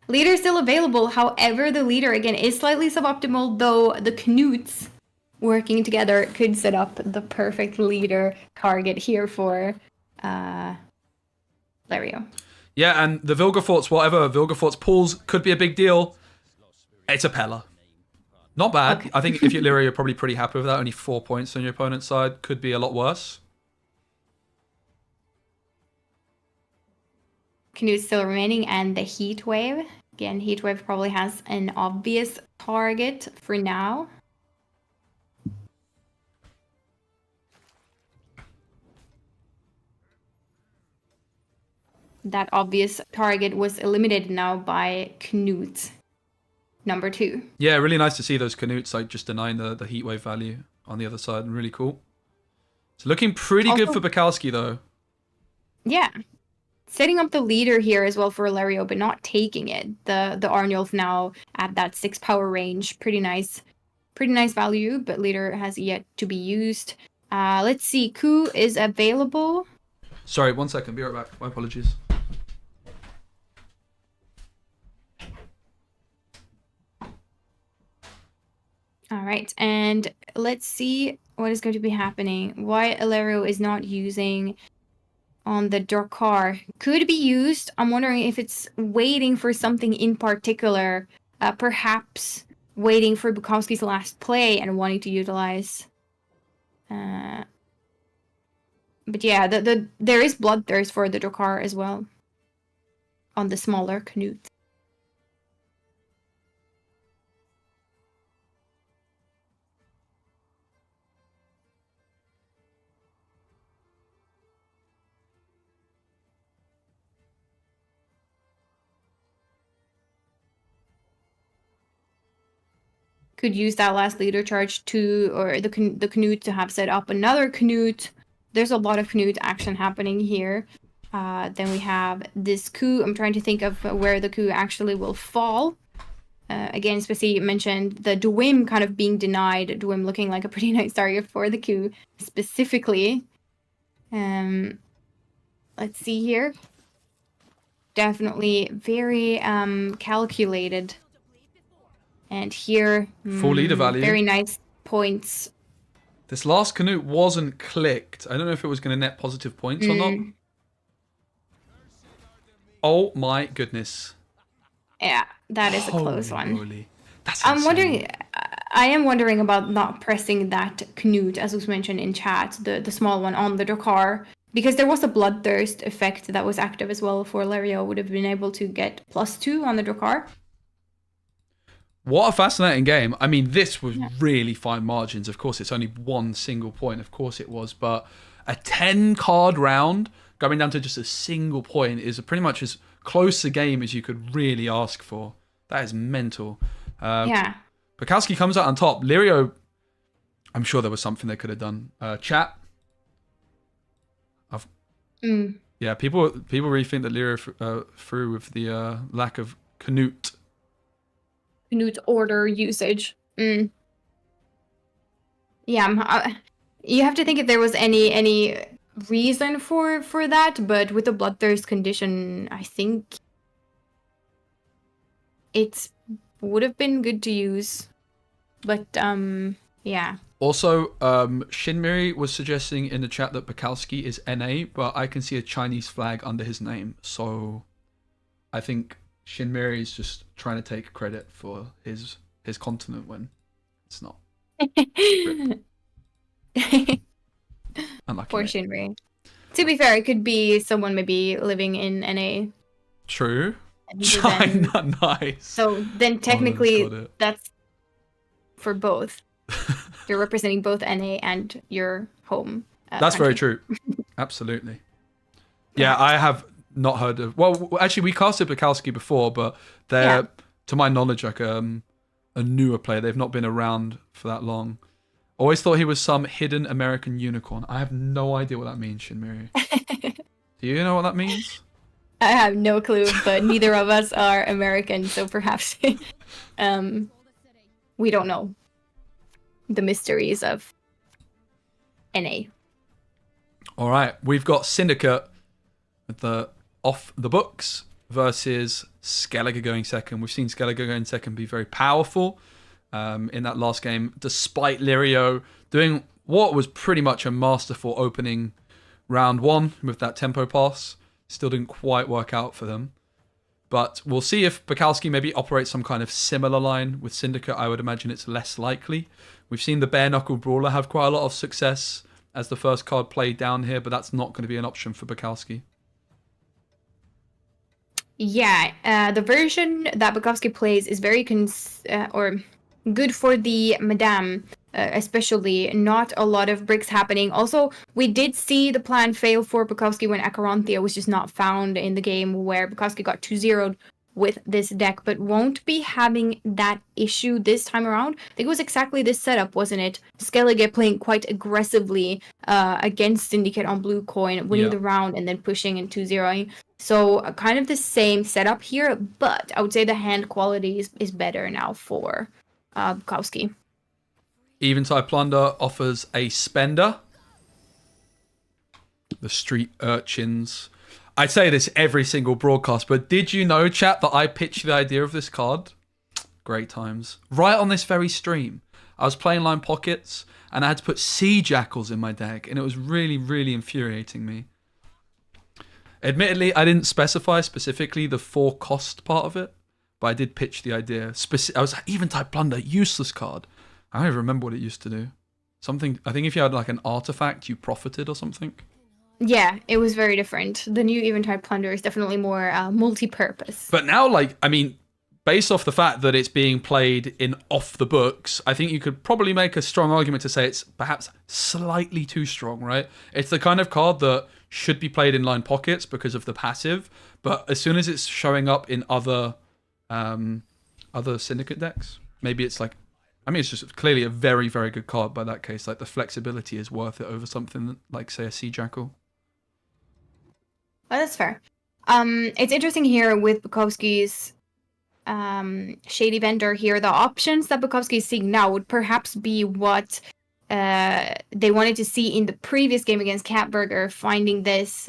Leader still available. However, the leader, again, is slightly suboptimal, though the Knuts working together could set up the perfect leader target here for Lirio. Yeah, and the Vilgefortz, whatever Vilgefortz pulls, could be a big deal. It's a Pella. Not bad. Okay. I think if you're Lirio, you're probably pretty happy with that. Only 4 points on your opponent's side. Could be a lot worse. Knut still remaining, and the Heatwave. Again, Heatwave probably has an obvious target for now. That obvious target was eliminated now by Knut, number 2. Yeah, really nice to see those Knuts like just denying the Heatwave value on the other side. Really cool. It's looking pretty also good for Bukowski, though. Yeah. Setting up the leader here as well for Lirio, but not taking it. The Arnulf now at that 6 power range. Pretty nice value, but leader has yet to be used. Let's see. Ku is available. Sorry, 1 second. Be right back. My apologies. All right, and let's see what is going to be happening. Why Lirio is not using on the Drakkar. Could be used. I'm wondering if it's waiting for something in particular. Perhaps waiting for Bukowski's last play and wanting to utilize. But yeah, there is Bloodthirst for the Drakkar as well. On the smaller Knut. Could use that last leader charge to, or the Knut to have set up another Knut. There's a lot of Knut action happening here. Then we have this coup. I'm trying to think of where the coup actually will fall. Again, Speci mentioned the Dwym kind of being denied. Dwym looking like a pretty nice target for the coup specifically. Let's see here. Definitely very calculated. And here, full leader value. Very nice points. This last Knut wasn't clicked. I don't know if it was going to net positive points or not. Oh my goodness. Yeah, that is a close one. Holy. That's insane. I am wondering about not pressing that Knut, as was mentioned in chat, the small one on the Drakkar. Because there was a Bloodthirst effect that was active as well for Lirio. Would have been able to get +2 on the Drakkar. What a fascinating game. I mean, this was really fine margins. Of course, it's only 1 single point. Of course it was. But a 10-card round going down to just a single point is pretty much as close a game as you could really ask for. That is mental. Yeah. Bukowski comes out on top. Lirio, I'm sure there was something they could have done. Chat. Yeah, people really think that Lirio threw with the lack of Knut order usage. Yeah, you have to think if there was any reason for that, but with the Bloodthirst condition, I think it would have been good to use. But yeah. Also, Shinmiri was suggesting in the chat that Bukowski is NA, but I can see a Chinese flag under his name, so I think Shinmiri is just trying to take credit for his continent when it's not. Unlucky. Poor Shinmiri. To be fair, it could be someone maybe living in NA. True. And China, then, nice. so then technically that's for both. You're representing both NA and your home. That's country. very true. Absolutely. Yeah, I have not heard of. Well, actually, we casted Bukowski before, but they're, to my knowledge, like a newer player. They've not been around for that long. Always thought he was some hidden American unicorn. I have no idea what that means, Shinmiri. Do you know what that means? I have no clue, but neither of us are American, so perhaps we don't know the mysteries of NA. All right, we've got Syndicate with the off the books versus Skellige going second. We've seen Skellige going second be very powerful in that last game, despite Lirio doing what was pretty much a masterful opening round one with that tempo pass. Still didn't quite work out for them. But we'll see if Bukowski maybe operates some kind of similar line with Syndicate. I would imagine it's less likely. We've seen the Bare Knuckle Brawler have quite a lot of success as the first card played down here, but that's not going to be an option for Bukowski. Yeah, the version that Bukowski plays is very good for the Madame, especially. Not a lot of bricks happening. Also, we did see the plan fail for Bukowski when Akaranthia was just not found in the game where Bukowski got 2-0'd with this deck, but won't be having that issue this time around. I think it was exactly this setup, wasn't it? Skellige playing quite aggressively against Syndicate on blue coin, winning the round and then pushing and 2-0ing. So kind of the same setup here, but I would say the hand quality is better now for Bukowski. Eventide Plunder offers a spender. The Street Urchins. I say this every single broadcast, but did you know, chat, that I pitched the idea of this card? Great times. Right on this very stream. I was playing Line Pockets, and I had to put Sea Jackals in my deck, and it was really, really infuriating me. Admittedly, I didn't specify specifically the 4 cost part of it, but I did pitch the idea. I was like, Eventide Plunder, useless card. I don't even remember what it used to do. Something, I think if you had like an artifact, you profited or something. Yeah, it was very different. The new Eventide Plunder is definitely more multi-purpose. But now, like, I mean, based off the fact that it's being played in off the books, I think you could probably make a strong argument to say it's perhaps slightly too strong, right? It's the kind of card that should be played in Line Pockets because of the passive, but as soon as it's showing up in other Syndicate decks, maybe it's like, I mean, it's just clearly a very, very good card by that case. Like, the flexibility is worth it over something like, say, a Sea Jackal. Oh, that's fair. It's interesting here with Bukowski's Shady Vendor here. The options that Bukowski is seeing now would perhaps be what they wanted to see in the previous game against Catburger, finding this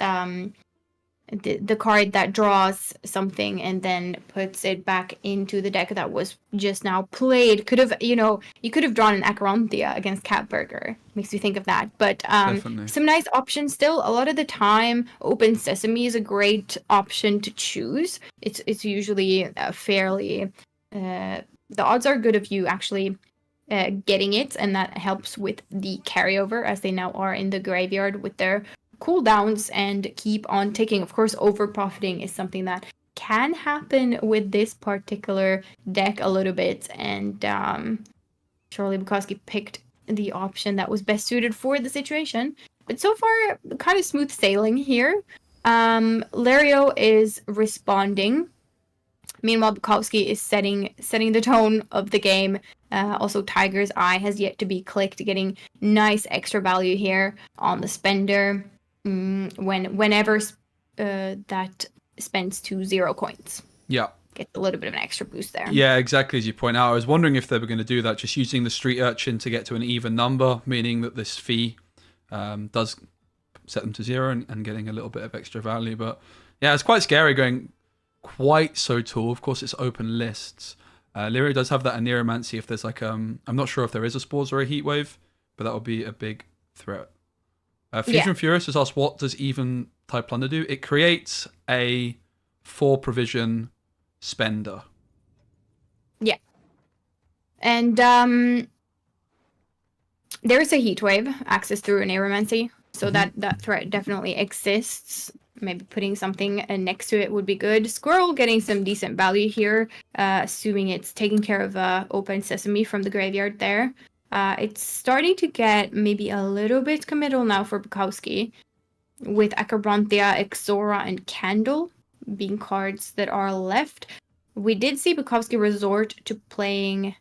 the card that draws something and then puts it back into the deck that was just now played. Could have, you could have drawn an Akaranthia against Catburger. Makes me think of that. But some nice options still. A lot of the time, Open Sesame is a great option to choose. It's usually fairly... the odds are good of you actually getting it, and that helps with the carryover, as they now are in the graveyard with their cooldowns and keep on ticking. Of course, over profiting is something that can happen with this particular deck a little bit, and surely Bukowski picked the option that was best suited for the situation. But so far, kind of smooth sailing here. Lario is responding. Meanwhile, Bukowski is setting the tone of the game. Also, Tiger's Eye has yet to be clicked, getting nice extra value here on the spender. Whenever that spends 0 coins. Yeah. Gets a little bit of an extra boost there. Yeah, exactly as you point out. I was wondering if they were going to do that, just using the Street Urchin to get to an even number, meaning that this fee does set them to 0 and getting a little bit of extra value. But yeah, it's quite scary going quite so tall. Of course, it's open lists. Lirio does have that Aneromancy if there's like, I'm not sure if there is a Spores or a Heatwave, but that would be a big threat. Fusion Furious has asked, what does Eventide Plunder do? It creates a 4 provision spender. Yeah. And there is a Heatwave access through an Aeromancy. So that threat definitely exists. Maybe putting something next to it would be good. Squirrel getting some decent value here, assuming it's taking care of open sesame from the graveyard there. It's starting to get maybe a little bit committal now for Bukowski, with Acrobranthia, Exora, and Candle being cards that are left. We did see Bukowski resort to playing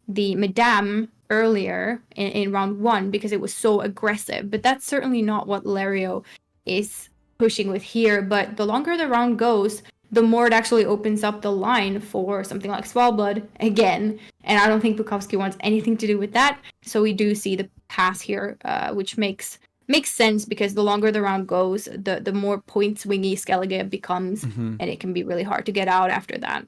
the Madame earlier in round 1 because it was so aggressive, but that's certainly not what Lario is pushing with here. But the longer the round goes, the more it actually opens up the line for something like Svalbard again, and I don't think Bukowski wants anything to do with that. So we do see the pass here, which makes sense because the longer the round goes, the more point swingy Skellige becomes, and it can be really hard to get out after that.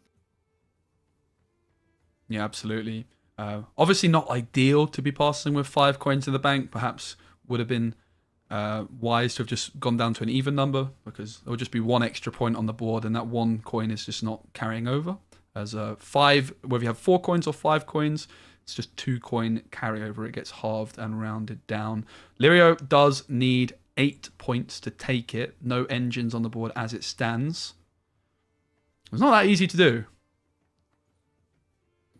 Yeah, absolutely. Obviously not ideal to be passing with 5 coins in the bank. Perhaps would have been wise to have just gone down to an even number, because there would just be 1 extra point on the board, and that 1 coin is just not carrying over. As 5, whether you have 4 coins or 5 coins, it's just 2 coin carryover. It gets halved and rounded down. Lirio does need 8 points to take it. No engines on the board as it stands. It's not that easy to do.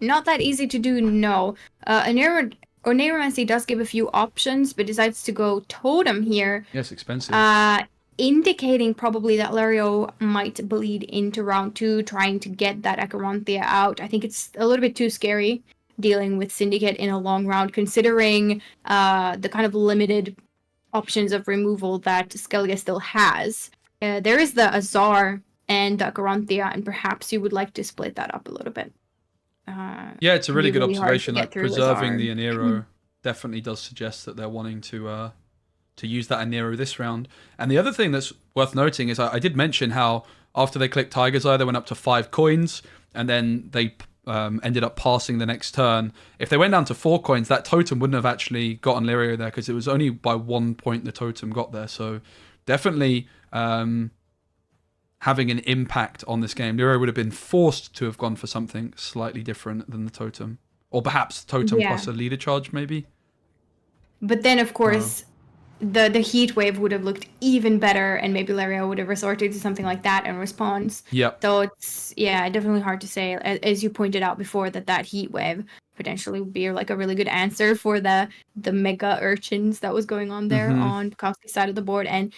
Not that easy to do, no. Oneiromancy does give a few options, but decides to go Totem here. Yes, expensive. Indicating probably that Lario might bleed into round 2, trying to get that Acheronthia out. I think it's a little bit too scary dealing with Syndicate in a long round, considering the kind of limited options of removal that Skellige still has. There is the Azar and the Acheronthia, and perhaps you would like to split that up a little bit. Yeah, it's a really good observation. Like preserving Azar. the Anero definitely does suggest that they're wanting to use that Anero this round. And the other thing that's worth noting is I did mention how after they clicked Tiger's Eye, they went up to 5 coins, and then they ended up passing the next turn. If they went down to 4 coins, that totem wouldn't have actually gotten Lirio there, because it was only by 1 point the totem got there. So definitely having an impact on this game. Lirio would have been forced to have gone for something slightly different than the totem. Or perhaps totem plus a leader charge, maybe? But then, of course, the heat wave would have looked even better, and maybe Lario would have resorted to something like that in response. Yep. So it's, definitely hard to say. As you pointed out before, that heat wave potentially would be like a really good answer for the mega urchins that was going on there on Bukowski's side of the board. And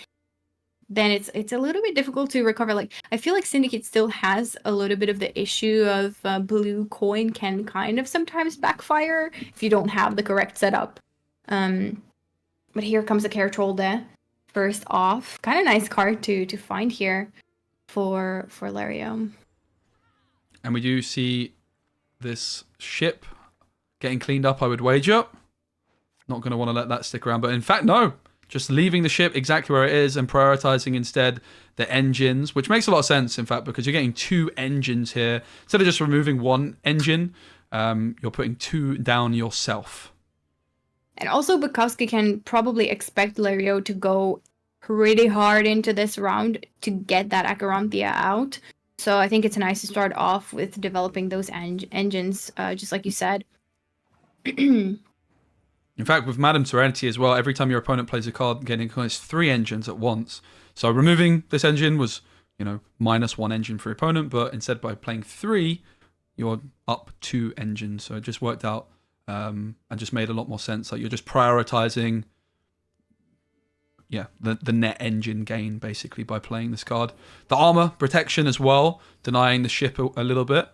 then it's a little bit difficult to recover. Like, I feel like Syndicate still has a little bit of the issue of blue coin can kind of sometimes backfire if you don't have the correct setup. But here comes the Care Troll there. First off, kind of nice card to find here for Lario. And we do see this ship getting cleaned up, I would wager. Not going to want to let that stick around, but in fact, no. Just leaving the ship exactly where it is and prioritizing instead the engines, which makes a lot of sense, in fact, because you're getting 2 engines here. Instead of just removing 1 engine, you're putting 2 down yourself. And also, Bukowski can probably expect Lario to go pretty hard into this round to get that Acheronthia out. So I think it's nice to start off with developing those engines, just like you said. In fact, with Madame Serenity as well, every time your opponent plays a card, getting 3 engines at once. So removing this engine was, minus 1 engine for your opponent, but instead by playing 3, you're up 2 engines. So it just worked out and just made a lot more sense. Like, you're just prioritizing, the net engine gain, basically, by playing this card. The armor protection as well, denying the ship a little bit.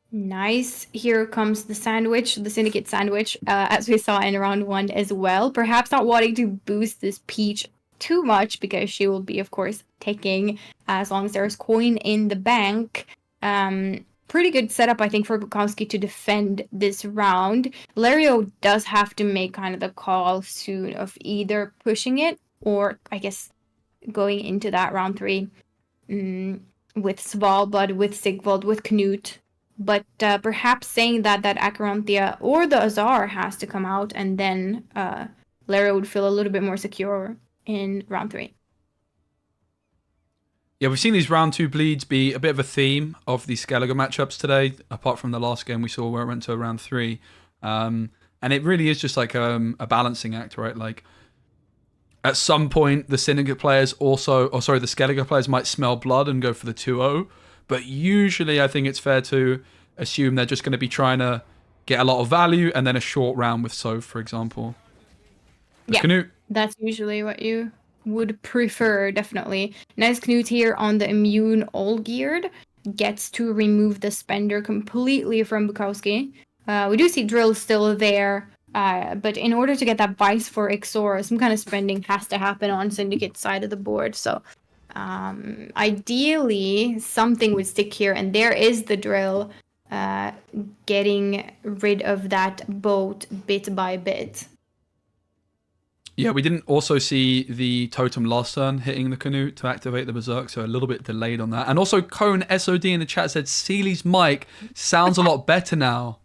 Nice. Here comes the sandwich, the Syndicate sandwich, as we saw in round 1 as well. Perhaps not wanting to boost this Peach too much, because she will be, of course, taking as long as there's coin in the bank. Pretty good setup, I think, for Bukowski to defend this round. Lario does have to make kind of the call soon of either pushing it or, I guess, going into that round 3 with Svalbard, with Sigvald, with Knut. But perhaps saying that Acheronthia or the Azar has to come out, and then Lario would feel a little bit more secure in round 3. Yeah, we've seen these round 2 bleeds be a bit of a theme of the Skellige matchups today, apart from the last game we saw where it went to round 3. And it really is just like a balancing act, right? Like, at some point, the Syndicate players the Skellige players might smell blood and go for the 2-0. But usually, I think it's fair to assume they're just going to be trying to get a lot of value and then a short round with Sov, for example. Yeah, Knut. That's usually what you would prefer, definitely. Nice Knut here on the immune all geared. Gets to remove the spender completely from Bukowski. We do see Drill still there, but in order to get that Vice for Ixora, some kind of spending has to happen on Syndicate side of the board. So ideally, something would stick here, and there is the Drill getting rid of that boat bit by bit. Yeah, we didn't also see the totem last turn hitting the Canute to activate the Berserk, so a little bit delayed on that. And also, Cone SOD in the chat said Cceely's mic sounds a lot better now.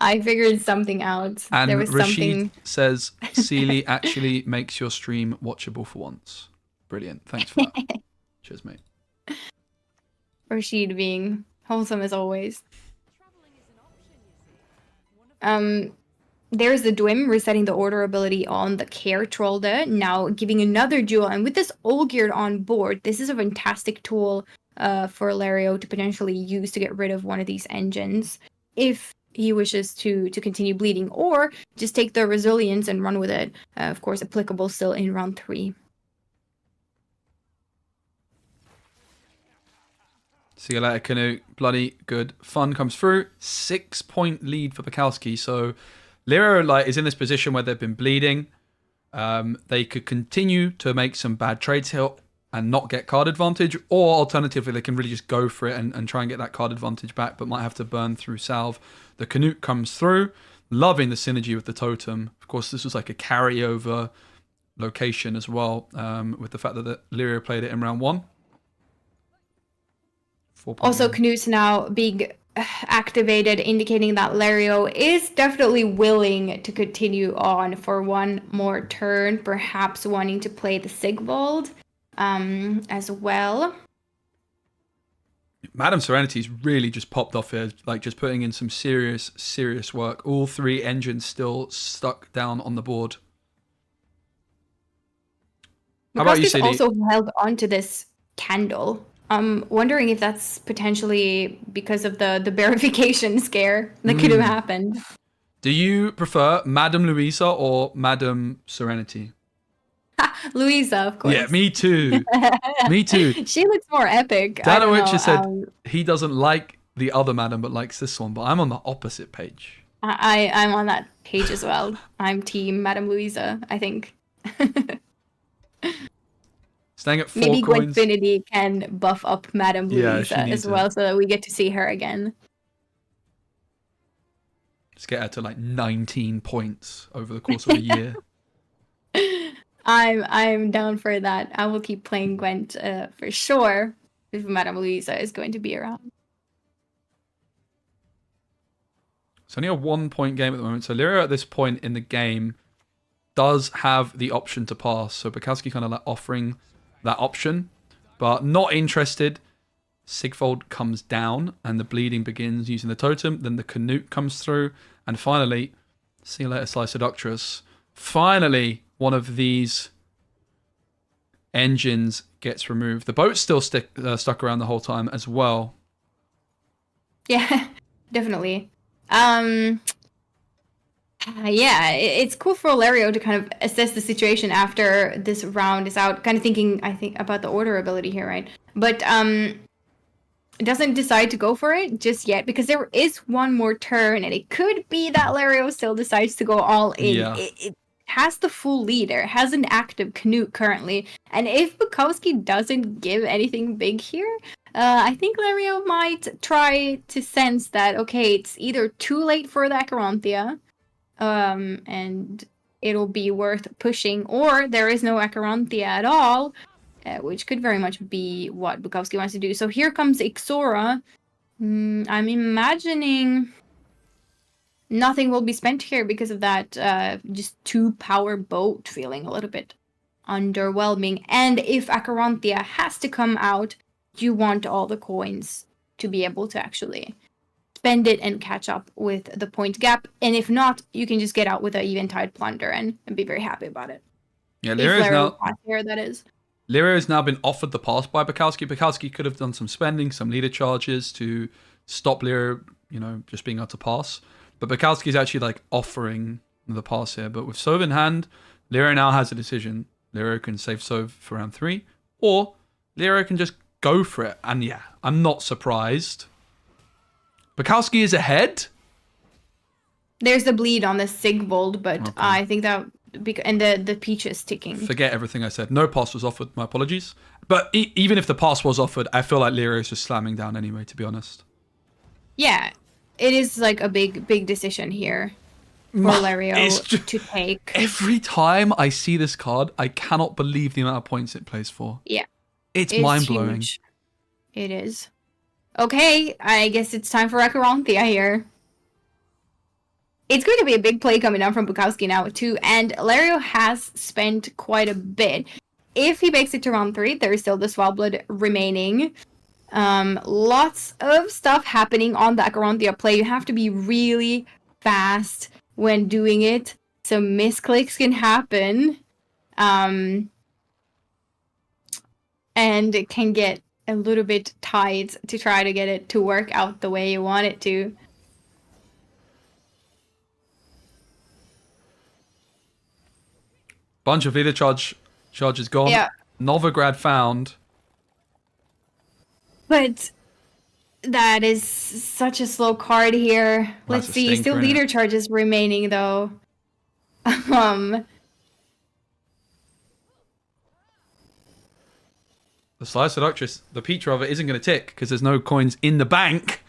I figured something out. And there was Rashid says Cceely actually makes your stream watchable for once. Brilliant. Thanks for that. Cheers, mate. Rashid being wholesome as always. There's the Dwim resetting the order ability on the Care Trollde, now giving another duel. And with this Olgierd on board, this is a fantastic tool for Lario to potentially use to get rid of one of these engines if he wishes to continue bleeding, or just take the Resilience and run with it. Of course, applicable still in round 3. See you later, Canute. Bloody good fun comes through. 6-point lead for Bukowski, so Lero is in this position where they've been bleeding. They could continue to make some bad trades here and not get card advantage, or alternatively, they can really just go for it and try and get that card advantage back, but might have to burn through salve. The Canute comes through, loving the synergy with the totem. Of course, this was like a carryover location as well, with the fact that Lero played it in round 1. Also, Canute's now being activated, indicating that Lario is definitely willing to continue on for one more turn, perhaps wanting to play the Sigvald as well. Madam Serenity's really just popped off here, just putting in some serious work. All 3 engines still stuck down on the board. How about you, Cceely? Also held onto this candle. I'm wondering if that's potentially because of the verification scare that could have happened. Do you prefer Madam Louisa or Madam Serenity? Louisa, of course. Yeah, me too. Me too. She looks more epic. Danowich said he doesn't like the other Madam but likes this one, but I'm on the opposite page. I'm on that page as well. I'm team Madam Louisa, I think. Staying at 4 Maybe coins. Gwentfinity can buff up Madam Louisa as well, so that we get to see her again. Just get her to 19 points over the course of a year. I'm down for that. I will keep playing Gwent for sure if Madam Louisa is going to be around. It's only a 1-point game at the moment, so Lero at this point in the game does have the option to pass. So Bukowski kind of offering that option, but not interested. Sigvald comes down and the bleeding begins using the totem. Then the Canute comes through, and finally, see you later, Slice Seductress. Finally, one of these engines gets removed. The boat's still stuck around the whole time as well. Yeah, definitely. Yeah, it's cool for Lario to kind of assess the situation after this round is out. Kind of thinking, I think, about the order ability here, right? But doesn't decide to go for it just yet because there is one more turn, and it could be that Lario still decides to go all in. Yeah. It has the full leader, has an active Canute currently, and if Bukowski doesn't give anything big here, I think Lario might try to sense that, okay, it's either too late for the Acherontia, and it'll be worth pushing, or there is no Acherontia at all, which could very much be what Bukowski wants to do. So here comes Ixora. I'm imagining nothing will be spent here because of that just 2-power boat feeling a little bit underwhelming. And if Acherontia has to come out, you want all the coins to be able to actually spend it and catch up with the point gap. And if not, you can just get out with an Eventide Plunder and be very happy about it. Yeah, That is. Lirio has now been offered the pass by Bukowski. Bukowski could have done some spending, some leader charges to stop Lirio, just being able to pass. But Bukowski is actually like offering the pass here. But with Sove in hand, Lirio now has a decision. Lirio can save Sove for round 3, or Lirio can just go for it. And yeah, I'm not surprised. Bukowski is ahead. There's the bleed on the Sigvold, but Okay. I think that... and the peach is ticking. Forget everything I said. No pass was offered. My apologies. But even if the pass was offered, I feel like Lirio is just slamming down anyway, to be honest. Yeah, it is like a big decision here for Lirio to take. Every time I see this card, I cannot believe the amount of points it plays for. Yeah. It's mind-blowing. Huge. It is. Okay, I guess it's time for Acheronthia here. It's going to be a big play coming down from Bukowski now, too, and Lirio has spent quite a bit. If he makes it to round 3, there is still the Swablood remaining. Lots of stuff happening on the Acheronthia play. You have to be really fast when doing it. Some misclicks can happen. And it can get a little bit tight to try to get it to work out the way you want it to. Bunch of leader charges gone. Yeah. Novigrad found. But that is such a slow card here. Let's see. Still leader charges remaining though. The Sly Seductress, the peach rather, isn't going to tick because there's no coins in the bank.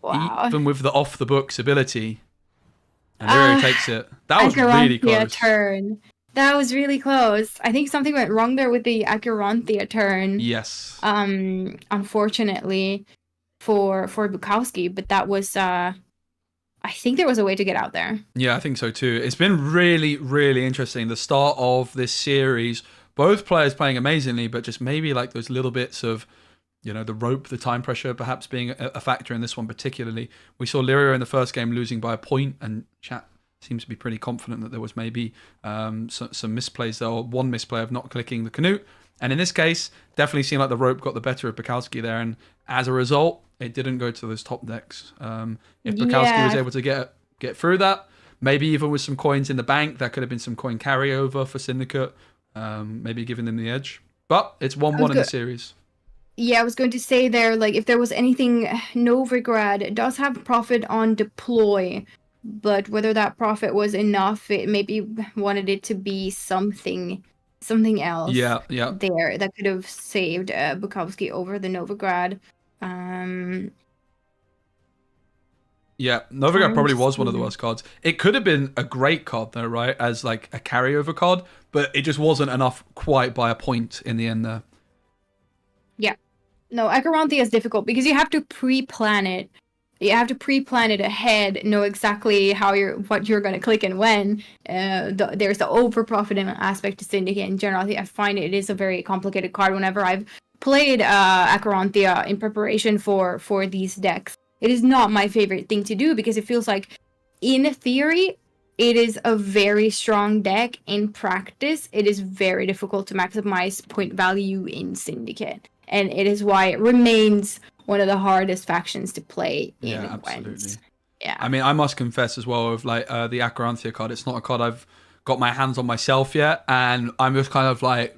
Wow. Even with the off the books ability. And Lirio takes it. That was really close. Turn. That was really close. I think something went wrong there with the Acheronthia turn. Yes. Unfortunately for Bukowski, but that was I think there was a way to get out there. Yeah, I think so too. It's been really, really interesting. The start of this series, both players playing amazingly, but just maybe like those little bits of, the rope, the time pressure perhaps being a factor in this one particularly. We saw Lirio in the first game losing by a point, and chat seems to be pretty confident that there was maybe some misplays there, or one misplay of not clicking the Canute. And in this case, definitely seemed like the rope got the better of Bukowski there, and as a result, it didn't go to those top decks. If Bukowski was able to get through that, maybe even with some coins in the bank, that could have been some coin carryover for Syndicate, maybe giving them the edge. But it's 1-1 in the series. Yeah, I was going to say there, like, if there was anything, Novigrad does have profit on deploy, but whether that profit was enough, it maybe wanted it to be something else. Yeah. There that could have saved Bukowski over the Novigrad. Yeah, Novigrad probably was one of the worst cards. It could have been a great card though, right? As like a carryover card, but it just wasn't enough quite by a point in the end there. Yeah. No, Acheronthia is difficult because you have to pre-plan it. You have to pre-plan it ahead, know exactly what you're going to click and when. There's the over-profiting aspect to Syndicate in general. I find it is a very complicated card whenever I've played Acheronthia in preparation for these decks. It is not my favorite thing to do because it feels like, in theory, it is a very strong deck. In practice, it is very difficult to maximize point value in Syndicate. And it is why it remains one of the hardest factions to play in Gwent. Absolutely. Yeah. I mean, I must confess as well of like the Acheronthia card. It's not a card I've got my hands on myself yet, and I'm just kind of like,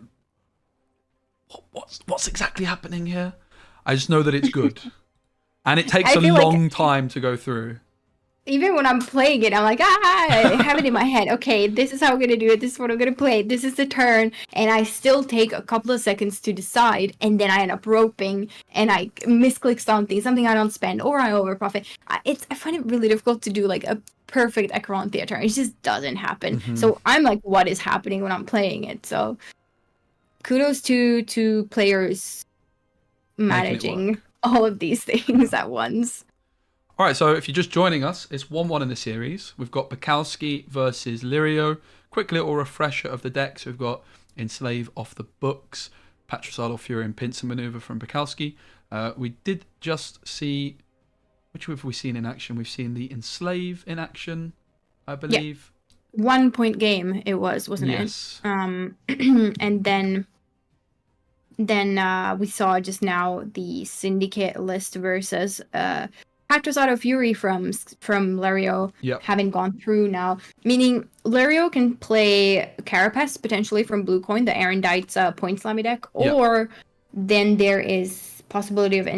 what's exactly happening here? I just know that it's good, and it takes a long time to go through. Even when I'm playing it, I'm like, I have it in my head. Okay, this is how I'm going to do it. This is what I'm going to play. This is the turn. And I still take a couple of seconds to decide. And then I end up roping and I misclick something I don't spend, or I overprofit. I find it really difficult to do like a perfect Acheronthia turn. It just doesn't happen. Mm-hmm. So I'm like, what is happening when I'm playing it? So kudos to players managing all of these things at once. All right, so if you're just joining us, it's 1-1 in the series. We've got Bukowski versus Lirio. Quick little refresher of the decks. We've got Enslave off the books, Patricidal Fury and Pincer Maneuver from Bukowski. We did just see which have we seen in action? We've seen the Enslave in action, I believe. 1 point game it was, wasn't Yes. it? And then we saw just now the Syndicate list versus Cactus Auto Fury from Lario having gone through now. Meaning Lario can play Carapace potentially from Blue Coin, the Aerondites Point Slammy deck, or then there is possibility of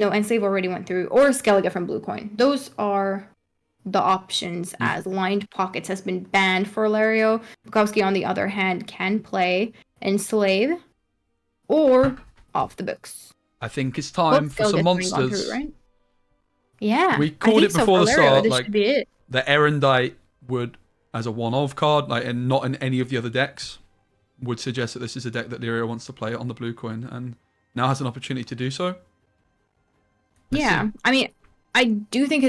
Enslave already went through, or Skellige from Blue Coin. Those are the options, as Lined Pockets has been banned for Lario. Bukowski, on the other hand, can play Enslave or Off the Books. I think it's time for some monsters. Through, right? Yeah, we called it before the start. Like the Aerondite would, as a one-of card, and not in any of the other decks, would suggest that this is a deck that Lario wants to play on the Blue Coin, and now has an opportunity to do so. Yeah, I mean, I do think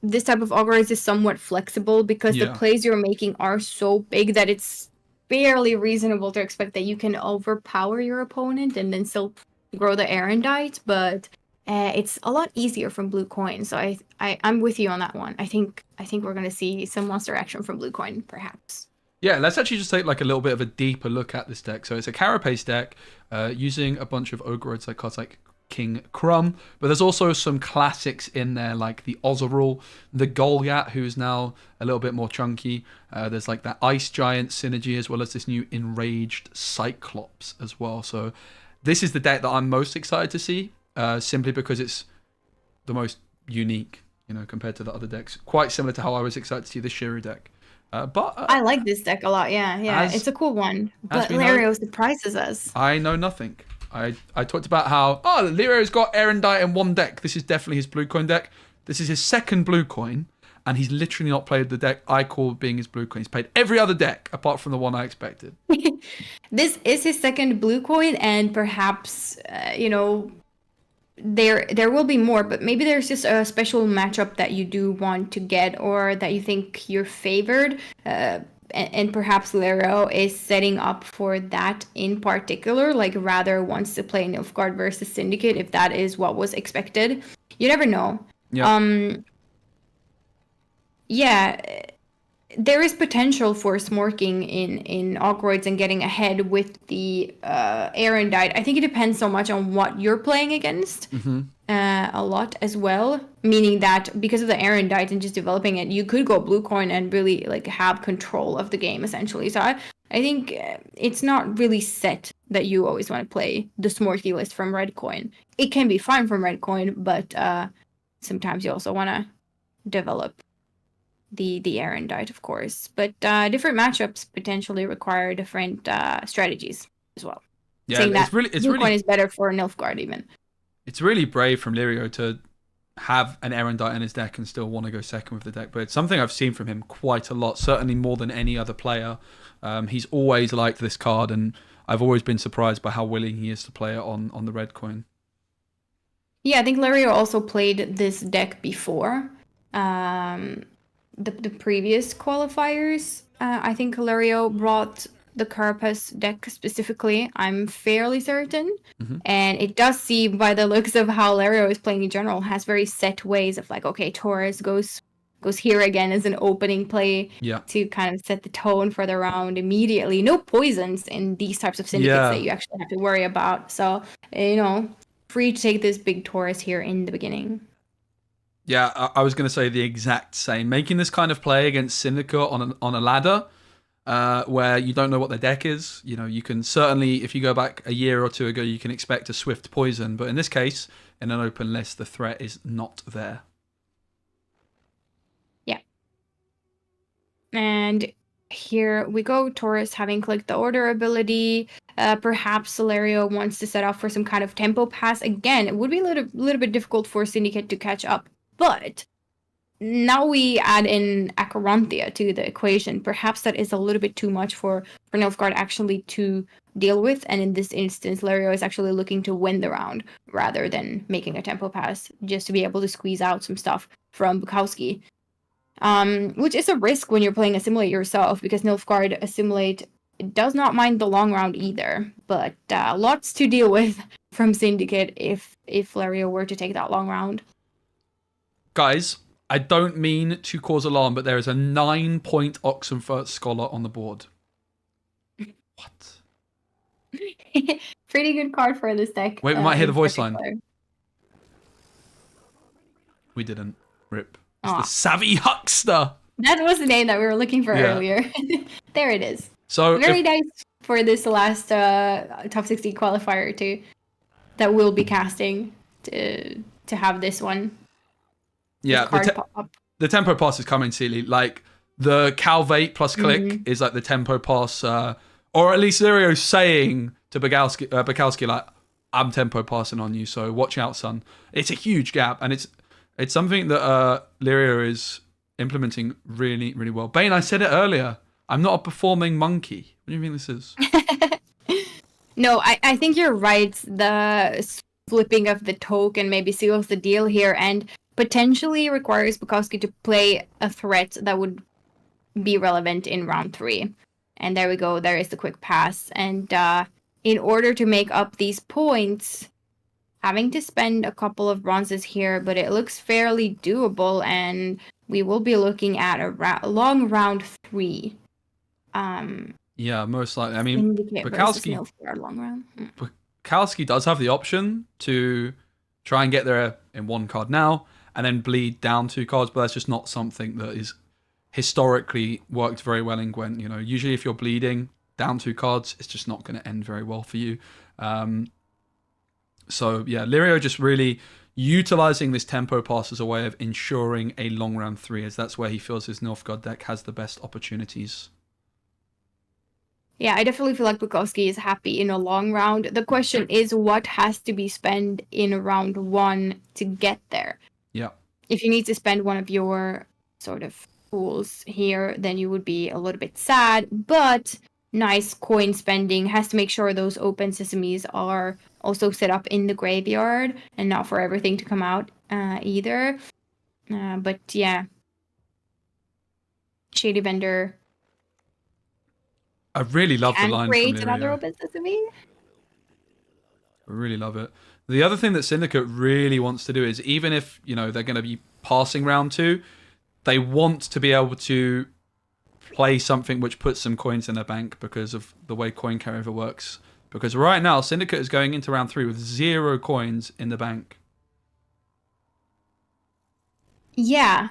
this type of Augurize is somewhat flexible because the plays you're making are so big that it's fairly reasonable to expect that you can overpower your opponent and then still grow the Aerondite, but it's a lot easier from Blue Coin. So I'm with you on that one. I think we're gonna see some monster action from Blue Coin, perhaps. Yeah, let's actually just take a little bit of a deeper look at this deck. So it's a Carapace deck using a bunch of Ogre cards like King Crumb, but there's also some classics in there like the Ozerul, the Goliath, who's now a little bit more chunky. There's that Ice Giant synergy, as well as this new Enraged Cyclops as well. So this is the deck that I'm most excited to see, simply because it's the most unique, compared to the other decks. Quite similar to how I was excited to see the Shiru deck. But I like this deck a lot. Yeah, it's a cool one. But Lario surprises us. I know nothing. I talked about how, Lario's got Aerondite in one deck. This is definitely his Blue Coin deck. This is his second Blue Coin, and he's literally not played the deck I call being his Blue Coin. He's played every other deck apart from the one I expected. This is his second Blue Coin, and perhaps, there will be more, but maybe there's just a special matchup that you do want to get, or that you think you're favored. And perhaps Lario is setting up for that in particular, rather wants to play Nilfgaard versus Syndicate, if that is what was expected. You never know. There is potential for smorking in Augurides and getting ahead with the Aerondite. I think it depends so much on what you're playing against. A lot as well, meaning that because of the Aerondite and just developing it, you could go Blue Coin and really have control of the game essentially. So I think it's not really set that you always want to play the Smorky list from Red Coin. It can be fine from Red Coin, but sometimes you also want to develop the Aerondite, of course. But different matchups potentially require different strategies as well. Yeah, saying that Blue Coin is better for Nilfgaard even. It's really brave from Lario to have an Aerondite in his deck and still want to go second with the deck, but it's something I've seen from him quite a lot, certainly more than any other player. He's always liked this card, and I've always been surprised by how willing he is to play it on the Red Coin. Yeah, I think Lario also played this deck before. The previous qualifiers, I think Lario brought the Carapace deck specifically, I'm fairly certain. And it does seem, by the looks of how Lario is playing in general, has very set ways of Taurus goes here again as an opening play to kind of set the tone for the round immediately. No poisons in these types of syndicates that you actually have to worry about. So, free to take this big Taurus here in the beginning. Yeah, I was going to say the exact same. Making this kind of play against Syndicate on a ladder, where you don't know what their deck is. You can certainly, if you go back a year or two ago, you can expect a swift poison. But in this case, in an open list, the threat is not there. Yeah. And here we go. Taurus having clicked the order ability. Perhaps Lario wants to set off for some kind of tempo pass. Again, it would be a little bit difficult for Syndicate to catch up. But now we add in Acherontia to the equation. Perhaps that is a little bit too much for Nilfgaard actually to deal with. And in this instance, Lario is actually looking to win the round rather than making a tempo pass, just to be able to squeeze out some stuff from Bukowski. Which is a risk when you're playing Assimilate yourself, because Nilfgaard Assimilate does not mind the long round either. But lots to deal with from Syndicate if Lario were to take that long round. Guys, I don't mean to cause alarm, but there is a 9-point Oxenfurt Scholar on the board. What? Pretty good card for this deck. Wait, we might hear the in voice particular. line. We didn't. Rip. It's the Savvy Huckster. That was the name that we were looking for earlier. There it is. So very nice for this last top 16 qualifier too. That we'll be casting to have this one. Yeah, the tempo pass is coming, Cceely. Like the Calvate plus click is like the tempo pass, or at least Lirio's saying to Bukowski like, "I'm tempo passing on you, so watch out, son." It's a huge gap, and it's something that Lirio is implementing really, really well. Bane, I said it earlier. I'm not a performing monkey. What do you think this is? No, I think you're right. The flipping of the token maybe seals the deal here, and potentially requires Bukowski to play a threat that would be relevant in round 3. And there we go. There is the quick pass. And in order to make up these points, having to spend a couple of bronzes here, but it looks fairly doable, and we will be looking at a long round 3. Yeah, most likely. I mean, Bukowski does have the option to try and get there in 1 card now, and then bleed down 2 cards, but that's just not something that is historically worked very well in Gwent. You know, usually if you're bleeding down 2 cards, it's just not going to end very well for you. So yeah, Lirio just really utilizing this tempo pass as a way of ensuring a long round 3, as that's where he feels his Nilfgaard deck has the best opportunities. Yeah, I definitely feel like Bukowski is happy in a long round. The question is what has to be spent in round 1 to get there. Yeah. If you need to spend one of your sort of pools here, then you would be a little bit sad, but nice coin spending. Has to make sure those open sesames are also set up in the graveyard and not for everything to come out either. But yeah. Shady Vendor. I really love the line from create Lirio. another open sesame. I really love it. The other thing that Syndicate really wants to do is, even if, you know, they're going to be passing round 2, they want to be able to play something which puts some coins in their bank because of the way coin carryover works. Because right now, Syndicate is going into round 3 with 0 coins in the bank. Yeah.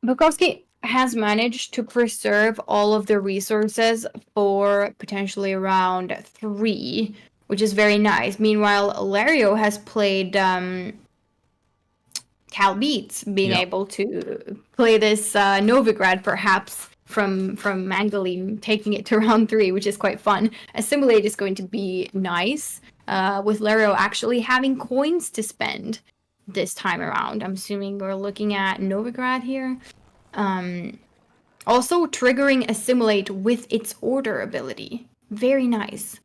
Bukowski has managed to preserve all of the resources for potentially round 3, which is very nice. Meanwhile, Lario has played Cal Beats, being able to play this Novigrad perhaps from Mangalim, taking it to round 3, which is quite fun. Assimilate is going to be nice, with Lario actually having coins to spend this time around. I'm assuming we're looking at Novigrad here. Also triggering Assimilate with its order ability. Very nice.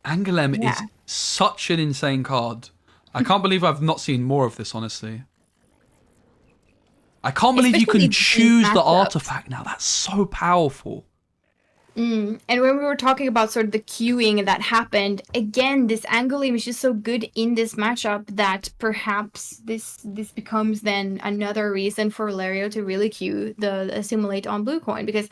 Angoulême is such an insane card. I can't believe I've not seen more of this, honestly. I can't believe Especially you can choose the matchups. artifact now. That's so powerful. And when we were talking about sort of the queuing that happened, again, this Angoulême is just so good in this matchup that perhaps this becomes then another reason for Lario to really queue the Assimilate on blue coin, because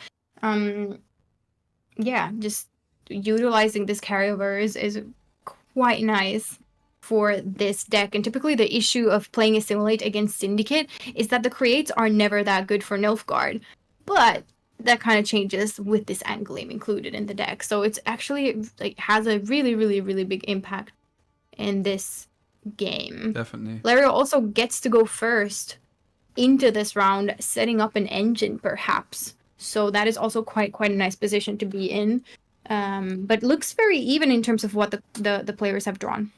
just utilizing this carryover is quite nice for this deck. And typically the issue of playing Assimilate against Syndicate is that the creates are never that good for Nilfgaard. But that kind of changes with this Angoulême included in the deck. So it's actually like has a really, really, really big impact in this game. Definitely. Lario also gets to go first into this round, setting up an engine perhaps. So that is also quite a nice position to be in. But looks very even in terms of what the players have drawn.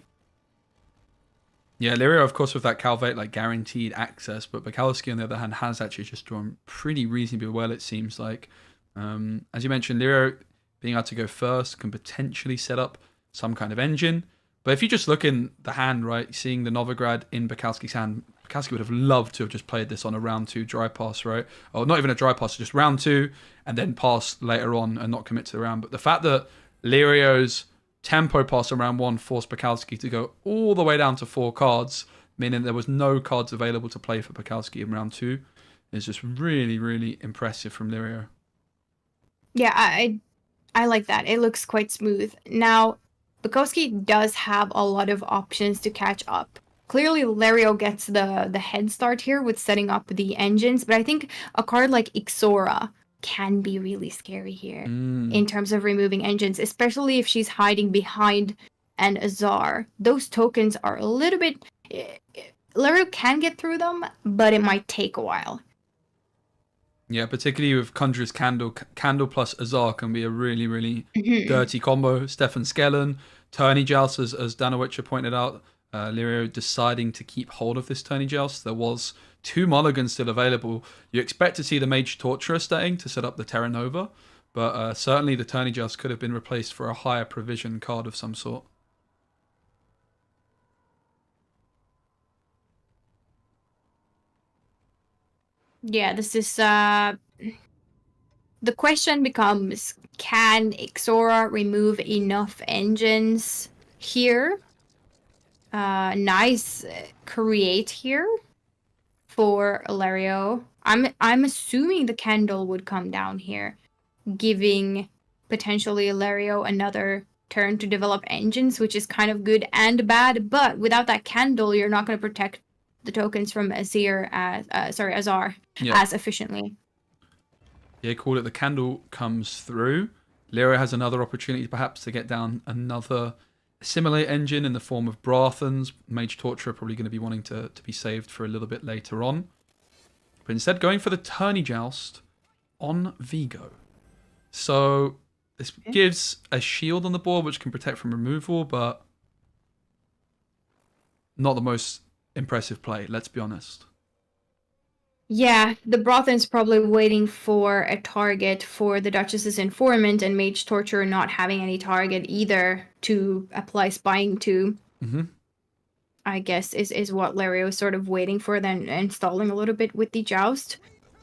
Yeah, Lirio, of course, with that Calvate, like guaranteed access, but Bukowski, on the other hand, has actually just drawn pretty reasonably well, it seems like. As you mentioned, Lirio being able to go first can potentially set up some kind of engine. But if you just look in the hand, right, seeing the Novigrad in Bukowski's hand, Bukowski would have loved to have just played this on a round 2 dry pass, right? Or not even a dry pass, just round 2, and then pass later on and not commit to the round. But the fact that Lirio's tempo pass on round 1 forced Bukowski to go all the way down to 4 cards meaning there was no cards available to play for Bukowski in round 2, is just really, really impressive from Lirio. Yeah, I like that. It looks quite smooth. Now, Bukowski does have a lot of options to catch up. Clearly, Lario gets the head start here with setting up the engines, but I think a card like Ixora can be really scary here in terms of removing engines, especially if she's hiding behind an Azar. Those tokens are a little bit... Lario can get through them, but it might take a while. Yeah, particularly with Conjurer's Candle. Candle plus Azar can be a really, really dirty combo. Stefan Skellen, Tourney Joust, as Danowitcher pointed out. Lirio deciding to keep hold of this Tourney Joust. There was 2 mulligans still available. You expect to see the Mage Torturer staying to set up the Terra Nova, but certainly the Tourney Joust could have been replaced for a higher provision card of some sort. Yeah, this is the question becomes, can Ixora remove enough engines here? Nice create here for Lario. I'm assuming the candle would come down here, giving potentially Lario another turn to develop engines, which is kind of good and bad, but without that candle, you're not going to protect the tokens from Azar as efficiently. Yeah, call it. The candle comes through. Lirio has another opportunity perhaps to get down another assimilate engine in the form of Brathens. Mage Torturer probably going to be wanting to be saved for a little bit later on. But instead going for the Tourney Joust on Vigo. So this gives a shield on the board which can protect from removal, but not the most impressive play, let's be honest. Yeah, the Brothen's probably waiting for a target for the Duchess's Informant, and Mage Torturer not having any target either to apply spying to. I guess is what Lario is sort of waiting for, then installing a little bit with the Joust.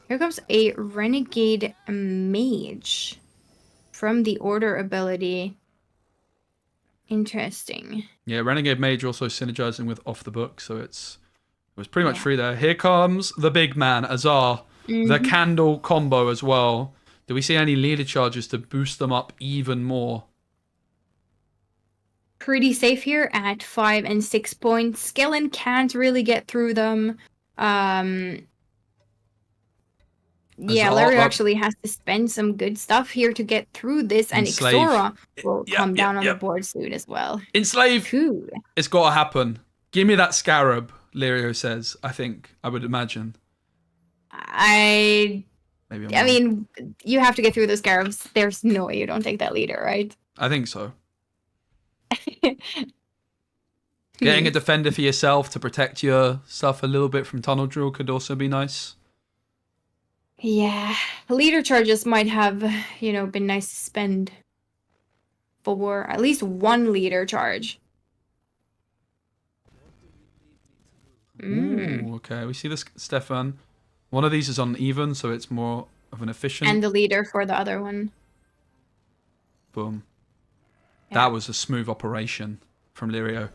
Here comes a Renegade Mage from the Order ability. Interesting. Yeah, Renegade Mage also synergizing with Off the Book, so it was pretty much free there. Here comes the big man, Azar. The candle combo as well. Do we see any leader charges to boost them up even more? Pretty safe here at 5 and 6 points. Skellen can't really get through them. Yeah, Lario actually has to spend some good stuff here to get through this, and Ixora will come down on the board soon as well. Enslave! Ooh. It's got to happen. Give me that Scarab, Lirio says, I think. I would imagine. I mean, you have to get through the Scarabs. There's no way you don't take that leader, right? I think so. Getting a defender for yourself to protect your stuff a little bit from Tunnel Drill could also be nice. Yeah, leader charges might have, been nice to spend for at least one leader charge. Ooh, okay, we see this, Stefan. One of these is uneven, so it's more of an efficient. And the leader for the other one. Boom. Yeah. That was a smooth operation from Lirio.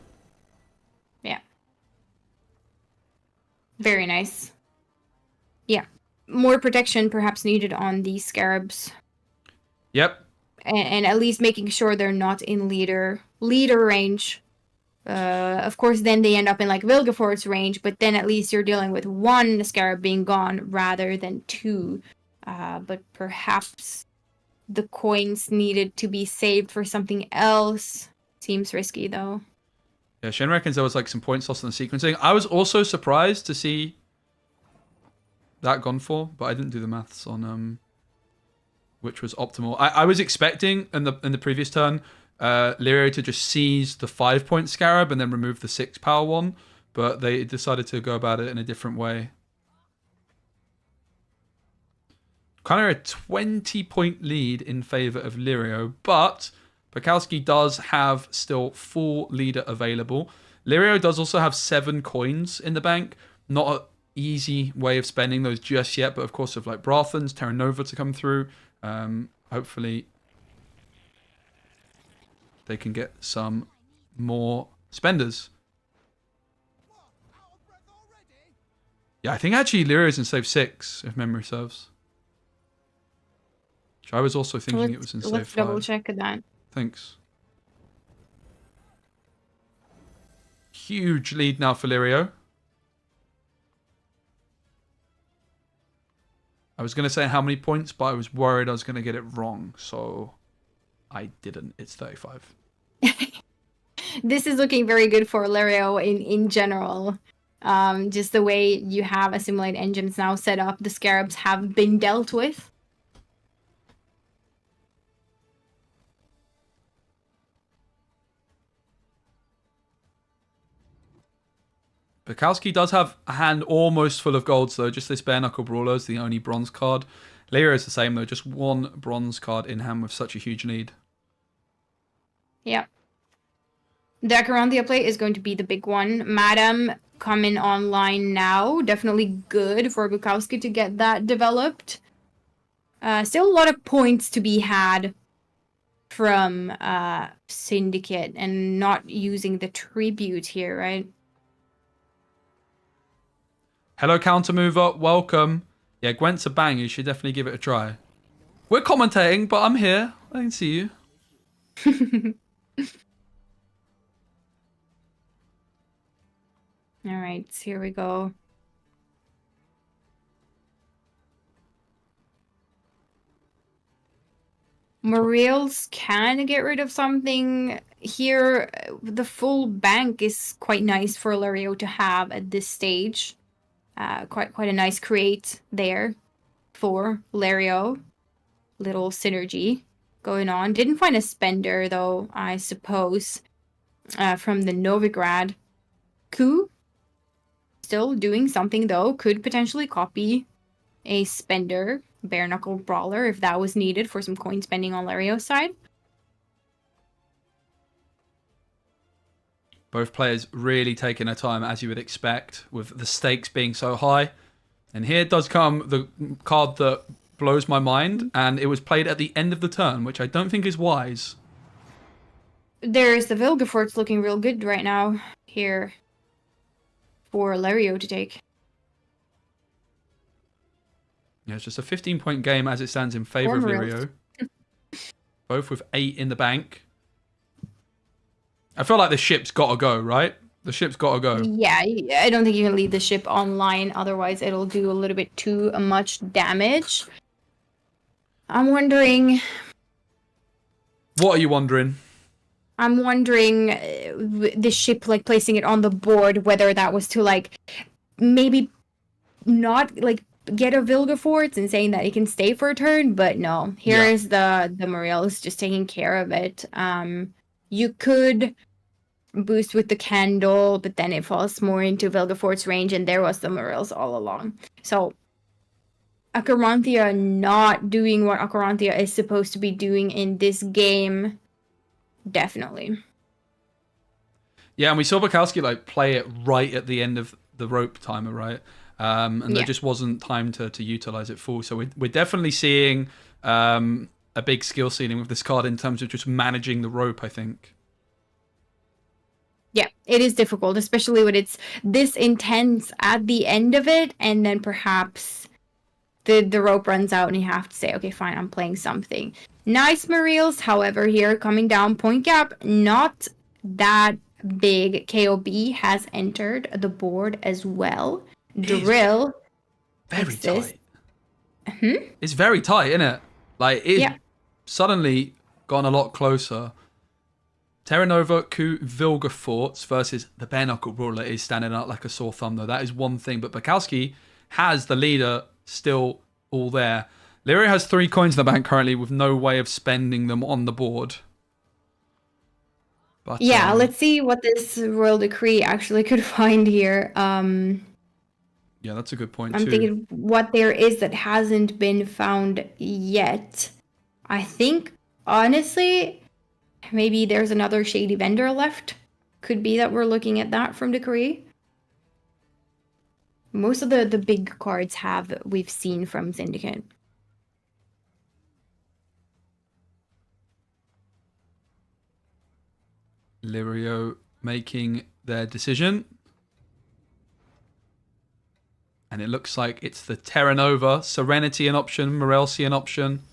Yeah. Very nice. Yeah. More protection perhaps needed on these Scarabs. Yep. And at least making sure they're not in leader range. Of course, then they end up in like Vilgefort's range, but then at least you're dealing with one Scarab being gone rather than 2. But perhaps the coins needed to be saved for something else. Seems risky though. Yeah, Shane reckons there was like some points lost in the sequencing. I was also surprised to see that gone for, but I didn't do the maths on which was optimal. I was expecting in the previous turn Lirio to just seize the 5-point Scarab and then remove the 6 power one, but they decided to go about it in a different way. Kind of a 20-point lead in favor of Lirio, but Bukowski does have still full leader available. Lirio does also have 7 coins in the bank. Not an easy way of spending those just yet, but of course with like Brathens, Terra Nova to come through, hopefully they can get some more spenders. Yeah, I think actually Lyrio's in save 6, if memory serves. Which I was also thinking it was in save 5. Let's double check that. Thanks. Huge lead now for Lirio. I was going to say how many points, but I was worried I was going to get it wrong, so I didn't. It's 35. This is looking very good for Lirio in general. Just the way you have Assimilate engines now set up, the Scarabs have been dealt with. Bukowski does have a hand almost full of golds, though. Just this Bare Knuckle Brawler is the only bronze card. Lirio is the same, though. Just one bronze card in hand with such a huge lead. Yeah. The Acherontia play is going to be the big one. Madam coming online now. Definitely good for Bukowski to get that developed. Still a lot of points to be had from Syndicate and not using the tribute here, right? Hello, Counter Mover. Welcome. Yeah, Gwent's a bang. You should definitely give it a try. We're commentating, but I'm here. I can see you. All right, here we go. Morels can get rid of something here. The full bank is quite nice for Lirio to have at this stage. Quite a nice create there for Lirio. Little synergy going on. Didn't find a spender though, I suppose, from the Novigrad. Ku still doing something though. Could potentially copy a spender, Bare Knuckle Brawler, if that was needed for some coin spending on Lirio's side. Both players really taking their time, as you would expect, with the stakes being so high. And here does come the card that blows my mind, and it was played at the end of the turn, which I don't think is wise. There's the Vilgefortz looking real good right now here for Lirio to take. Yeah, it's just a 15-point game as it stands in favour of Lirio. Both with 8 in the bank. I feel like the ship's got to go, right? The ship's got to go. Yeah, I don't think you can leave the ship online, otherwise it'll do a little bit too much damage. I'm wondering... What are you wondering? I'm wondering the ship, like, placing it on the board, whether that was to, like, maybe not, like, get a Vilgefortz and saying that it can stay for a turn, but no. Here is the Morels just taking care of it. You could boost with the candle, but then it falls more into Vilgefortz range, and there was the Morels all along. So, Acherontia not doing what Acherontia is supposed to be doing in this game, definitely. Yeah, and we saw Bukowski like play it right at the end of the rope timer, right? And there just wasn't time to utilize it full. So we're definitely seeing a big skill ceiling with this card in terms of just managing the rope, I think. Yeah, it is difficult, especially when it's this intense at the end of it, and then perhaps the rope runs out and you have to say, okay, fine, I'm playing something. Nice Morels, however, here coming down point gap, not that big. KOB has entered the board as well. Drill. Very tight. It's very tight, isn't it? Like, it's suddenly gone a lot closer. Terra Nova, Ku, Vilgefortz versus the Bare Knuckle Brawler is standing out like a sore thumb, though. That is one thing. But Bukowski has the leader still all there. Lirio has 3 coins in the bank currently with no way of spending them on the board. But, yeah, let's see what this Royal Decree actually could find here. Yeah, that's a good point, I'm thinking what there is that hasn't been found yet. I think, honestly, maybe there's another shady vendor left. Could be that we're looking at that from Decree. Most of the big cards we've seen from Syndicate. Lirio making their decision. And it looks like it's the Terra Nova, Serenity an option, Morelsi an option.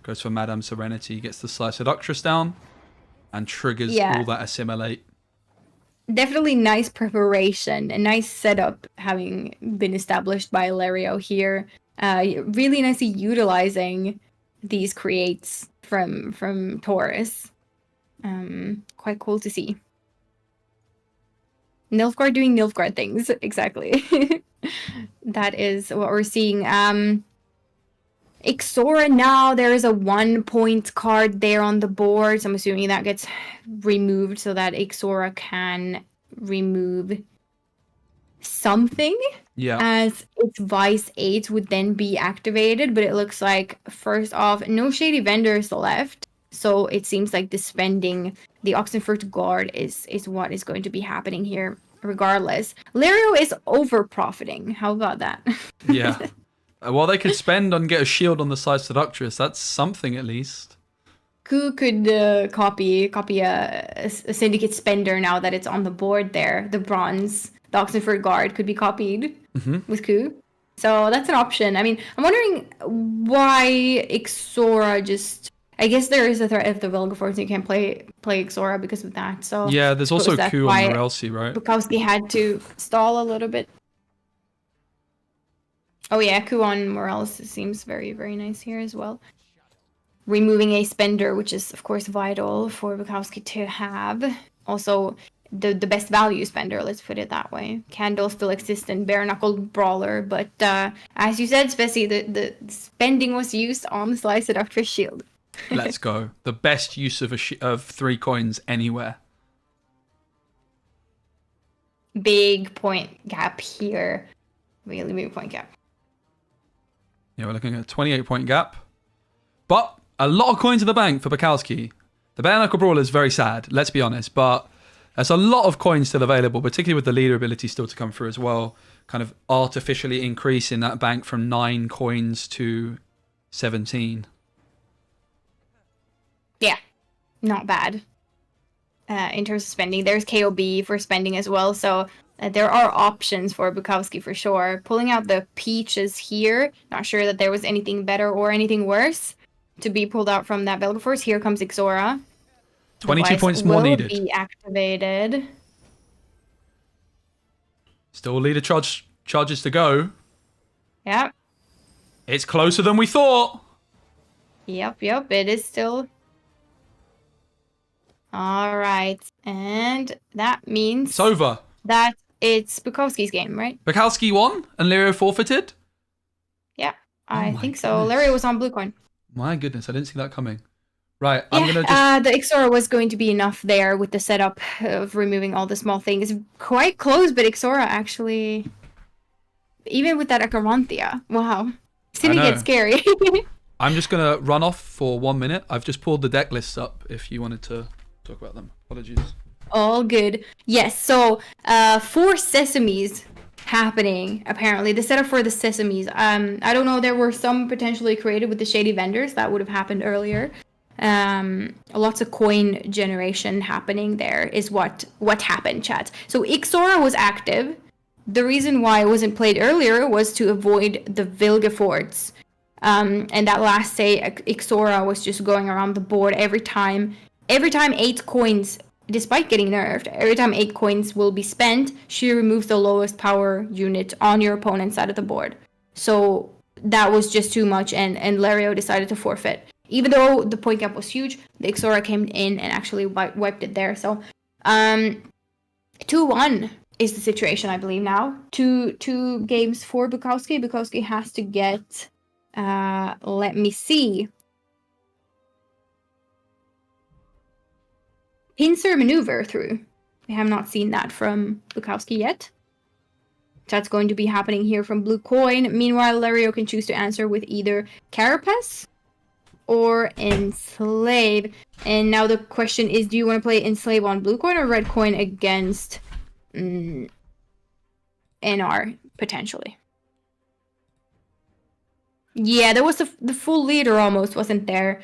Goes for Madame Serenity, gets the Sly Seductress down, and triggers all that Assimilate. Definitely nice preparation, a nice setup having been established by Lario here. Really nicely utilizing these creates from Taurus. Quite cool to see. Nilfgaard doing Nilfgaard things, exactly. That is what we're seeing. Ixora now, there is a 1-point card there on the board, so I'm assuming that gets removed so that Ixora can remove something. Yeah. As its Vice 8 would then be activated, but it looks like, first off, no Shady Vendors left, so it seems like dispending the Oxenfurt Guard is what is going to be happening here, regardless. Lario is over-profiting. How about that? Yeah. Well, they could spend on get a shield on the Sly Seductress. That's something at least. Ku could copy a Syndicate Spender now that it's on the board there. The bronze, the Oxenford Guard could be copied with Ku. So that's an option. I mean, I'm wondering why Ixora just... I guess there is a threat of the Vilgefortz, and you can't play Ixora because of that. So yeah, there's also Ku on Morelsi, right? Bukowski had to stall a little bit. Oh yeah, Ku on Morelsi seems very, very nice here as well. Removing a spender, which is of course vital for Bukowski to have. Also, the best value spender, let's put it that way. Candle still exists in Bare Knuckle Brawler, but as you said, Speci, the spending was used on the Sly Seductress shield. Let's go. The best use of 3 coins anywhere. Big point gap here. Really big point gap. Yeah, we're looking at a 28-point gap. But a lot of coins in the bank for Bukowski. The Bare Knuckle Brawler is very sad, let's be honest. But there's a lot of coins still available, particularly with the leader ability still to come through as well. Kind of artificially increasing that bank from 9 coins to 17. Yeah, not bad. In terms of spending, there's KOB for spending as well, so there are options for Bukowski for sure. Pulling out the peaches here, not sure that there was anything better or anything worse to be pulled out from that Vilgefortz. Here comes Ixora. 22 points more needed. Be activated. Still leader charges to go. Yep. It's closer than we thought. Yep, it is still... Alright, and that means... It's over. That it's Bukowski's game, right? Bukowski won and Lario forfeited? Yeah, I think so. Lario was on blue coin. My goodness, I didn't see that coming. Right, Yeah, I'm going to just... the Ixora was going to be enough there with the setup of removing all the small things. Quite close, but Ixora actually... Even with that Acherontia, wow. It's gonna get scary. I'm just going to run off for 1 minute. I've just pulled the deck lists up if you wanted to talk about them. Apologies. All good. Yes, so 4 Sesames happening, apparently. The setup for the Sesames. I don't know, there were some potentially created with the Shady Vendors. That would have happened earlier. Lots of coin generation happening there is what happened, chat. So Ixora was active. The reason why it wasn't played earlier was to avoid the Vilgefortz. And that last say, Ixora was just going around the board every time 8 coins, despite getting nerfed, every time 8 coins will be spent, she removes the lowest power unit on your opponent's side of the board. So that was just too much, and Lario decided to forfeit. Even though the point gap was huge, the Ixora came in and actually wiped it there. So 2-1 is the situation, I believe, now. Two games for Bukowski. Bukowski has to get, let me see, pincer maneuver through. We have not seen that from Bukowski yet. That's going to be happening here from blue coin. Meanwhile, Lario can choose to answer with either Carapace or Enslave. And now the question is, do you want to play Enslave on blue coin or red coin against NR, potentially? Yeah, there was the full leader almost wasn't there.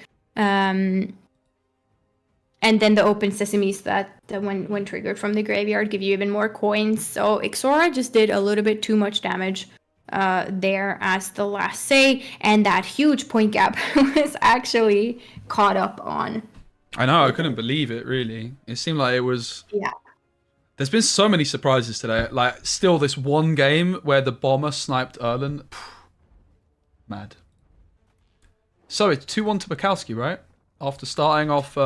And then the open sesames that when triggered from the graveyard give you even more coins. So Ixora just did a little bit too much damage there as the last say, and that huge point gap was actually caught up on. I know, I couldn't believe it, really. It seemed like it was... Yeah. There's been so many surprises today. Like, still this one game where the bomber sniped Erlen. Mad. So it's 2-1 to Bukowski, right? After starting off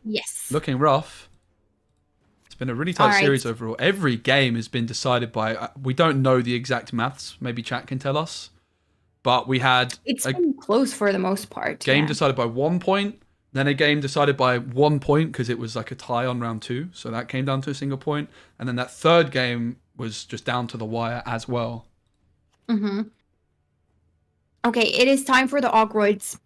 Yes. looking rough. It's been a really tight series overall. Every game has been decided by... we don't know the exact maths. Maybe chat can tell us. But we had... It's been close for the most part. Game decided by 1 point. Then a game decided by 1 point because it was like a tie on round 2. So that came down to a single point. And then that third game was just down to the wire as well. Mm-hmm. Okay, it is time for the Ogroids.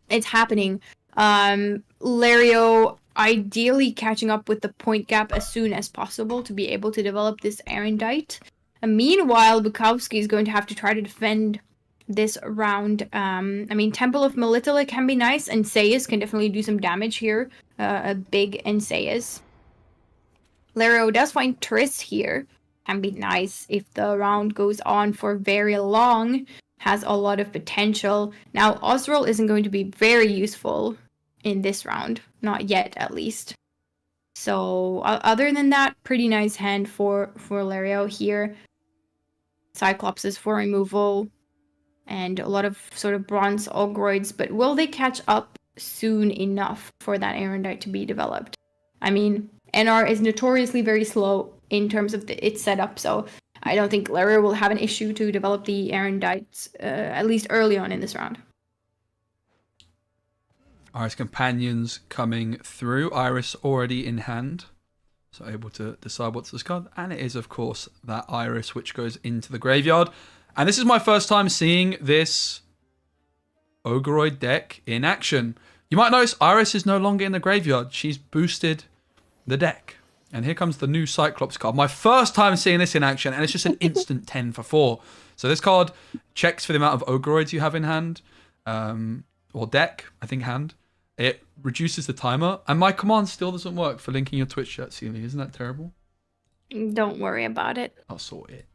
It's happening. Lario ideally catching up with the point gap as soon as possible to be able to develop this Erendite. And meanwhile, Bukowski is going to have to try to defend this round. I mean, Temple of Melitele can be nice, and Seius can definitely do some damage here. A big Seius. Lario does find Triss here. Can be nice if the round goes on for very long. Has a lot of potential. Now, Osril isn't going to be very useful in this round. Not yet, at least. So, other than that, pretty nice hand for Lario here. Cyclopses for removal. And a lot of sort of bronze Ogroids, but will they catch up soon enough for that Erendite to be developed? I mean, NR is notoriously very slow in terms of its setup, so I don't think Lario will have an issue to develop the Erendites, at least early on in this round. Iris Companions coming through. Iris already in hand, so able to decide what's discard. And it is, of course, that Iris which goes into the graveyard. And this is my first time seeing this Ogroid deck in action. You might notice Iris is no longer in the graveyard. She's boosted the deck. And here comes the new Cyclops card. My first time seeing this in action, and it's just an instant 10 for 4. So this card checks for the amount of Ogroids you have in hand, or deck, I think hand. It reduces the timer, and my command still doesn't work for linking your Twitch chat, Cceely. Isn't that terrible? Don't worry about it. I'll sort it.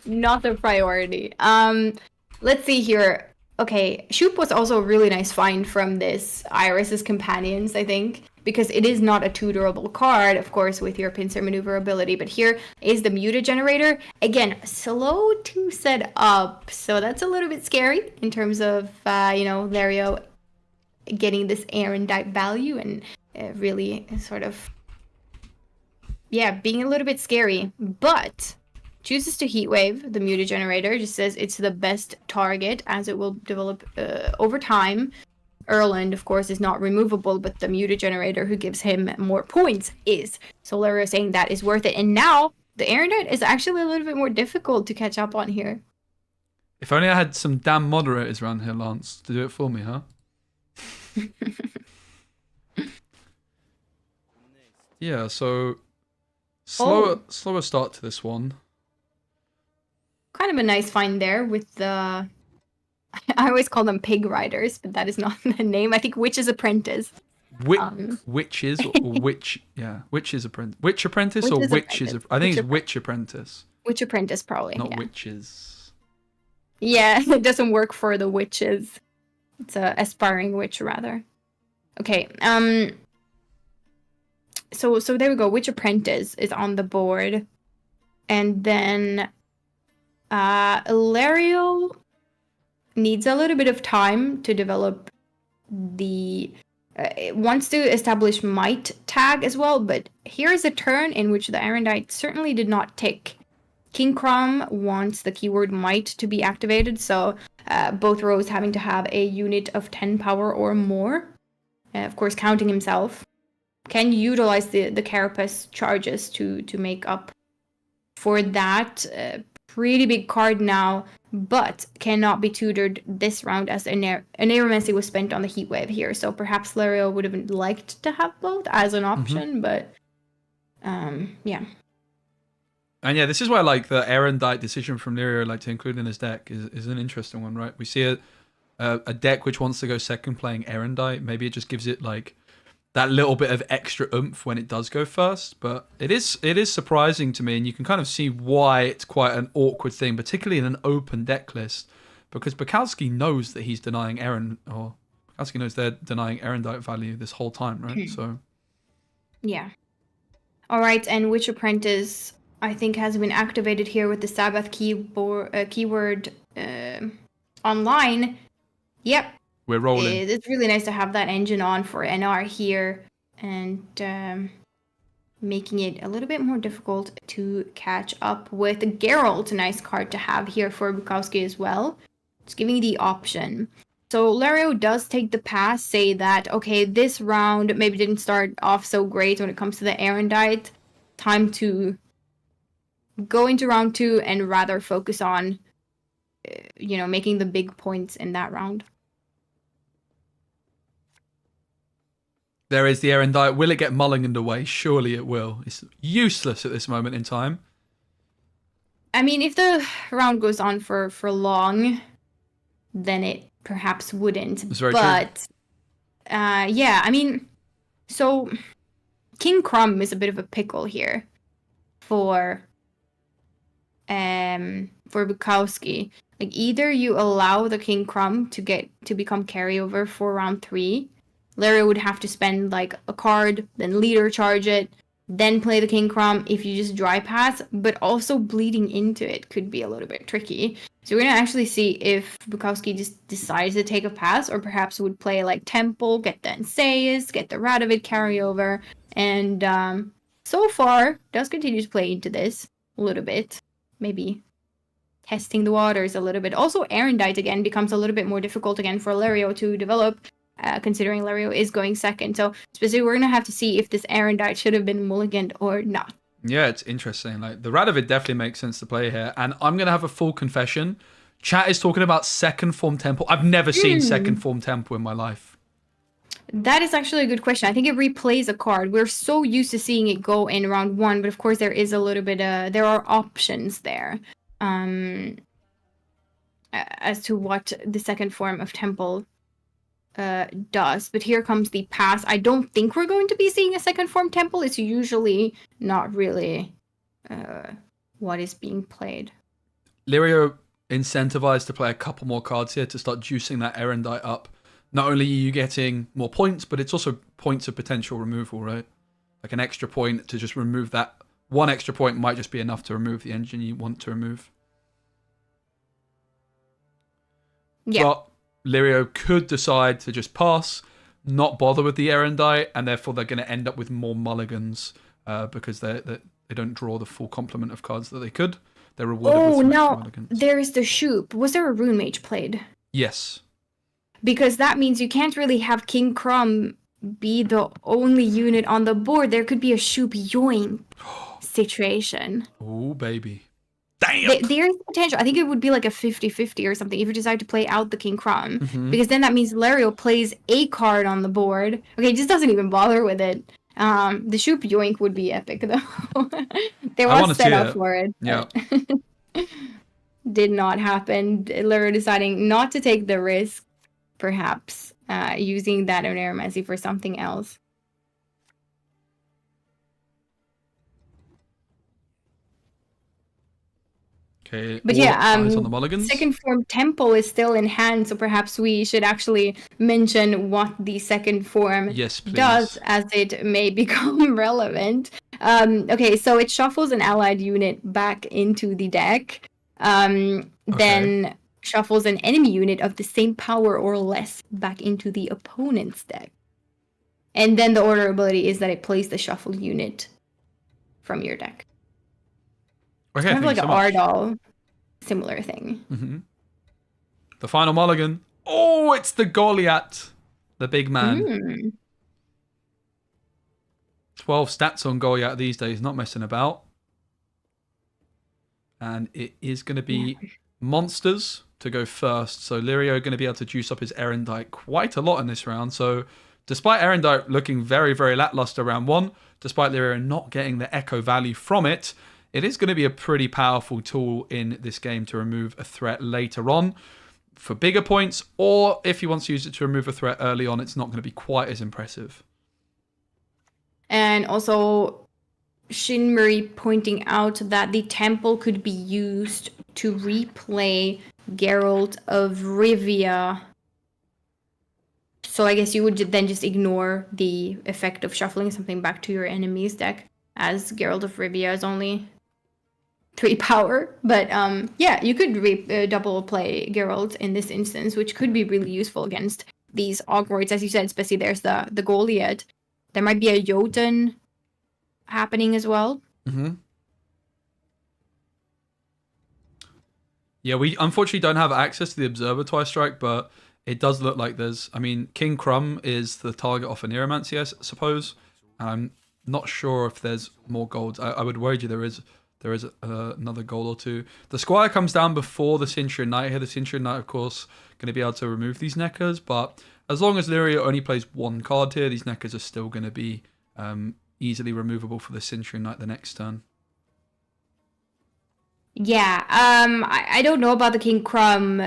Not a priority. Let's see here. Okay, Shoop was also a really nice find from this Iris's Companions, I think, because it is not a tutorable card, of course, with your pincer maneuverability, but here is the Muta Generator. Again, slow to set up, so that's a little bit scary in terms of, Lario getting this Erendite value and really sort of, being a little bit scary, but... chooses to Heatwave, the Muta Generator, just says it's the best target as it will develop over time. Erland, of course, is not removable, but the Muta Generator who gives him more points is. So Lario saying that is worth it. And now, the Erendite is actually a little bit more difficult to catch up on here. If only I had some damn moderators around here, Lance, to do it for me, huh? Yeah, so... slower start to this one. Kind of a nice find there with the... I always call them pig riders, but that is not the name. I think Witch's Apprentice. Witches or witch? Yeah, Witch's Apprentice. Witch Apprentice or Witches? I think it's Witch Apprentice. Witch Apprentice, probably. Not witches. Yeah, it doesn't work for the witches. It's a aspiring witch, rather. Okay. So there we go. Witch Apprentice is on the board, and then Lario needs a little bit of time to develop the... it wants to establish Might tag as well, but here is a turn in which the Erendite certainly did not tick. King Crom wants the keyword Might to be activated, so both rows having to have a unit of 10 power or more. Of course, counting himself. Can utilize the Carapace charges to make up for that. Pretty big card now, but cannot be tutored this round as an Aeromancy was spent on the Heatwave here. So perhaps Lario would have liked to have both as an option, but yeah. And yeah, this is where like the Erendite decision from Lario, like to include in his deck, is an interesting one, right? We see a deck which wants to go second playing Erendite. Maybe it just gives it like that little bit of extra oomph when it does go first. But it is surprising to me, and you can kind of see why it's quite an awkward thing, particularly in an open deck list, because Bukowski knows that he's denying Bukowski knows they're denying Erendite value this whole time, right? So yeah. All right, and which apprentice I think has been activated here with the Sabbath keyword online? Yep. We're rolling. It's really nice to have that engine on for NR here, and making it a little bit more difficult to catch up with. Geralt, a nice card to have here for Bukowski as well. It's giving the option. So Lario does take the pass, say that, okay, this round maybe didn't start off so great when it comes to the Erendite. Time to go into round 2 and rather focus on, making the big points in that round. There is the Erendite. Will it get mulliganed away? Surely it will. It's useless at this moment in time. I mean, if the round goes on for long, then it perhaps wouldn't. That's very true. Yeah, I mean, so King Crumb is a bit of a pickle here for Bukowski. Like, either you allow the King Crumb to become carryover for round 3. Lario would have to spend like a card, then leader charge it, then play the King Crumb if you just dry pass, but also bleeding into it could be a little bit tricky. So we're going to actually see if Bukowski just decides to take a pass, or perhaps would play like Temple, get the Ensayas, get the Radovid carryover, and so far does continue to play into this a little bit, maybe testing the waters a little bit. Also, Erendite again becomes a little bit more difficult again for Lario to develop, considering Lario is going second. So specifically, we're going to have to see if this Erendite should have been mulliganed or not. Yeah, it's interesting. Like, the Radovid definitely makes sense to play here. And I'm going to have a full confession. Chat is talking about second form Temple. I've never seen second form Temple in my life. That is actually a good question. I think it replays a card. We're so used to seeing it go in round 1, but of course there is a little bit, there are options there as to what the second form of Temple does. But here comes the pass. I don't think we're going to be seeing a second form Temple. It's usually not really what is being played. Lirio incentivized to play a couple more cards here to start juicing that Erendite up. Not only are you getting more points, but it's also points of potential removal, right? Like an extra point to just remove that. One extra point might just be enough to remove the engine you want to remove. Yeah. But Lirio could decide to just pass, not bother with the Erendite, and therefore they're going to end up with more mulligans because they don't draw the full complement of cards that they could. They're rewarded with mulligans. There is the Shoop. Was there a Rune Mage played? Yes. Because that means you can't really have King Crumb be the only unit on the board. There could be a Shoop Yoink situation. Oh, baby. Damn! There's potential. I think it would be like a 50-50 or something if you decide to play out the King Crumb. Because then that means Lario plays a card on the board. Okay, just doesn't even bother with it. The Shoop Yoink would be epic, though. They was set up for it. Yeah. Did not happen. Lario deciding not to take the risk, perhaps using that Oneiromancy for something else. Okay, but yeah, eyes on the mulligans. Second form Temple is still in hand, so perhaps we should actually mention what the second form does, as it may become relevant. Okay, so it shuffles an allied unit back into the deck, then shuffles an enemy unit of the same power or less back into the opponent's deck. And then the order ability is that it plays the shuffled unit from your deck. Okay, kind of like an Ardal similar thing. Mm-hmm. The final mulligan. Oh, it's the Goliath, the big man. 12 stats on Goliath these days, not messing about. And it is going to be monsters to go first. So Lirio going to be able to juice up his Erendite quite a lot in this round. So despite Erendite looking very, very lackluster round 1, despite Lirio not getting the echo value from it, it is going to be a pretty powerful tool in this game to remove a threat later on for bigger points, or if he wants to use it to remove a threat early on, it's not going to be quite as impressive. And also Shinmuri pointing out that the temple could be used to replay Geralt of Rivia. So I guess you would then just ignore the effect of shuffling something back to your enemy's deck, as Geralt of Rivia is only 3 power. But yeah, you could double play Geralt in this instance, which could be really useful against these Ogroids. As you said, especially there's the Goliath. There might be a Jotun happening as well. Mm-hmm. Yeah, we unfortunately don't have access to the Observer Twice Strike, but it does look like there's... I mean, King Crumb is the target off a Neuromancy, I suppose. I'm not sure if there's more golds. I would wager there is another gold or two. The Squire comes down before the Centurion Knight here. The Centurion Knight, of course, going to be able to remove these Neckers, but as long as Lyria only plays 1 card here, these Neckers are still going to be easily removable for the Centurion Knight the next turn. Yeah, I don't know about the King Crumb.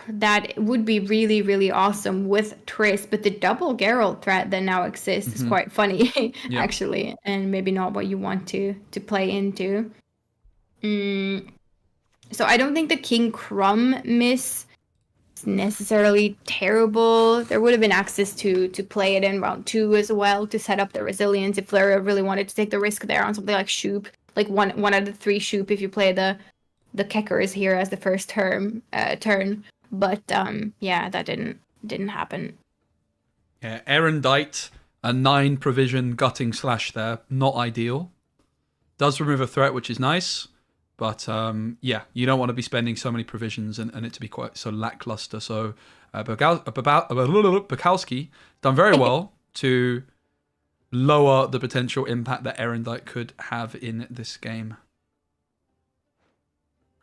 That would be really, really awesome with Triss, but the double Geralt threat that now exists is quite funny, actually, and maybe not what you want to play into. So I don't think the King Crumb miss is necessarily terrible. There would have been access to play it in round 2 as well to set up the resilience if Lyria really wanted to take the risk there on something like Shoop. Like one out of 3 Shoop if you play the Keckers here as the first turn. But yeah, that didn't happen. Yeah, Erendite, a 9 provision gutting slash there, not ideal. Does remove a threat, which is nice, but yeah, you don't want to be spending so many provisions and it to be quite so lackluster. So Bukowski done very well to lower the potential impact that Erendite could have in this game.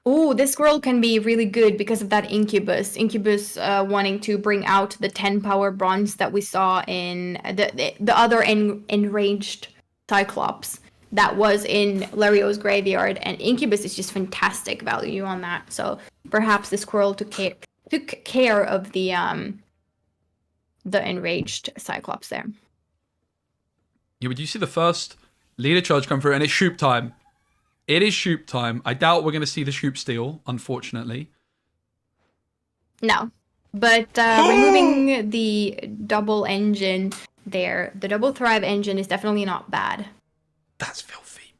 Oh, this scroll can be really good because of that Incubus. Incubus wanting to bring out the 10 power bronze that we saw in the other enraged Cyclops that was in Lario's graveyard, and Incubus is just fantastic value on that. So perhaps the scroll took care of the enraged Cyclops there. Yeah, but you see the first leader charge come through, and it's Shoop time. It is Shoop time. I doubt we're going to see the Shoop steal, unfortunately. No. But removing the double engine there, the double Thrive engine is definitely not bad. That's filthy.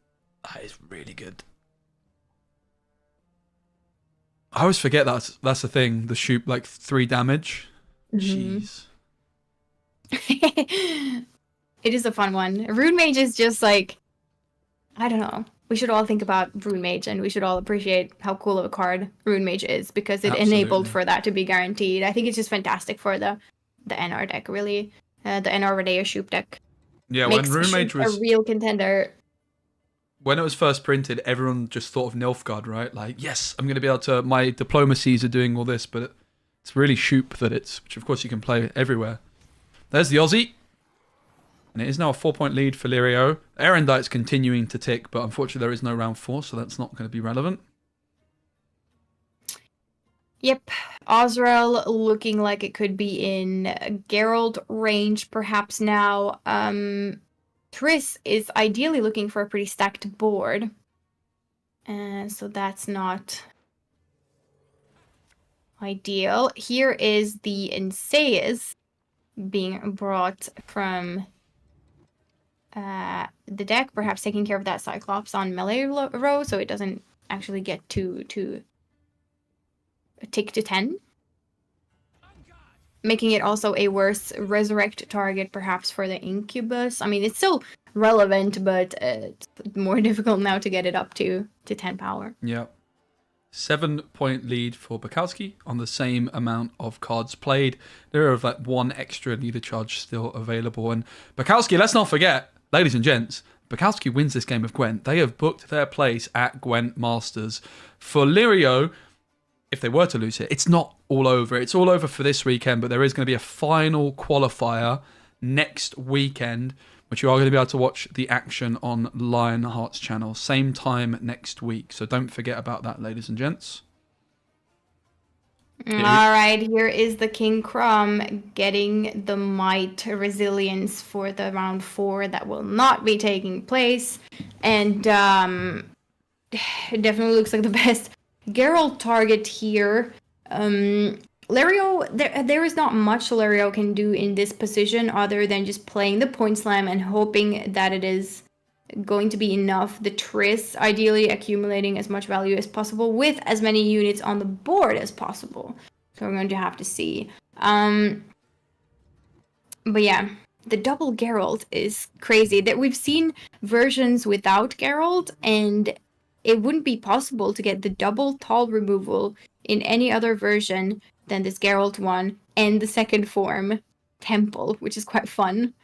That is really good. I always forget that's the thing. The Shoop, like 3 damage. Jeez. It is a fun one. Rune Mage is just like, I don't know. We should all think about Rune Mage, and we should all appreciate how cool of a card Rune Mage is, because it enabled for that to be guaranteed. I think it's just fantastic for the NR deck, really. The NR Redea Shoop deck. Yeah, Makes when Rune Mage was a real contender. When it was first printed, everyone just thought of Nilfgaard, right? Like, yes, I'm going to be able to... My diplomacies are doing all this, but it's really Shoop that which of course you can play everywhere. There's the Aussie. And it is now a 4-point lead for Lirio. Erendite's continuing to tick, but unfortunately there is no round 4, so that's not going to be relevant. Yep. Osrel looking like it could be in Geralt range perhaps now. Triss is ideally looking for a pretty stacked board. So that's not ideal. Here is the Ensayas being brought from the deck, perhaps taking care of that Cyclops on melee row, so it doesn't actually get to tick to 10. Making it also a worse resurrect target, perhaps, for the Incubus. I mean, it's still relevant, but it's more difficult now to get it up to 10 power. Yeah. 7-point lead for Bukowski on the same amount of cards played. There are like 1 extra leader charge still available. And Bukowski, let's not forget, ladies and gents, Bukowski wins this game of Gwent. They have booked their place at Gwent Masters. For Lirio, if they were to lose it, it's not all over. It's all over for this weekend, but there is going to be a final qualifier next weekend, which you are going to be able to watch the action on Lionheart's channel. Same time next week. So don't forget about that, ladies and gents. All right, here is the King Crumb getting the Might Resilience for the round 4 that will not be taking place. And it definitely looks like the best Geralt target here. Lario, there is not much Lario can do in this position other than just playing the point slam and hoping that it is going to be enough. The Triss, ideally accumulating as much value as possible with as many units on the board as possible. So we're going to have to see. But yeah, the double Geralt is crazy. That we've seen versions without Geralt, and it wouldn't be possible to get the double tall removal in any other version than this Geralt one, and the second form, Temple, which is quite fun.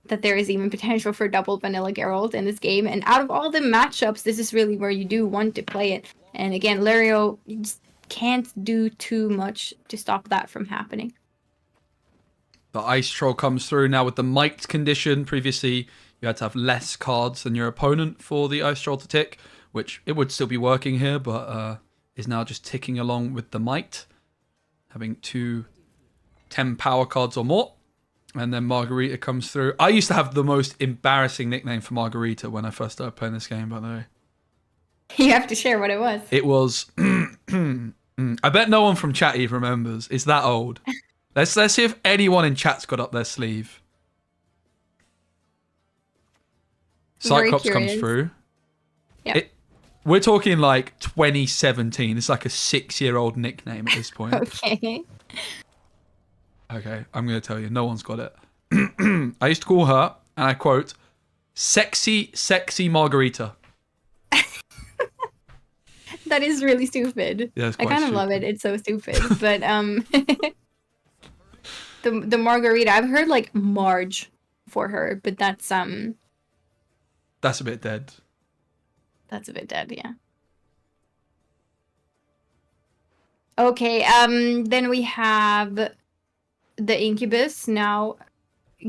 That there is even potential for double vanilla Geralt in this game. And out of all the matchups, this is really where you do want to play it. And again, Lario just can't do too much to stop that from happening. The Ice Troll comes through now with the Might condition. Previously, you had to have less cards than your opponent for the Ice Troll to tick, which it would still be working here, but is now just ticking along with the Might, having 2 10 power cards or more. And then Margarita comes through. I used to have the most embarrassing nickname for Margarita when I first started playing this game, by the way. You have to share what it was. It was... I bet no one from chat even remembers. It's that old. Let's see if anyone in chat's got up their sleeve. Cyclops comes through. Yeah. We're talking like 2017. It's like a 6-year-old nickname at this point. Okay, I'm going to tell you, no one's got it. I used to call her, and I quote, sexy Margarita. That is really stupid. Yeah, I kind of love it. It's so stupid. But the Margarita, I've heard like Marge for her, but that's a bit dead. That's a bit dead, yeah. Okay, then we have the Incubus now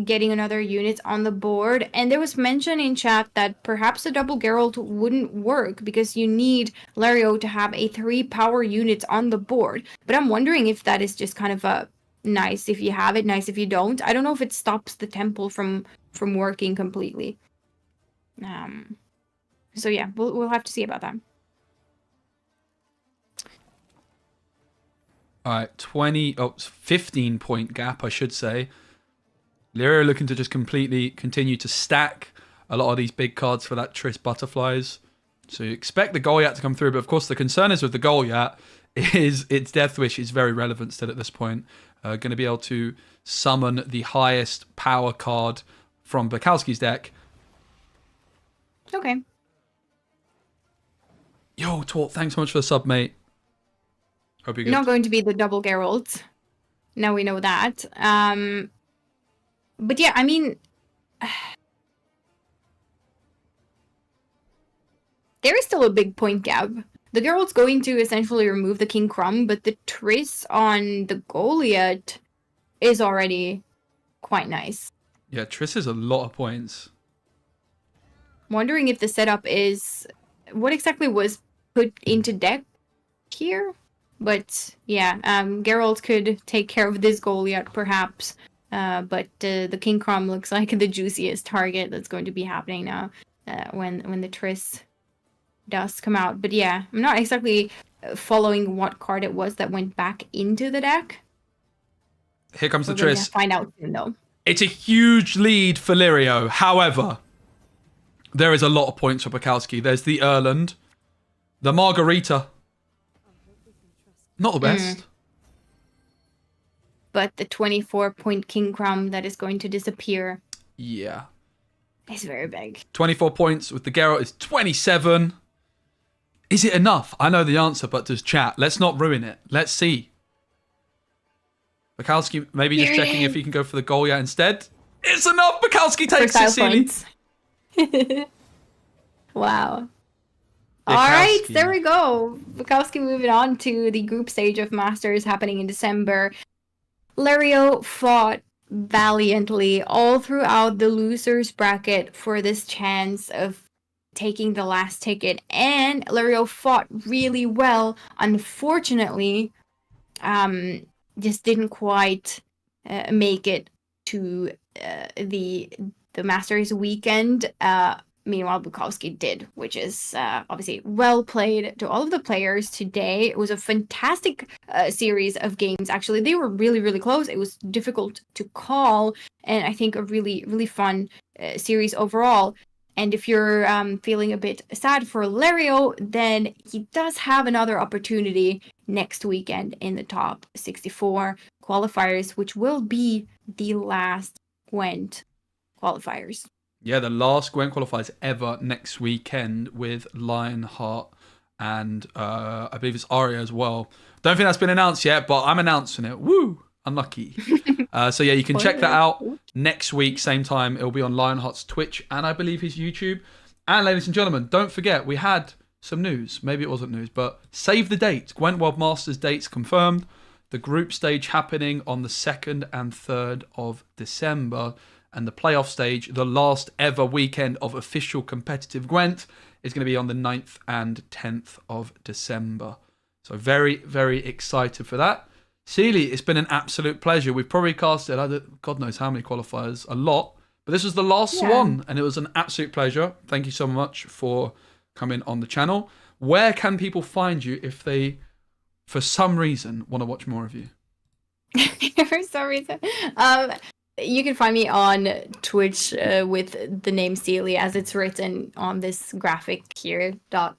getting another unit on the board, and there was mention in chat that perhaps the double Geralt wouldn't work because you need Lario to have a 3 power units on the board. But I'm wondering if that is just kind of a nice if you have it, nice if you don't. I don't know if it stops the temple from working completely. So yeah, we'll have to see about that. All right, 15 point gap, I should say. Lyria looking to just completely continue to stack a lot of these big cards for that Triss Butterflies. So you expect the Goliath to come through, but of course the concern is with the Goliath is its Death Wish is very relevant still at this point. Going to be able to summon the highest power card from Bukowski's deck. Okay. Yo, Tort, thanks so much for the sub, mate. Hope you're good. Not going to be the double Geralt. Now we know that. But yeah, I mean... there is still a big point gap. The Geralt's going to essentially remove the King Crumb, but the Triss on the Goliath is already quite nice. Yeah, Triss is a lot of points. Wondering if the setup is... what exactly was put into deck here? But yeah, Geralt could take care of this Goliath perhaps. But the King Crumb looks like the juiciest target that's going to be happening now when the Triss does come out. But yeah, I'm not exactly following what card it was that went back into the deck. Here comes the We're going Triss. to find out soon, though. It's a huge lead for Lirio. However, there is a lot of points for Bukowski. There's the Erland, the Margarita. Not the best. But the 24-point King Crumb that is going to disappear. Yeah. Is very big. 24 points with the Geralt is 27. Is it enough? I know the answer, but does chat? Let's not ruin it. Let's see. Bukowski maybe just checking if he can go for the Goliath instead. It's enough. Bukowski takes it, Cceely. Wow. Bukowski. All right, there we go. Bukowski moving on to the group stage of Masters happening in December. Lario fought valiantly all throughout the losers bracket for this chance of taking the last ticket, and Lario fought really well. Unfortunately, just didn't quite make it to the Masters weekend. Meanwhile, Bukowski did, which is obviously well played to all of the players today. It was a fantastic series of games. Actually, they were really, really close. It was difficult to call, and I think a really, really fun series overall. And if you're feeling a bit sad for Lario, then he does have another opportunity next weekend in the top 64 qualifiers, which will be the last Gwent qualifiers. Yeah, the last Gwent qualifiers ever next weekend with Lionheart and I believe it's Aria as well. Don't think that's been announced yet, but I'm announcing it. Woo! Unlucky. So yeah, you can check that out next week, same time. It'll be on Lionheart's Twitch and I believe his YouTube. And ladies and gentlemen, don't forget, we had some news. Maybe it wasn't news, but save the date. Gwent World Masters dates confirmed. The group stage happening on the 2nd and 3rd of December. And the playoff stage, the last ever weekend of official competitive Gwent, is going to be on the 9th and 10th of December. So very, very excited for that. Cceely, it's been an absolute pleasure. We've probably casted, God knows how many qualifiers, a lot. But this was the last one, and it was an absolute pleasure. Thank you so much for coming on the channel. Where can people find you if they, for some reason, want to watch more of you? For some reason. You can find me on Twitch with the name Cceely as it's written on this graphic here,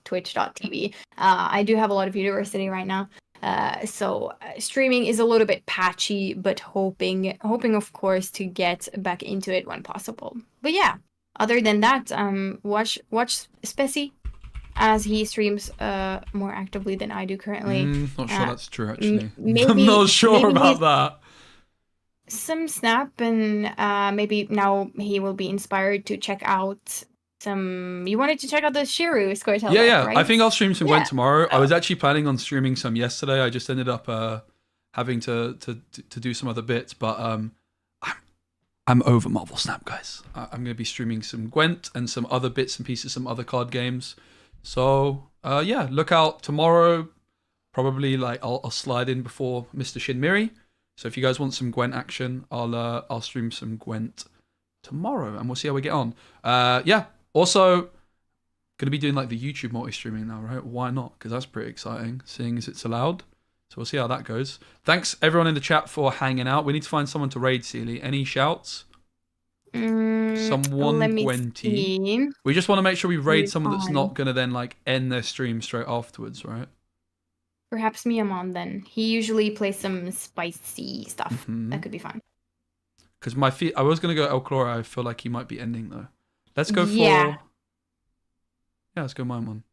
.twitch.tv. I do have a lot of university right now, so streaming is a little bit patchy, but hoping of course to get back into it when possible. But yeah, other than that, watch Speci as he streams more actively than I do currently. Not sure that's true actually. Maybe, I'm not sure about that. Some Snap, and maybe now he will be inspired to check out some. You wanted to check out the Shiru Squirtle, yeah. right? I think I'll stream some Gwent tomorrow. I was actually planning on streaming some yesterday. I just ended up having to do some other bits, but I'm over Marvel Snap, guys. I'm going to be streaming some Gwent and some other bits and pieces, some other card games. So yeah, look out tomorrow. Probably like I'll slide in before Mr. Shinmiri. So if you guys want some Gwent action, I'll stream some Gwent tomorrow, and we'll see how we get on. Yeah. Also, gonna be doing like the YouTube multi-streaming now, right? Why not? Because that's pretty exciting, seeing as it's allowed. So we'll see how that goes. Thanks everyone in the chat for hanging out. We need to find someone to raid, Cceely. Any shouts? Someone Gwenty. We just want to make sure we raid someone that's not gonna then like end their stream straight afterwards, right? Perhaps Miyamon then. He usually plays some spicy stuff. That could be fun. Because I was going to go El Clora. I feel like he might be ending though. Let's go for... Yeah, let's go Miyamon.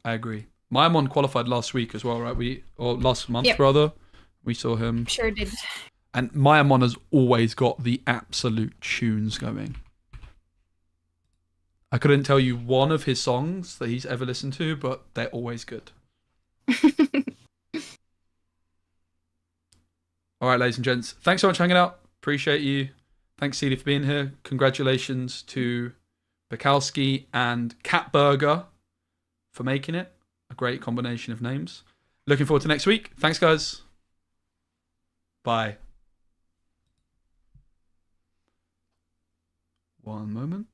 I agree. Miyamon qualified last week as well, right? Or last month, rather. We saw him. Sure did. And Miyamon has always got the absolute tunes going. I couldn't tell you one of his songs that he's ever listened to, but they're always good. All right, ladies and gents, thanks so much for hanging out. Appreciate you. Thanks, Cceely, for being here. Congratulations to Bukowski and Catburger for making it. A great combination of names. Looking forward to next week. Thanks, guys. Bye. One moment.